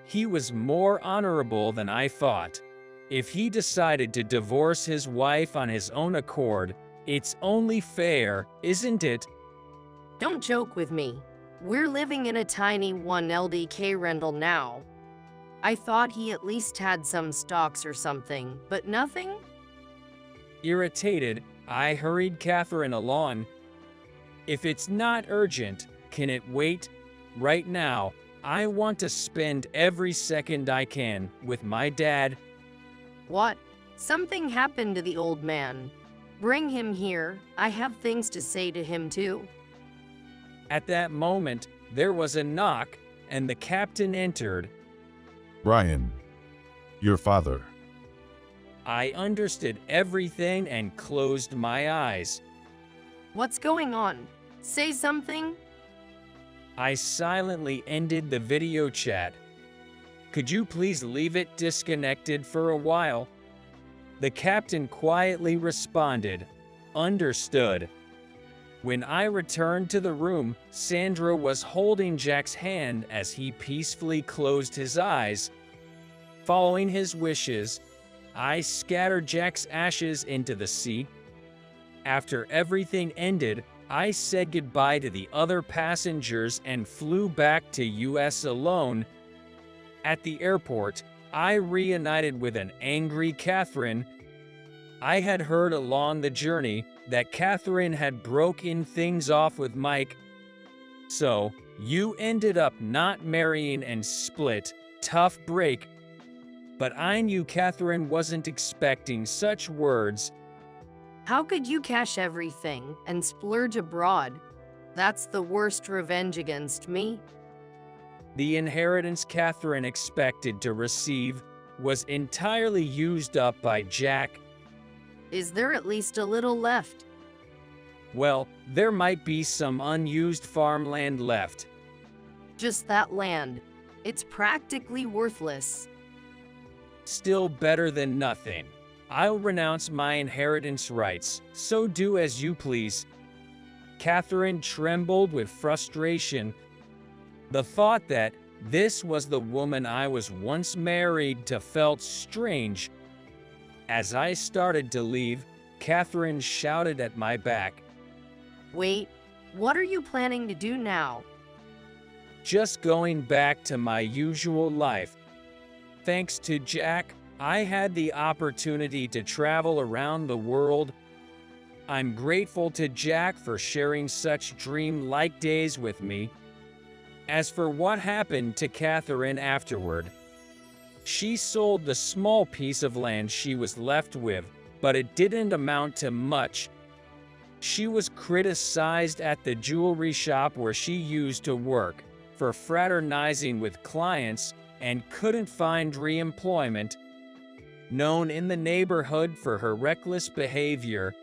He was more honorable than I thought. If he decided to divorce his wife on his own accord, it's only fair, isn't it? "Don't joke with me. We're living in a tiny 1 LDK rental now. I thought he at least had some stocks or something, but nothing?" Irritated, I hurried Catherine along. "If it's not urgent, can it wait?" right now, I want to spend every second I can with my dad. What? Something happened to the old man. Bring him here. I have things to say to him too. At that moment, there was a knock, and the captain entered. Brian, your father. I understood everything and closed my eyes. What's going on? Say something? I silently ended the video chat. Could you please leave it disconnected for a while? The captain quietly responded, understood. When I returned to the room, Sandra was holding Jack's hand as he peacefully closed his eyes. Following his wishes, I scattered Jack's ashes into the sea. After everything ended, I said goodbye to the other passengers and flew back to US alone. At the airport, I reunited with an angry Catherine. I had heard along the journey that Catherine had broken things off with Mike. So, you ended up not marrying and split. Tough break. But I knew Catherine wasn't expecting such words. How could you cash everything and splurge abroad? That's the worst revenge against me. The inheritance Catherine expected to receive was entirely used up by Jack. Is there at least a little left? Well, there might be some unused farmland left. Just that land. It's practically worthless. Still better than nothing. I'll renounce my inheritance rights, so do as you please. Catherine trembled with frustration. The thought that this was the woman I was once married to felt strange. As I started to leave, Catherine shouted at my back. Wait, what are you planning to do now? Just going back to my usual life. Thanks to Jack, I had the opportunity to travel around the world. I'm grateful to Jack for sharing such dream-like days with me. As for what happened to Catherine afterward, she sold the small piece of land she was left with, but it didn't amount to much. She was criticized at the jewelry shop where she used to work for fraternizing with clients and couldn't find re-employment. Known in the neighborhood for her reckless behavior,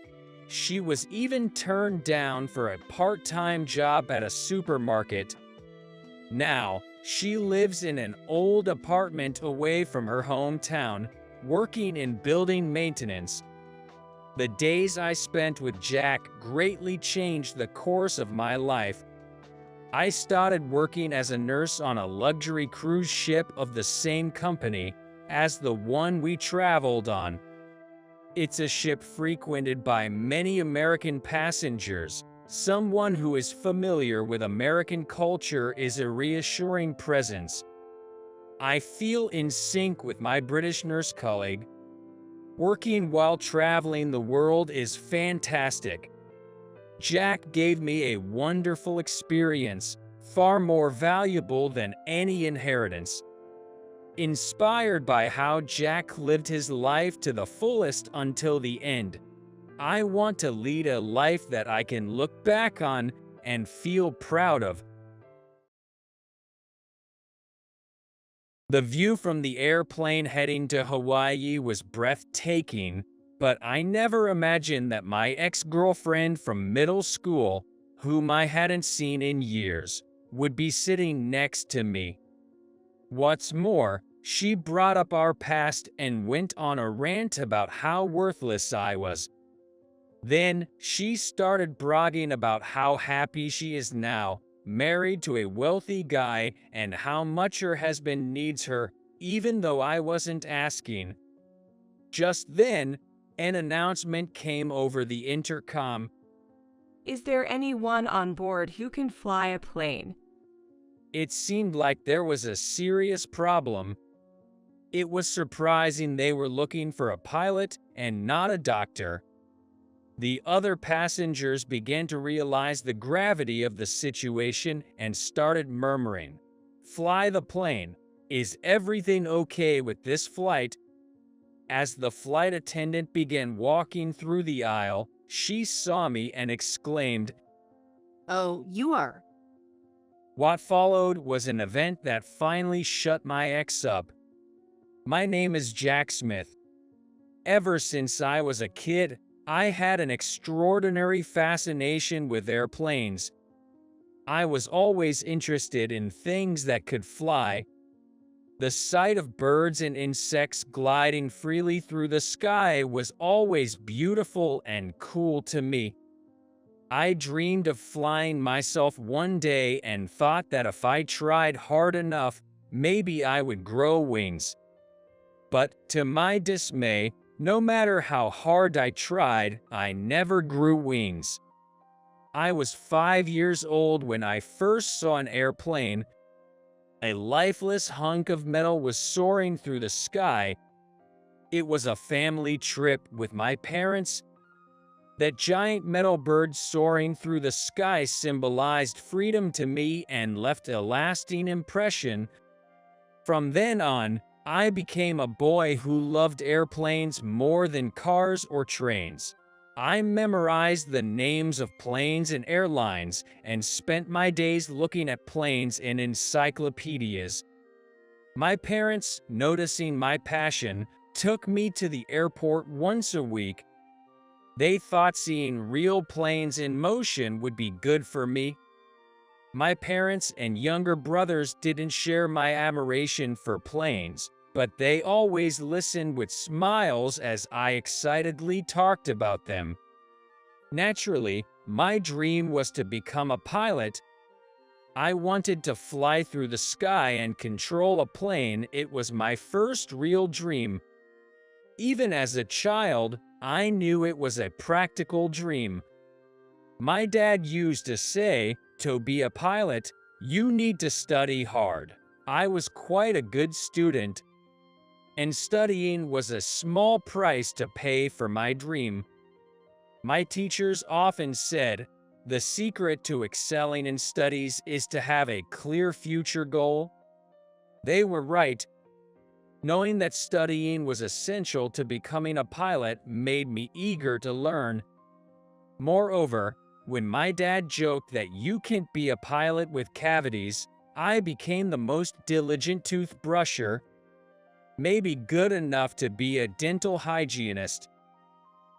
she was even turned down for a part-time job at a supermarket. Now, she lives in an old apartment away from her hometown, working in building maintenance. The days I spent with Jack greatly changed the course of my life. I started working as a nurse on a luxury cruise ship of the same company as the one we traveled on. It's a ship frequented by many American passengers. Someone who is familiar with American culture is a reassuring presence. I feel in sync with my British nurse colleague. Working while traveling the world is fantastic. Jack gave me a wonderful experience, far more valuable than any inheritance. Inspired by how Jack lived his life to the fullest until the end, I want to lead a life that I can look back on and feel proud of. The view from the airplane heading to Hawaii was breathtaking, but I never imagined that my ex-girlfriend from middle school, whom I hadn't seen in years, would be sitting next to me. What's more, she brought up our past and went on a rant about how worthless I was. Then, she started bragging about how happy she is now, married to a wealthy guy, and how much her husband needs her, even though I wasn't asking. Just then, an announcement came over the intercom. Is there anyone on board who can fly a plane? It seemed like there was a serious problem. It was surprising they were looking for a pilot and not a doctor. The other passengers began to realize the gravity of the situation and started murmuring, "Fly the plane. Is everything okay with this flight?" As the flight attendant began walking through the aisle, she saw me and exclaimed, "Oh, you are." What followed was an event that finally shut my ex up. My name is Jack Smith. Ever since I was a kid, I had an extraordinary fascination with airplanes. I was always interested in things that could fly. The sight of birds and insects gliding freely through the sky was always beautiful and cool to me. I dreamed of flying myself one day and thought that if I tried hard enough, maybe I would grow wings. But to my dismay, no matter how hard I tried, I never grew wings. I was 5 years old when I first saw an airplane. A lifeless hunk of metal was soaring through the sky. It was a family trip with my parents. That giant metal bird soaring through the sky symbolized freedom to me and left a lasting impression. From then on, I became a boy who loved airplanes more than cars or trains. I memorized the names of planes and airlines and spent my days looking at planes in encyclopedias. My parents, noticing my passion, took me to the airport once a week. They thought seeing real planes in motion would be good for me. My parents and younger brothers didn't share my admiration for planes, but they always listened with smiles as I excitedly talked about them. Naturally, my dream was to become a pilot. I wanted to fly through the sky and control a plane. It was my first real dream. Even as a child, I knew it was a practical dream. My dad used to say, "To be a pilot, you need to study hard." I was quite a good student, and studying was a small price to pay for my dream. My teachers often said, "The secret to excelling in studies is to have a clear future goal." They were right. Knowing that studying was essential to becoming a pilot made me eager to learn. Moreover, when my dad joked that you can't be a pilot with cavities, I became the most diligent toothbrusher, maybe good enough to be a dental hygienist.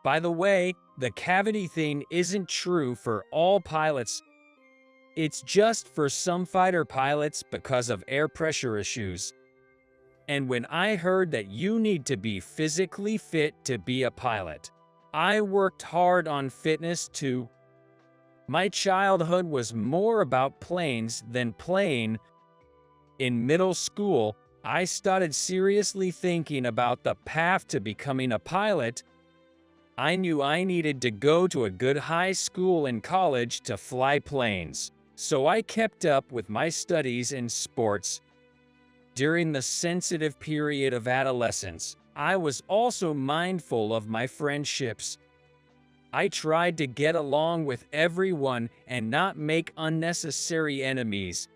By the way, the cavity thing isn't true for all pilots. It's just for some fighter pilots because of air pressure issues. And when I heard that you need to be physically fit to be a pilot, I worked hard on fitness too. My childhood was more about planes than playing. In middle school, I started seriously thinking about the path to becoming a pilot. I knew I needed to go to a good high school and college to fly planes, so I kept up with my studies and sports. During the sensitive period of adolescence, I was also mindful of my friendships. I tried to get along with everyone and not make unnecessary enemies.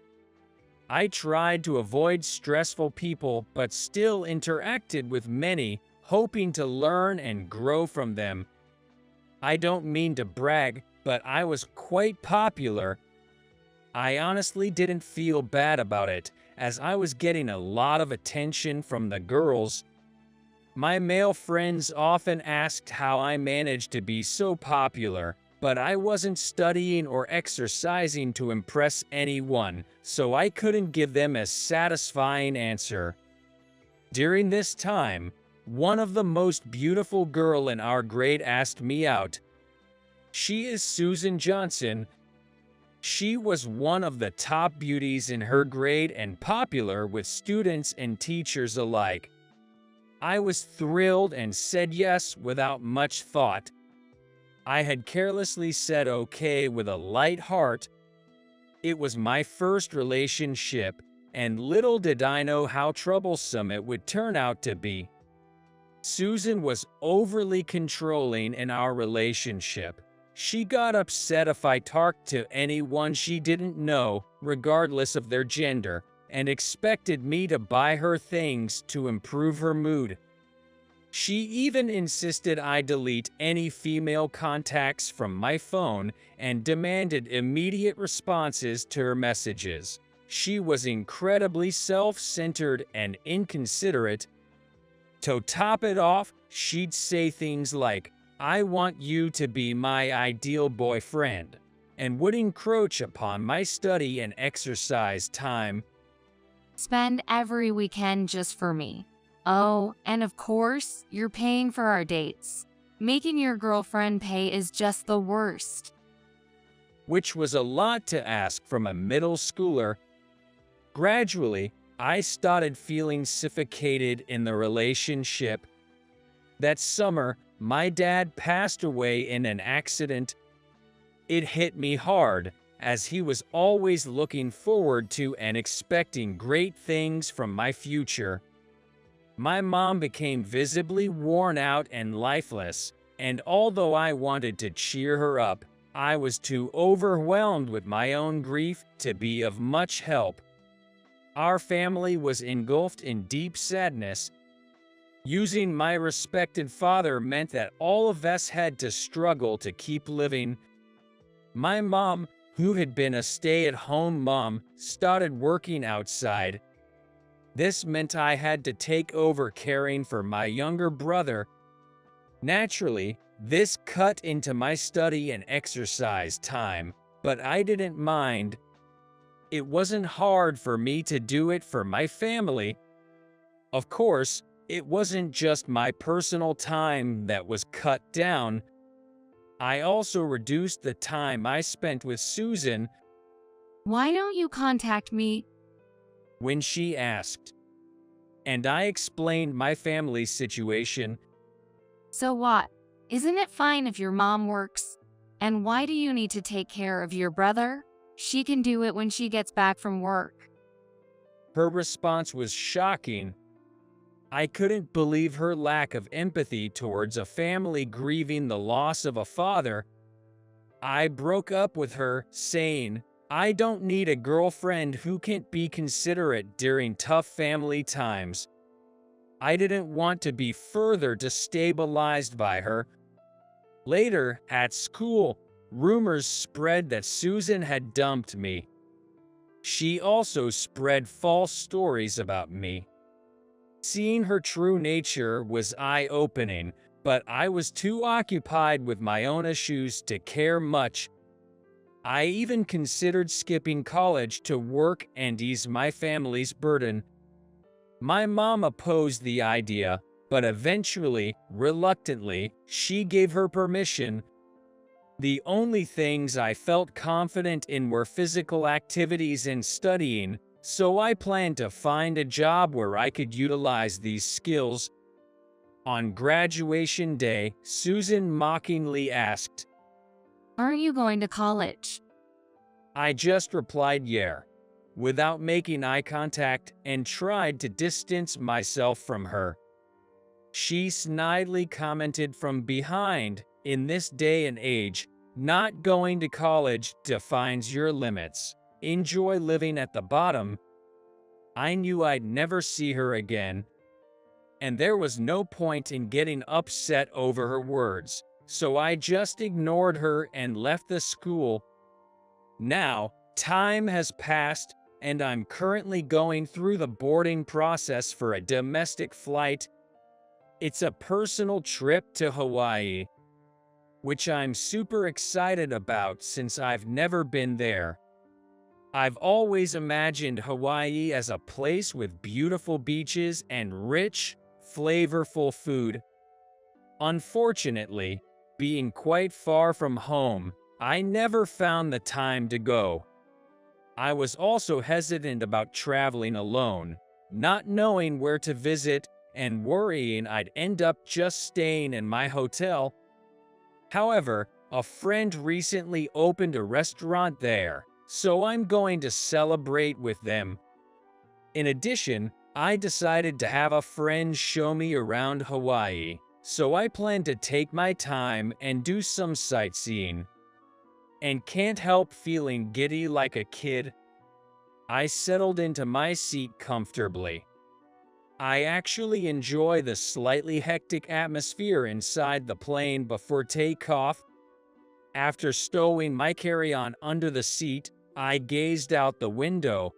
I tried to avoid stressful people but still interacted with many, hoping to learn and grow from them. I don't mean to brag, but I was quite popular. I honestly didn't feel bad about it, as I was getting a lot of attention from the girls. My male friends often asked how I managed to be so popular, but I wasn't studying or exercising to impress anyone, so I couldn't give them a satisfying answer. During this time, one of the most beautiful girl in our grade asked me out. She is Susan Johnson. She was one of the top beauties in her grade and popular with students and teachers alike. I was thrilled and said yes without much thought. I had carelessly said okay with a light heart. It was my first relationship, and little did I know how troublesome it would turn out to be. Susan was overly controlling in our relationship. She got upset if I talked to anyone she didn't know, regardless of their gender, and expected me to buy her things to improve her mood. She even insisted I delete any female contacts from my phone and demanded immediate responses to her messages. She was incredibly self-centered and inconsiderate. To top it off, she'd say things like, "I want you to be my ideal boyfriend," and would encroach upon my study and exercise time. Spend every weekend just for me. Oh, and of course, you're paying for our dates. Making your girlfriend pay is just the worst. Which was a lot to ask from a middle schooler. Gradually, I started feeling suffocated in the relationship. That summer, my dad passed away in an accident. It hit me hard, as he was always looking forward to and expecting great things from my future. My mom became visibly worn out and lifeless, and although I wanted to cheer her up, I was too overwhelmed with my own grief to be of much help. Our family was engulfed in deep sadness. Losing my respected father meant that all of us had to struggle to keep living. My mom, who had been a stay-at-home mom, started working outside. This meant I had to take over caring for my younger brother. Naturally, this cut into my study and exercise time, but I didn't mind. It wasn't hard for me to do it for my family. Of course, it wasn't just my personal time that was cut down. I also reduced the time I spent with Susan. Why don't you contact me? When she asked. And I explained my family's situation. So what? Isn't it fine if your mom works? And why do you need to take care of your brother? She can do it when she gets back from work. Her response was shocking. I couldn't believe her lack of empathy towards a family grieving the loss of a father. I broke up with her, saying, "I don't need a girlfriend who can't be considerate during tough family times." I didn't want to be further destabilized by her. Later, at school, rumors spread that Susan had dumped me. She also spread false stories about me. Seeing her true nature was eye-opening, but I was too occupied with my own issues to care much. I even considered skipping college to work and ease my family's burden. My mom opposed the idea, but eventually, reluctantly, she gave her permission. The only things I felt confident in were physical activities and studying, so I planned to find a job where I could utilize these skills. On graduation day, Susan mockingly asked, "Aren't you going to college?" I just replied yeah, without making eye contact, and tried to distance myself from her. She snidely commented from behind, "In this day and age, not going to college defines your limits. Enjoy living at the bottom." I knew I'd never see her again, and there was no point in getting upset over her words, so I just ignored her and left the school. Now, time has passed, and I'm currently going through the boarding process for a domestic flight. It's a personal trip to Hawaii, which I'm super excited about since I've never been there. I've always imagined Hawaii as a place with beautiful beaches and rich, flavorful food. Unfortunately, being quite far from home, I never found the time to go. I was also hesitant about traveling alone, not knowing where to visit and worrying I'd end up just staying in my hotel. However, a friend recently opened a restaurant there, so I'm going to celebrate with them. In addition, I decided to have a friend show me around Hawaii, so I planned to take my time and do some sightseeing. And can't help feeling giddy like a kid. I settled into my seat comfortably. I actually enjoy the slightly hectic atmosphere inside the plane before takeoff. After stowing my carry-on under the seat, I gazed out the window.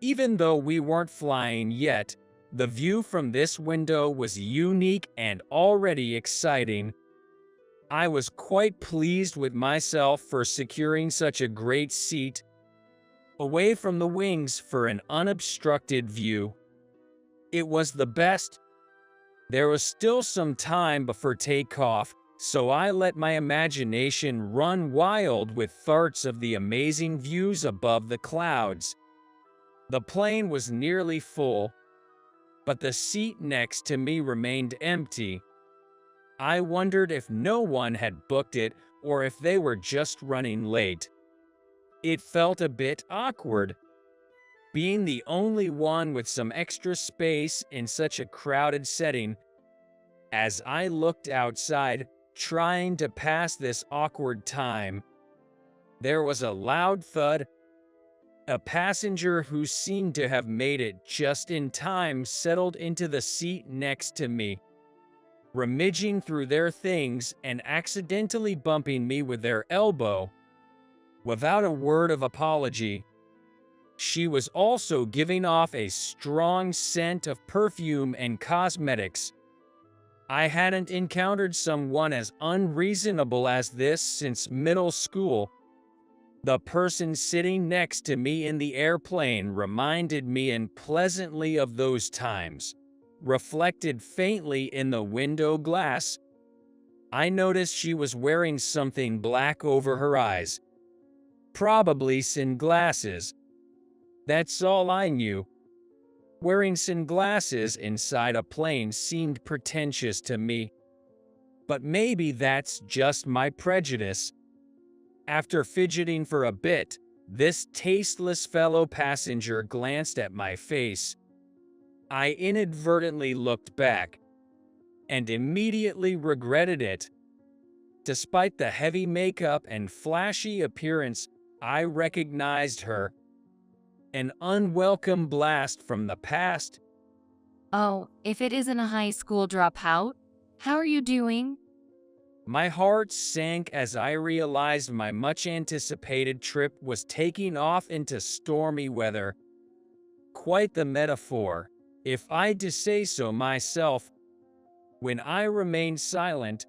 Even though we weren't flying yet, the view from this window was unique and already exciting. I was quite pleased with myself for securing such a great seat, away from the wings for an unobstructed view. It was the best. There was still some time before takeoff, so I let my imagination run wild with thoughts of the amazing views above the clouds. The plane was nearly full, but the seat next to me remained empty. I wondered if no one had booked it or if they were just running late. It felt a bit awkward, being the only one with some extra space in such a crowded setting. As I looked outside, trying to pass this awkward time, there was a loud thud. A passenger who seemed to have made it just in time settled into the seat next to me, rummaging through their things and accidentally bumping me with their elbow. Without a word of apology, she was also giving off a strong scent of perfume and cosmetics. I hadn't encountered someone as unreasonable as this since middle school. The person sitting next to me in the airplane reminded me unpleasantly of those times, reflected faintly in the window glass. I noticed she was wearing something black over her eyes, probably sunglasses. That's all I knew. Wearing sunglasses inside a plane seemed pretentious to me. But maybe that's just my prejudice. After fidgeting for a bit, this tasteless fellow passenger glanced at my face. I inadvertently looked back and immediately regretted it. Despite the heavy makeup and flashy appearance, I recognized her. An unwelcome blast from the past. Oh, if it isn't a high school dropout, how are you doing? My heart sank as I realized my much-anticipated trip was taking off into stormy weather. Quite the metaphor, if I do say so myself. When I remained silent.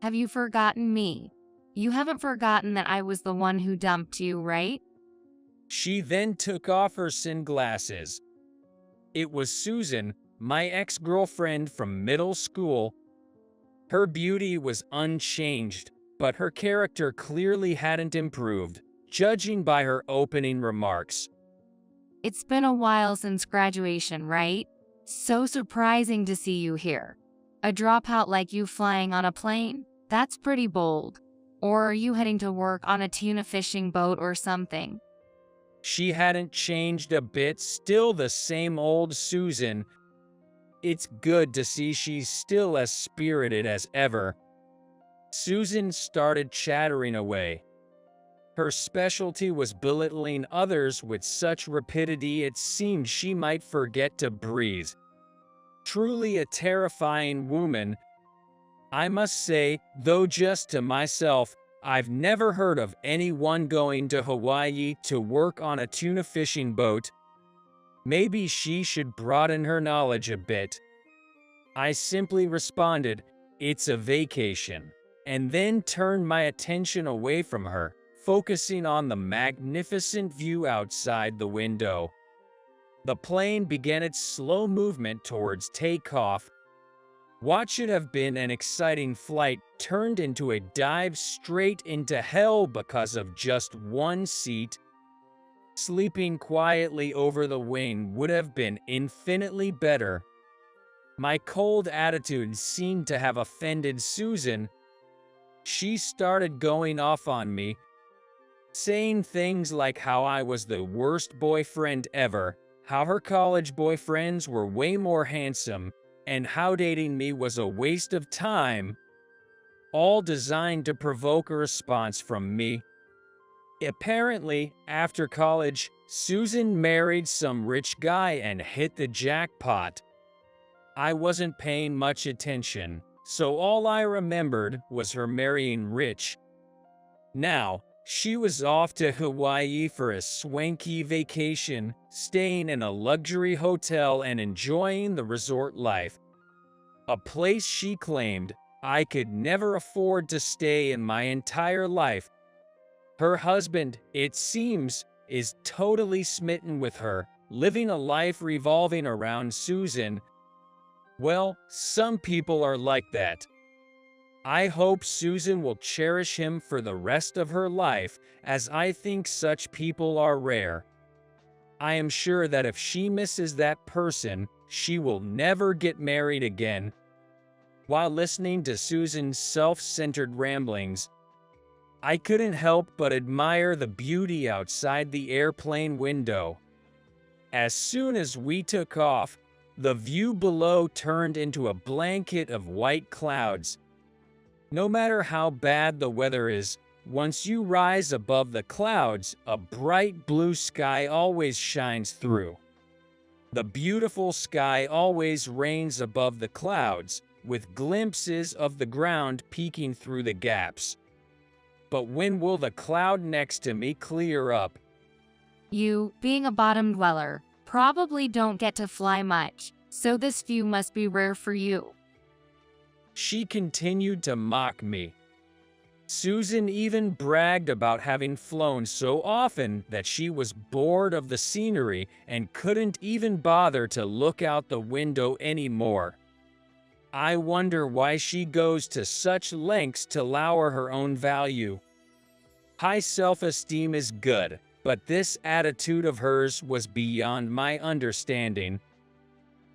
Have you forgotten me? You haven't forgotten that I was the one who dumped you, right? She then took off her sunglasses. It was Susan, my ex-girlfriend from middle school. Her beauty was unchanged, but her character clearly hadn't improved, judging by her opening remarks. It's been a while since graduation, right? So surprising to see you here. A dropout like you flying on a plane? That's pretty bold. Or are you heading to work on a tuna fishing boat or something? She hadn't changed a bit, still the same old Susan. It's good to see she's still as spirited as ever. Susan started chattering away. Her specialty was belittling others with such rapidity it seemed she might forget to breathe. Truly a terrifying woman. I must say, though just to myself, I've never heard of anyone going to Hawaii to work on a tuna fishing boat. Maybe she should broaden her knowledge a bit. I simply responded, "It's a vacation," and then turned my attention away from her, focusing on the magnificent view outside the window. The plane began its slow movement towards takeoff. What should have been an exciting flight turned into a dive straight into hell because of just one seat. Sleeping quietly over the wing would have been infinitely better. My cold attitude seemed to have offended Susan. She started going off on me, saying things like how I was the worst boyfriend ever, how her college boyfriends were way more handsome, and how dating me was a waste of time, all designed to provoke a response from me. Apparently, after college, Susan married some rich guy and hit the jackpot. I wasn't paying much attention, so all I remembered was her marrying rich. Now, she was off to Hawaii for a swanky vacation, staying in a luxury hotel and enjoying the resort life. A place she claimed I could never afford to stay in my entire life. Her husband, it seems, is totally smitten with her, living a life revolving around Susan. Well, some people are like that. I hope Susan will cherish him for the rest of her life, as I think such people are rare. I am sure that if she misses that person, she will never get married again. While listening to Susan's self-centered ramblings, I couldn't help but admire the beauty outside the airplane window. As soon as we took off, the view below turned into a blanket of white clouds. No matter how bad the weather is, once you rise above the clouds, a bright blue sky always shines through. The beautiful sky always reigns above the clouds, with glimpses of the ground peeking through the gaps. But when will the cloud next to me clear up? You, being a bottom dweller, probably don't get to fly much, so this view must be rare for you. She continued to mock me. Susan even bragged about having flown so often that she was bored of the scenery and couldn't even bother to look out the window anymore. I wonder why she goes to such lengths to lower her own value. High self-esteem is good, but this attitude of hers was beyond my understanding.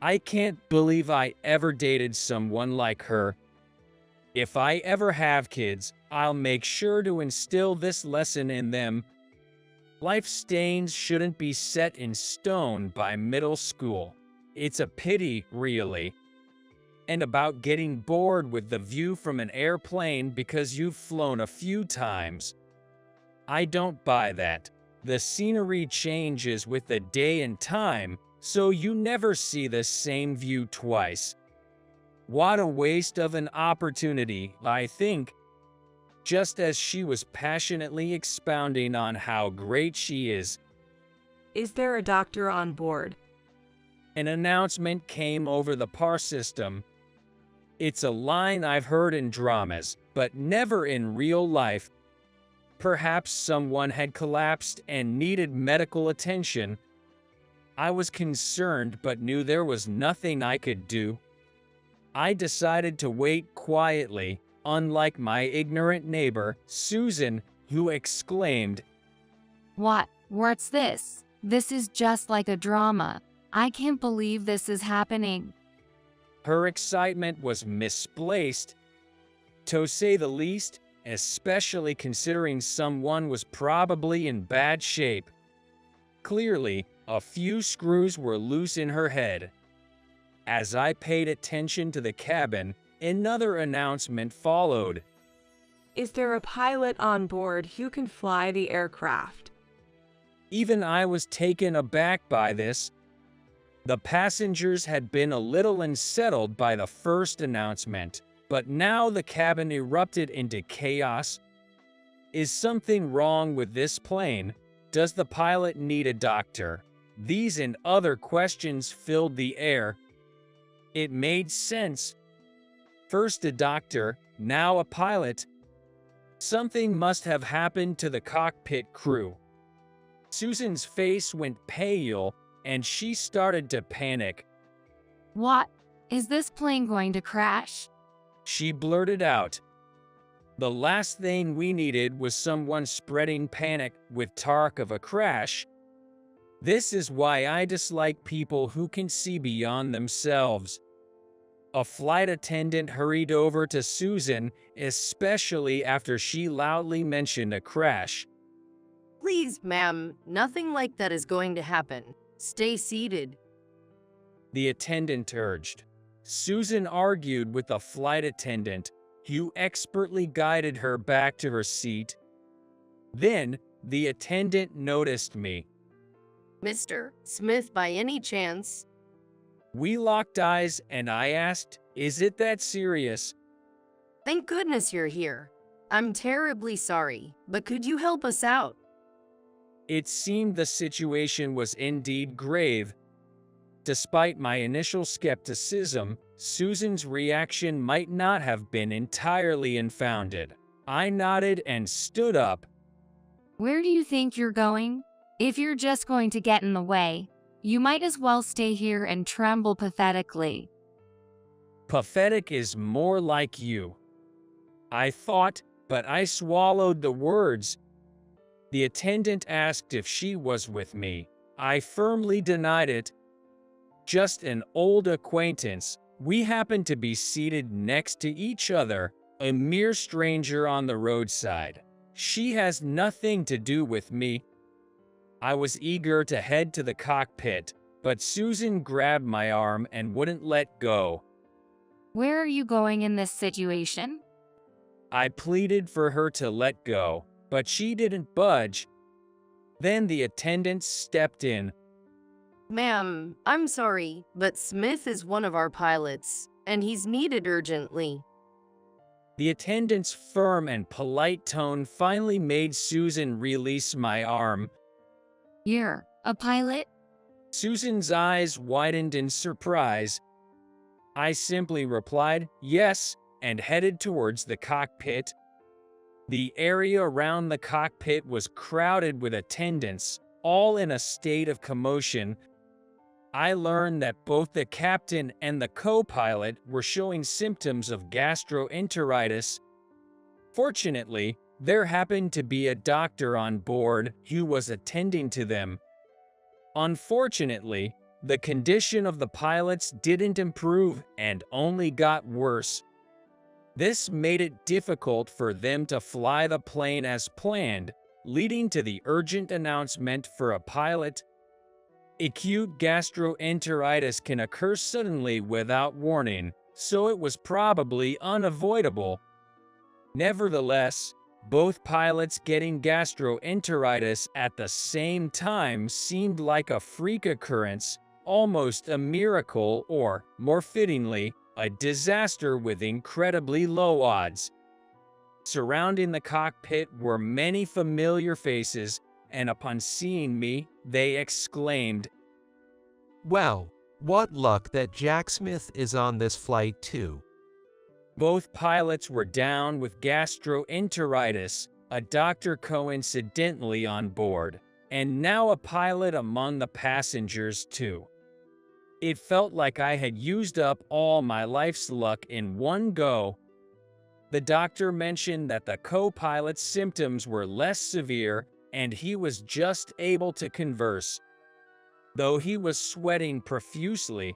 I can't believe I ever dated someone like her. If I ever have kids, I'll make sure to instill this lesson in them. Life stains shouldn't be set in stone by middle school. It's a pity, really. And about getting bored with the view from an airplane because you've flown a few times. I don't buy that. The scenery changes with the day and time, so you never see the same view twice. What a waste of an opportunity, I think. Just as she was passionately expounding on how great she is. Is there a doctor on board? An announcement came over the PAR system. It's a line I've heard in dramas, but never in real life. Perhaps someone had collapsed and needed medical attention. I was concerned but knew there was nothing I could do. I decided to wait quietly, unlike my ignorant neighbor, Susan, who exclaimed, What's this? This is just like a drama. I can't believe this is happening. Her excitement was misplaced, to say the least, especially considering someone was probably in bad shape. Clearly, a few screws were loose in her head. As I paid attention to the cabin, another announcement followed. Is there a pilot on board who can fly the aircraft? Even I was taken aback by this. The passengers had been a little unsettled by the first announcement, but now the cabin erupted into chaos. Is something wrong with this plane? Does the pilot need a doctor? These and other questions filled the air. It made sense. First a doctor, now a pilot. Something must have happened to the cockpit crew. Susan's face went pale, and she started to panic. What? Is this plane going to crash? She blurted out. The last thing we needed was someone spreading panic with talk of a crash. This is why I dislike people who can see beyond themselves. A flight attendant hurried over to Susan, especially after she loudly mentioned a crash. Please, ma'am, nothing like that is going to happen. Stay seated. The attendant urged. Susan argued with the flight attendant, who expertly guided her back to her seat. Then, the attendant noticed me. Mr. Smith, by any chance? We locked eyes and I asked, "Is it that serious?" Thank goodness you're here. I'm terribly sorry, but could you help us out? It seemed the situation was indeed grave. Despite my initial skepticism, Susan's reaction might not have been entirely unfounded. I nodded and stood up. Where do you think you're going? If you're just going to get in the way, you might as well stay here and tremble pathetically. Pathetic is more like you, I thought, but I swallowed the words. The attendant asked if she was with me. I firmly denied it. Just an old acquaintance. We happened to be seated next to each other, a mere stranger on the roadside. She has nothing to do with me. I was eager to head to the cockpit, but Susan grabbed my arm and wouldn't let go. Where are you going in this situation? I pleaded for her to let go, but she didn't budge. Then the attendant stepped in. Ma'am, I'm sorry, but Smith is one of our pilots, and he's needed urgently. The attendant's firm and polite tone finally made Susan release my arm. You're a pilot? Susan's eyes widened in surprise. I simply replied, yes, and headed towards the cockpit. The area around the cockpit was crowded with attendants, all in a state of commotion. I learned that both the captain and the co-pilot were showing symptoms of gastroenteritis. Fortunately, there happened to be a doctor on board who was attending to them. Unfortunately, the condition of the pilots didn't improve and only got worse. This made it difficult for them to fly the plane as planned, leading to the urgent announcement for a pilot. Acute gastroenteritis can occur suddenly without warning, so it was probably unavoidable. Nevertheless, both pilots getting gastroenteritis at the same time seemed like a freak occurrence, almost a miracle or, more fittingly, a disaster with incredibly low odds. Surrounding the cockpit were many familiar faces, and upon seeing me, they exclaimed, "Wow, what luck that Jack Smith is on this flight too." Both pilots were down with gastroenteritis, a doctor coincidentally on board, and now a pilot among the passengers too. It felt like I had used up all my life's luck in one go. The doctor mentioned that the co-pilot's symptoms were less severe and he was just able to converse, though he was sweating profusely.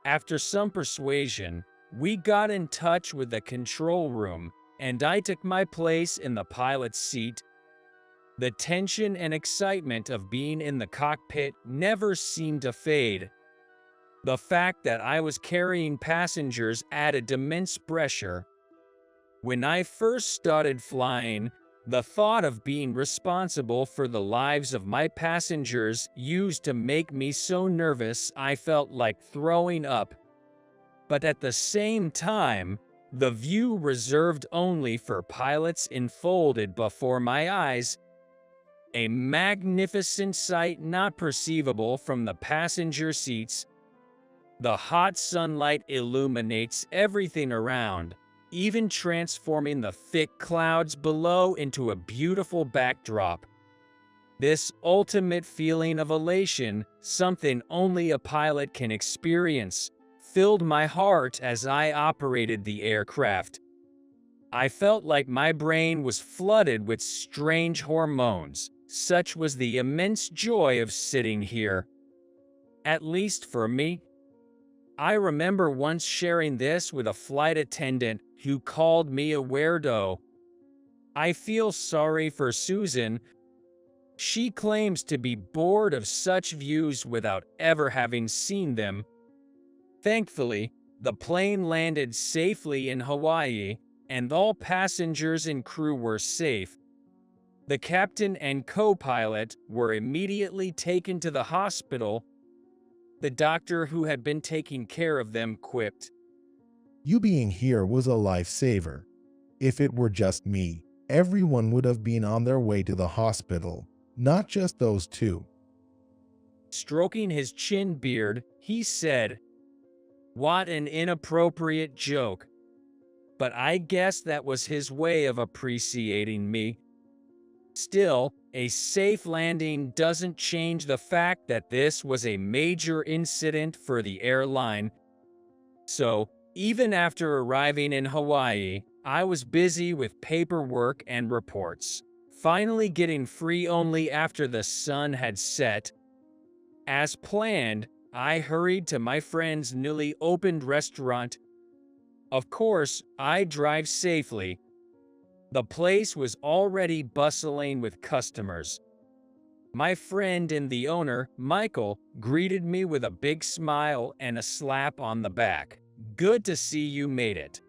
After some persuasion, we got in touch with the control room, and I took my place in the pilot's seat. The tension and excitement of being in the cockpit never seemed to fade. The fact that I was carrying passengers added immense pressure. When I first started flying, the thought of being responsible for the lives of my passengers used to make me so nervous I felt like throwing up. But at the same time, the view reserved only for pilots unfolded before my eyes. A magnificent sight not perceivable from the passenger seats. The hot sunlight illuminates everything around, even transforming the thick clouds below into a beautiful backdrop. This ultimate feeling of elation, something only a pilot can experience, filled my heart as I operated the aircraft. I felt like my brain was flooded with strange hormones. Such was the immense joy of sitting here. At least for me. I remember once sharing this with a flight attendant who called me a weirdo. I feel sorry for Susan. She claims to be bored of such views without ever having seen them. Thankfully, the plane landed safely in Hawaii, and all passengers and crew were safe. The captain and co-pilot were immediately taken to the hospital. The doctor who had been taking care of them quipped, You being here was a lifesaver. If it were just me, everyone would have been on their way to the hospital, not just those two. Stroking his chin beard, he said, "What an inappropriate joke." But I guess that was his way of appreciating me. Still, a safe landing doesn't change the fact that this was a major incident for the airline. So, even after arriving in Hawaii, I was busy with paperwork and reports, finally getting free only after the sun had set. As planned, I hurried to my friend's newly opened restaurant. Of course, I drive safely. The place was already bustling with customers. My friend and the owner, Michael, greeted me with a big smile and a slap on the back. "Good to see you made it."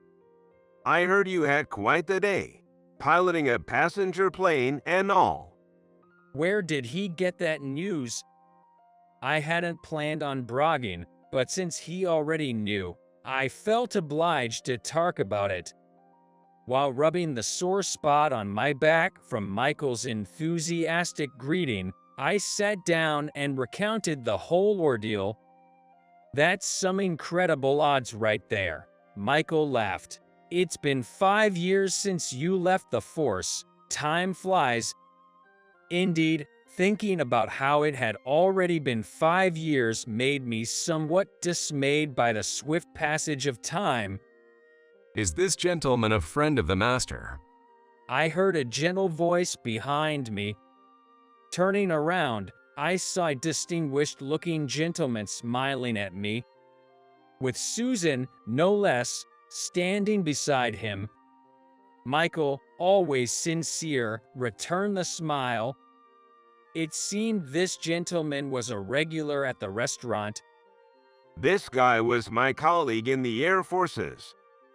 I heard you had quite the day, piloting a passenger plane and all. Where did he get that news? I hadn't planned on bragging, but since he already knew, I felt obliged to talk about it. While rubbing the sore spot on my back from Michael's enthusiastic greeting, I sat down and recounted the whole ordeal. "That's some incredible odds right there," Michael laughed. "It's been 5 years since you left the force. Time flies." Indeed, thinking about how it had already been 5 years made me somewhat dismayed by the swift passage of time. Is this gentleman a friend of the master? I heard a gentle voice behind me. Turning around, I saw a distinguished-looking gentleman smiling at me, with Susan, no less, standing beside him. Michael, always sincere, returned the smile. It seemed this gentleman was a regular at the restaurant. This guy was my colleague in the Air Forces.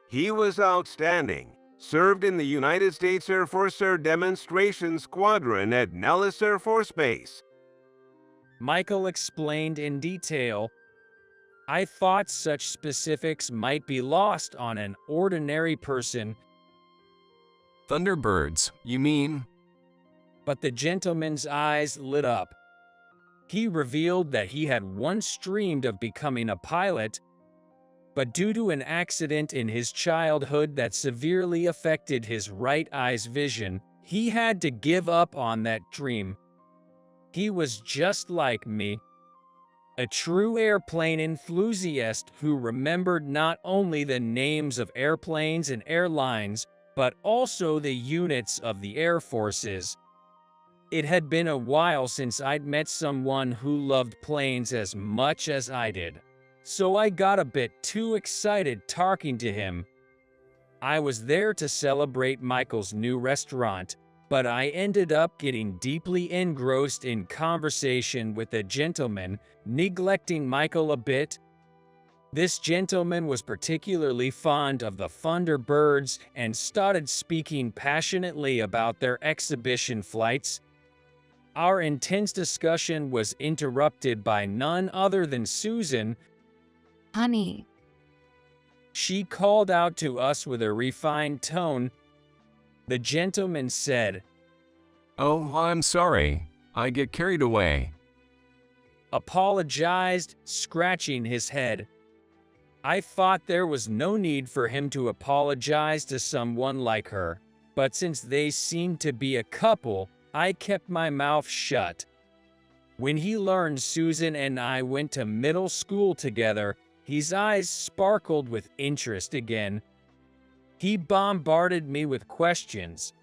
He was outstanding. Served in the United States Air Force Air Demonstration Squadron at Nellis Air Force Base. Michael explained in detail. I thought such specifics might be lost on an ordinary person. Thunderbirds, you mean? But the gentleman's eyes lit up. He revealed that he had once dreamed of becoming a pilot, but due to an accident in his childhood that severely affected his right eye's vision, he had to give up on that dream. He was just like me, a true airplane enthusiast who remembered not only the names of airplanes and airlines, but also the units of the Air Forces. It had been a while since I'd met someone who loved planes as much as I did, so I got a bit too excited talking to him. I was there to celebrate Michael's new restaurant, but I ended up getting deeply engrossed in conversation with the gentleman, neglecting Michael a bit. This gentleman was particularly fond of the Thunderbirds and started speaking passionately about their exhibition flights. Our intense discussion was interrupted by none other than Susan. "Honey." She called out to us with a refined tone. The gentleman said, "Oh, I'm sorry. I get carried away." Apologized, scratching his head. I thought there was no need for him to apologize to someone like her, but since they seemed to be a couple, I kept my mouth shut. When he learned Susan and I went to middle school together, his eyes sparkled with interest again. He bombarded me with questions.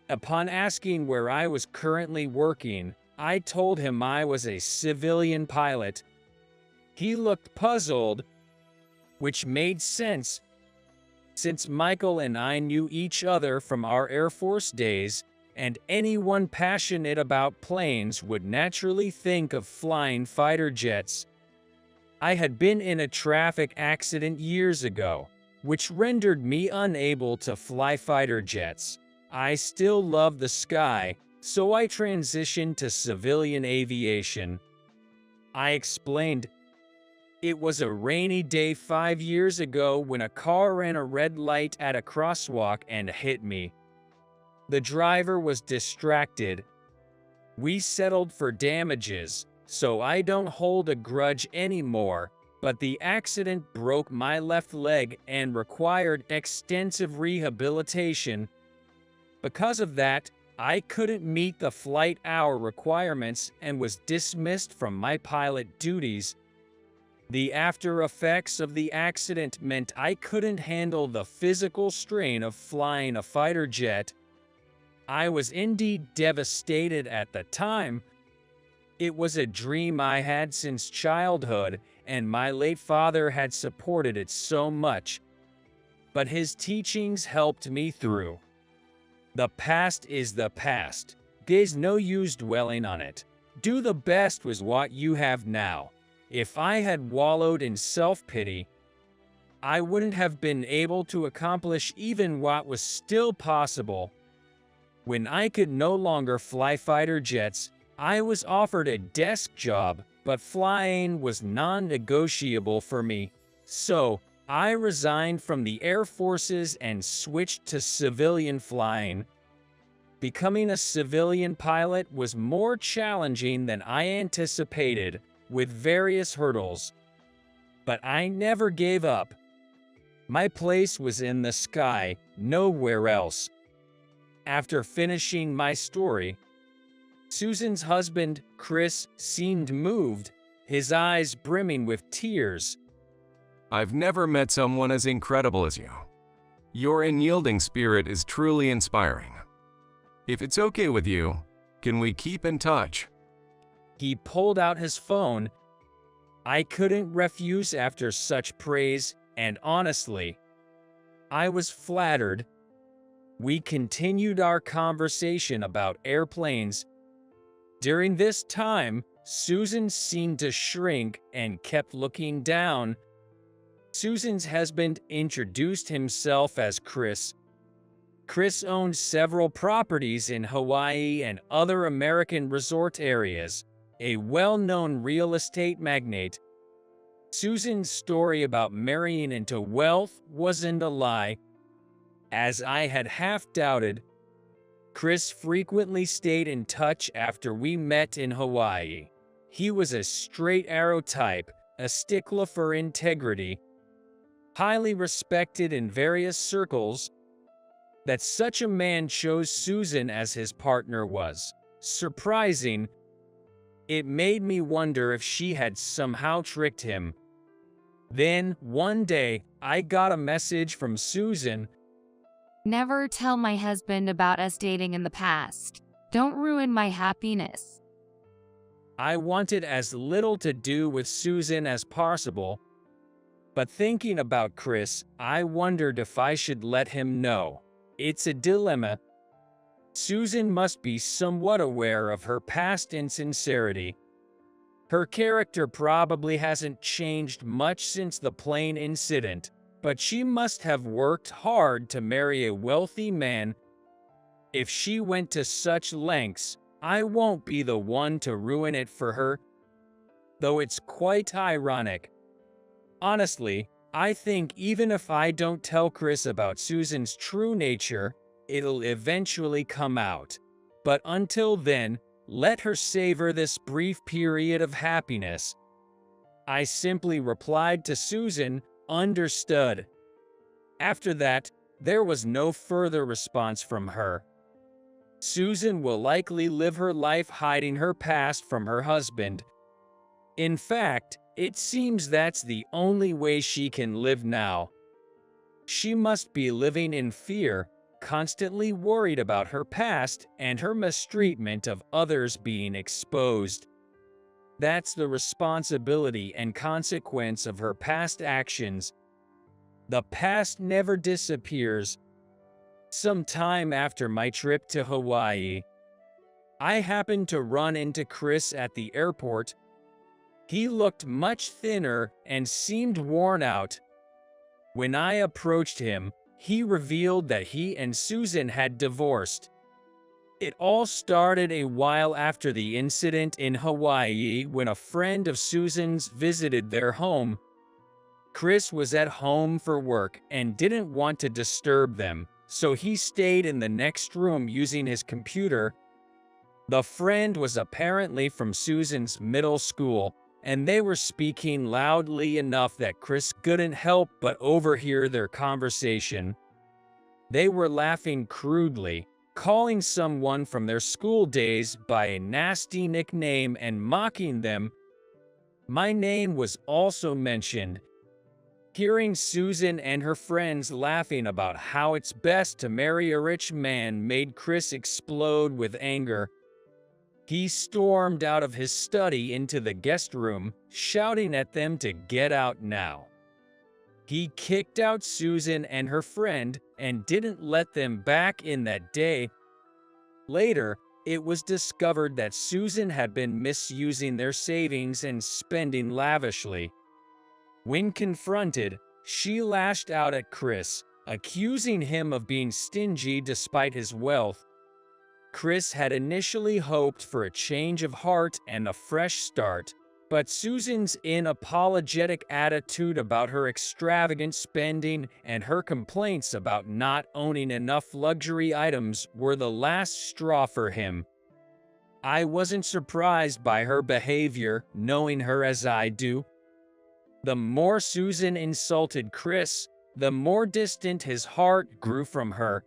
Upon asking where I was currently working, I told him I was a civilian pilot. He looked puzzled, which made sense, since Michael and I knew each other from our Air Force days, and anyone passionate about planes would naturally think of flying fighter jets. I had been in a traffic accident years ago, which rendered me unable to fly fighter jets. I still love the sky, so I transitioned to civilian aviation. I explained, "It was a rainy day 5 years ago when a car ran a red light at a crosswalk and hit me. The driver was distracted. We settled for damages, so I don't hold a grudge anymore, but the accident broke my left leg and required extensive rehabilitation. Because of that, I couldn't meet the flight hour requirements and was dismissed from my pilot duties. The after effects of the accident meant I couldn't handle the physical strain of flying a fighter jet. I was indeed devastated at the time. It was a dream I had since childhood, and my late father had supported it so much. But his teachings helped me through. The past is the past. There's no use dwelling on it. Do the best with what you have now. If I had wallowed in self-pity, I wouldn't have been able to accomplish even what was still possible. When I could no longer fly fighter jets, I was offered a desk job, but flying was non-negotiable for me. So, I resigned from the Air Forces and switched to civilian flying. Becoming a civilian pilot was more challenging than I anticipated, with various hurdles. But I never gave up. My place was in the sky, nowhere else. After finishing my story, Susan's husband, Chris, seemed moved, his eyes brimming with tears. I've never met someone as incredible as you. Your unyielding spirit is truly inspiring. If it's okay with you, can we keep in touch? He pulled out his phone. I couldn't refuse after such praise, and honestly, I was flattered. We continued our conversation about airplanes. During this time, Susan seemed to shrink and kept looking down. Susan's husband introduced himself as Chris. Chris owned several properties in Hawaii and other American resort areas, a well-known real estate magnate. Susan's story about marrying into wealth wasn't a lie. As I had half doubted, Chris frequently stayed in touch after we met in Hawaii. He was a straight arrow type, a stickler for integrity, highly respected in various circles. That such a man chose Susan as his partner was surprising. It made me wonder if she had somehow tricked him. Then, one day, I got a message from Susan. Never tell my husband about us dating in the past. Don't ruin my happiness. I wanted as little to do with Susan as possible, but thinking about Chris, I wondered if I should let him know. It's a dilemma. Susan must be somewhat aware of her past insincerity. Her character probably hasn't changed much since the plane incident, but she must have worked hard to marry a wealthy man. If she went to such lengths, I won't be the one to ruin it for her. Though it's quite ironic. Honestly, I think even if I don't tell Chris about Susan's true nature, it'll eventually come out. But until then, let her savor this brief period of happiness. I simply replied to Susan, "Understood." After that, there was no further response from her. Susan will likely live her life hiding her past from her husband. In fact, it seems that's the only way she can live now. She must be living in fear, constantly worried about her past and her mistreatment of others being exposed. That's the responsibility and consequence of her past actions. The past never disappears. Some time after my trip to Hawaii, I happened to run into Chris at the airport. He looked much thinner and seemed worn out. When I approached him, he revealed that he and Susan had divorced. It all started a while after the incident in Hawaii when a friend of Susan's visited their home. Chris was at home for work and didn't want to disturb them, so he stayed in the next room using his computer. The friend was apparently from Susan's middle school, and they were speaking loudly enough that Chris couldn't help but overhear their conversation. They were laughing crudely, calling someone from their school days by a nasty nickname and mocking them. My name was also mentioned. Hearing Susan and her friends laughing about how it's best to marry a rich man made Chris explode with anger. He stormed out of his study into the guest room, shouting at them to get out now. He kicked out Susan and her friend and didn't let them back in that day. Later, it was discovered that Susan had been misusing their savings and spending lavishly. When confronted, she lashed out at Chris, accusing him of being stingy despite his wealth. Chris had initially hoped for a change of heart and a fresh start, but Susan's unapologetic attitude about her extravagant spending and her complaints about not owning enough luxury items were the last straw for him. I wasn't surprised by her behavior, knowing her as I do. The more Susan insulted Chris, the more distant his heart grew from her.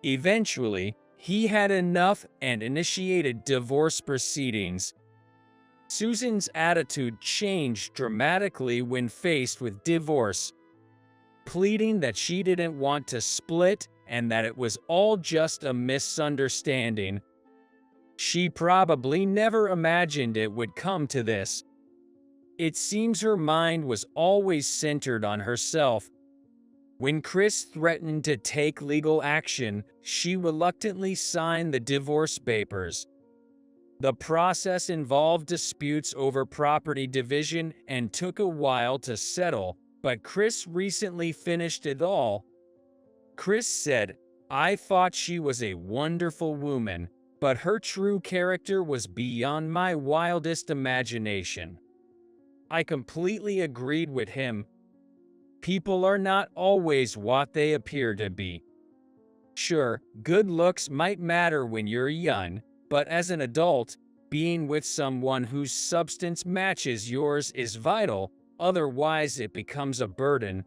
Eventually, he had enough and initiated divorce proceedings. Susan's attitude changed dramatically when faced with divorce, pleading that she didn't want to split and that it was all just a misunderstanding. She probably never imagined it would come to this. It seems her mind was always centered on herself. When Chris threatened to take legal action, she reluctantly signed the divorce papers. The process involved disputes over property division and took a while to settle, but Chris recently finished it all. Chris said, "I thought she was a wonderful woman, but her true character was beyond my wildest imagination." I completely agreed with him. People are not always what they appear to be. Sure, good looks might matter when you're young, but as an adult, being with someone whose substance matches yours is vital, otherwise it becomes a burden.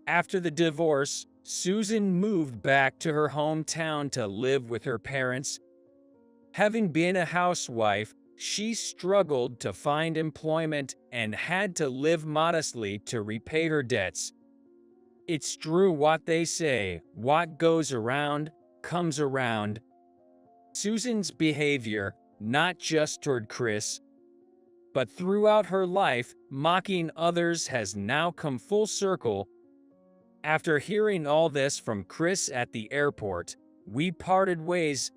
After the divorce, Susan moved back to her hometown to live with her parents. Having been a housewife, she struggled to find employment and had to live modestly to repay her debts. It's true what they say, what goes around, comes around. Susan's behavior, not just toward Chris, but throughout her life, mocking others has now come full circle. After hearing all this from Chris at the airport, we parted ways.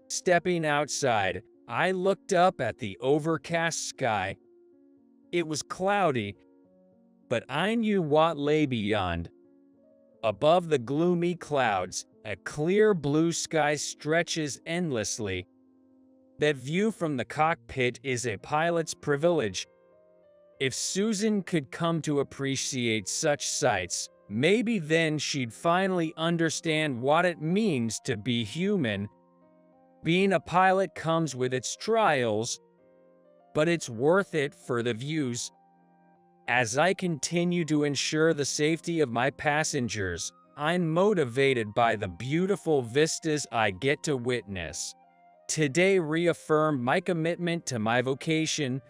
Stepping outside, I looked up at the overcast sky. It was cloudy, but I knew what lay beyond. Above the gloomy clouds, a clear blue sky stretches endlessly. That view from the cockpit is a pilot's privilege. If Susan could come to appreciate such sights, maybe then she'd finally understand what it means to be human. Being a pilot comes with its trials, but it's worth it for the views. As I continue to ensure the safety of my passengers, I'm motivated by the beautiful vistas I get to witness. Today reaffirmed my commitment to my vocation,